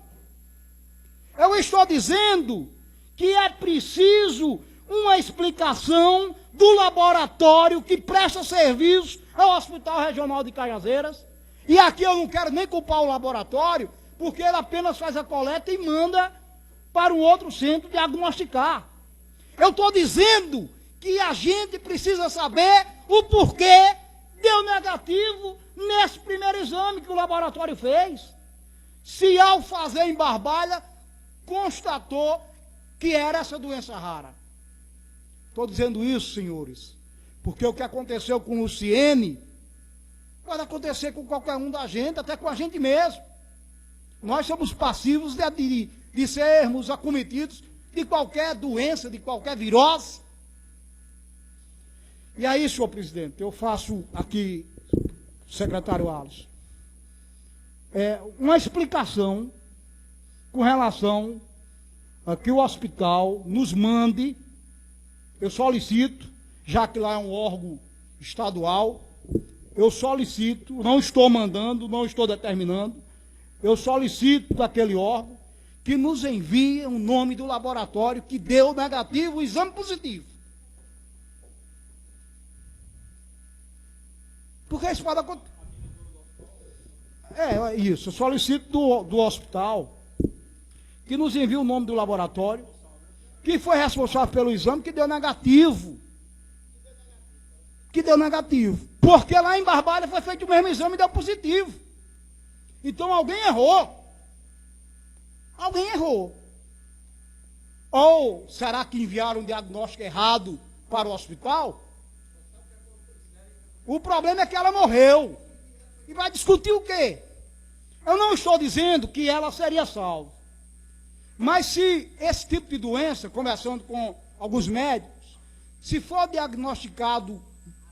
Eu estou dizendo que é preciso uma explicação do laboratório que presta serviço ao Hospital Regional de Cajazeiras. E aqui eu não quero nem culpar o laboratório, porque ele apenas faz a coleta e manda para um outro centro diagnosticar. Eu estou dizendo que a gente precisa saber o porquê deu negativo nesse primeiro exame que o laboratório fez. Se ao fazer em Barbalha, constatou que era essa doença rara. Estou dizendo isso, senhores, porque o que aconteceu com Luciene pode acontecer com qualquer um da gente, até com a gente mesmo. Nós somos passivos de sermos acometidos de qualquer doença, de qualquer virose. E aí, senhor presidente, eu faço aqui, secretário Alisson, uma explicação com relação a que o hospital nos mande. Eu solicito, já que lá é um órgão estadual, eu solicito, não estou mandando, não estou determinando, eu solicito daquele órgão que nos envie o nome do laboratório que deu negativo o exame positivo. Porque isso pode acontecer. É isso, eu solicito do hospital que nos envie o nome do laboratório que foi responsável pelo exame que deu negativo. Que deu negativo. Porque lá em Barbalha foi feito o mesmo exame e deu positivo. Então alguém errou. Alguém errou. Ou será que enviaram um diagnóstico errado para o hospital? O problema é que ela morreu. E vai discutir o quê? Eu não estou dizendo que ela seria salva. Mas se esse tipo de doença, conversando com alguns médicos, se for diagnosticado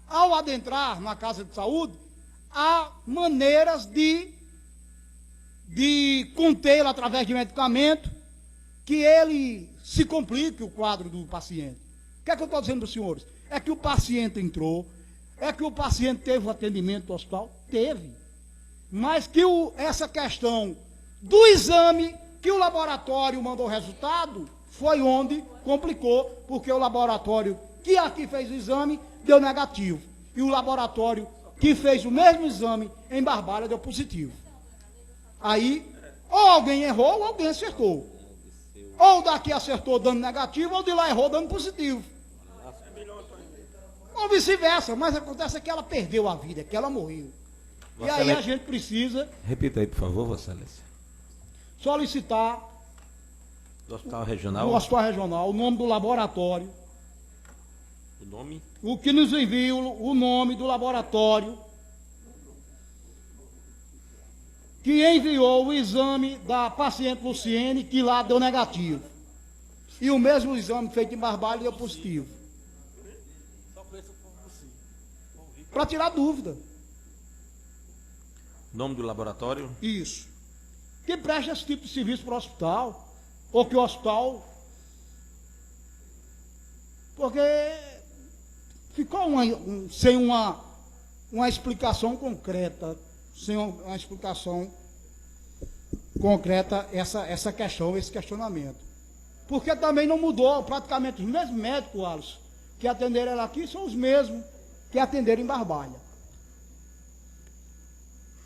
ao adentrar na casa de saúde, há maneiras de contê-lo através de medicamento, que ele se complique o quadro do paciente. O que é que eu estou dizendo para os senhores? É que o paciente entrou, é que o paciente teve o atendimento do hospital? Teve. Mas que essa questão do exame, que o laboratório mandou o resultado, foi onde complicou, porque o laboratório que aqui fez o exame deu negativo. E o laboratório que fez o mesmo exame em Barbalha deu positivo. Aí, ou alguém errou, ou alguém acertou. Ou daqui acertou dando negativo, ou de lá errou dando positivo. Ou vice-versa, mas acontece que ela perdeu a vida, que ela morreu. E aí a gente precisa... Repita aí, por favor, Vossa Excelência. Solicitar... Do Hospital Regional? Do Hospital Regional, o nome do laboratório. O nome? O que nos envia o nome do laboratório que enviou o exame da paciente Luciene, que lá deu negativo. E o mesmo exame feito em Barbalha deu positivo. Para tirar dúvida. Nome do laboratório? Isso. Que preste esse tipo de serviço para o hospital. Ou que o hospital... Porque ficou sem uma explicação concreta. Sem uma explicação concreta essa questão, esse questionamento. Porque também não mudou. Praticamente os mesmos médicos, Alisson, que atenderam ela aqui, são os mesmos que atenderam em Barbalha.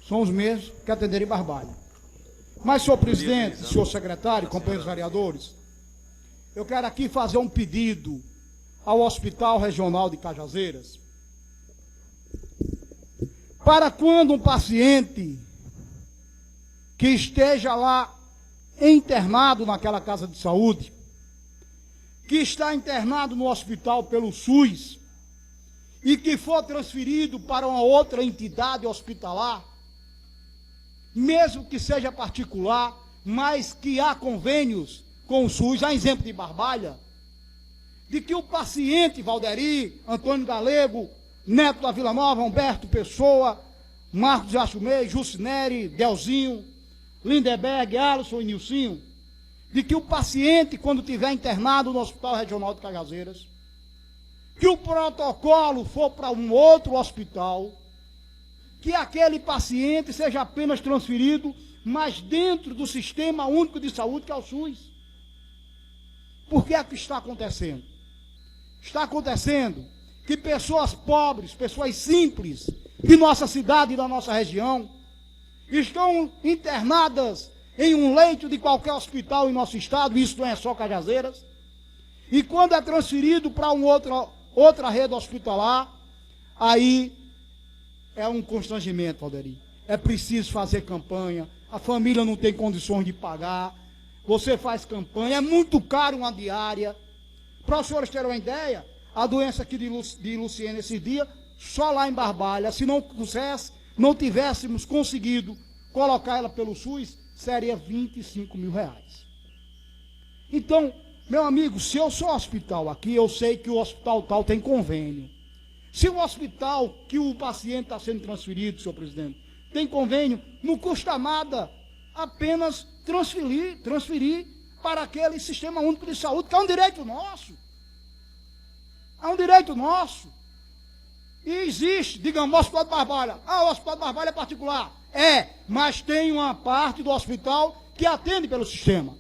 São os mesmos que atenderam em Barbalha. Mas, senhor presidente, senhor secretário, companheiros vereadores, eu quero aqui fazer um pedido ao Hospital Regional de Cajazeiras, para quando um paciente que esteja lá internado naquela casa de saúde, que está internado no hospital pelo SUS, e que for transferido para uma outra entidade hospitalar, mesmo que seja particular, mas que há convênios com o SUS, a exemplo de Barbalha, de que o paciente Valderi, Antônio Galego, Neto da Vila Nova, Humberto Pessoa, Marcos Jachumei, Jucineri, Delzinho, Lindeberg, Alisson e Nilcinho, de que o paciente, quando estiver internado no Hospital Regional de Cajazeiras, que o protocolo for para um outro hospital, que aquele paciente seja apenas transferido, mas dentro do Sistema Único de Saúde, que é o SUS. Por que é que está acontecendo? Está acontecendo que pessoas pobres, pessoas simples, de nossa cidade e da nossa região, estão internadas em um leito de qualquer hospital em nosso estado, isso não é só Cajazeiras, e quando é transferido para outra rede hospitalar, aí é um constrangimento, Valderi. É preciso fazer campanha, a família não tem condições de pagar, você faz campanha, é muito caro uma diária. Para os senhores terem uma ideia, a doença aqui de Luciene esse dia, só lá em Barbalha, se não tivéssemos conseguido colocar ela pelo SUS, seria 25 mil reais. Então, meu amigo, se eu sou hospital aqui, eu sei que o hospital tal tem convênio. Se o hospital que o paciente está sendo transferido, senhor presidente, tem convênio, não custa nada apenas transferir para aquele Sistema Único de Saúde, que é um direito nosso. É um direito nosso. E existe, digamos, o Hospital de Barbalha. Ah, o Hospital de Barbalha é particular. É, mas tem uma parte do hospital que atende pelo sistema.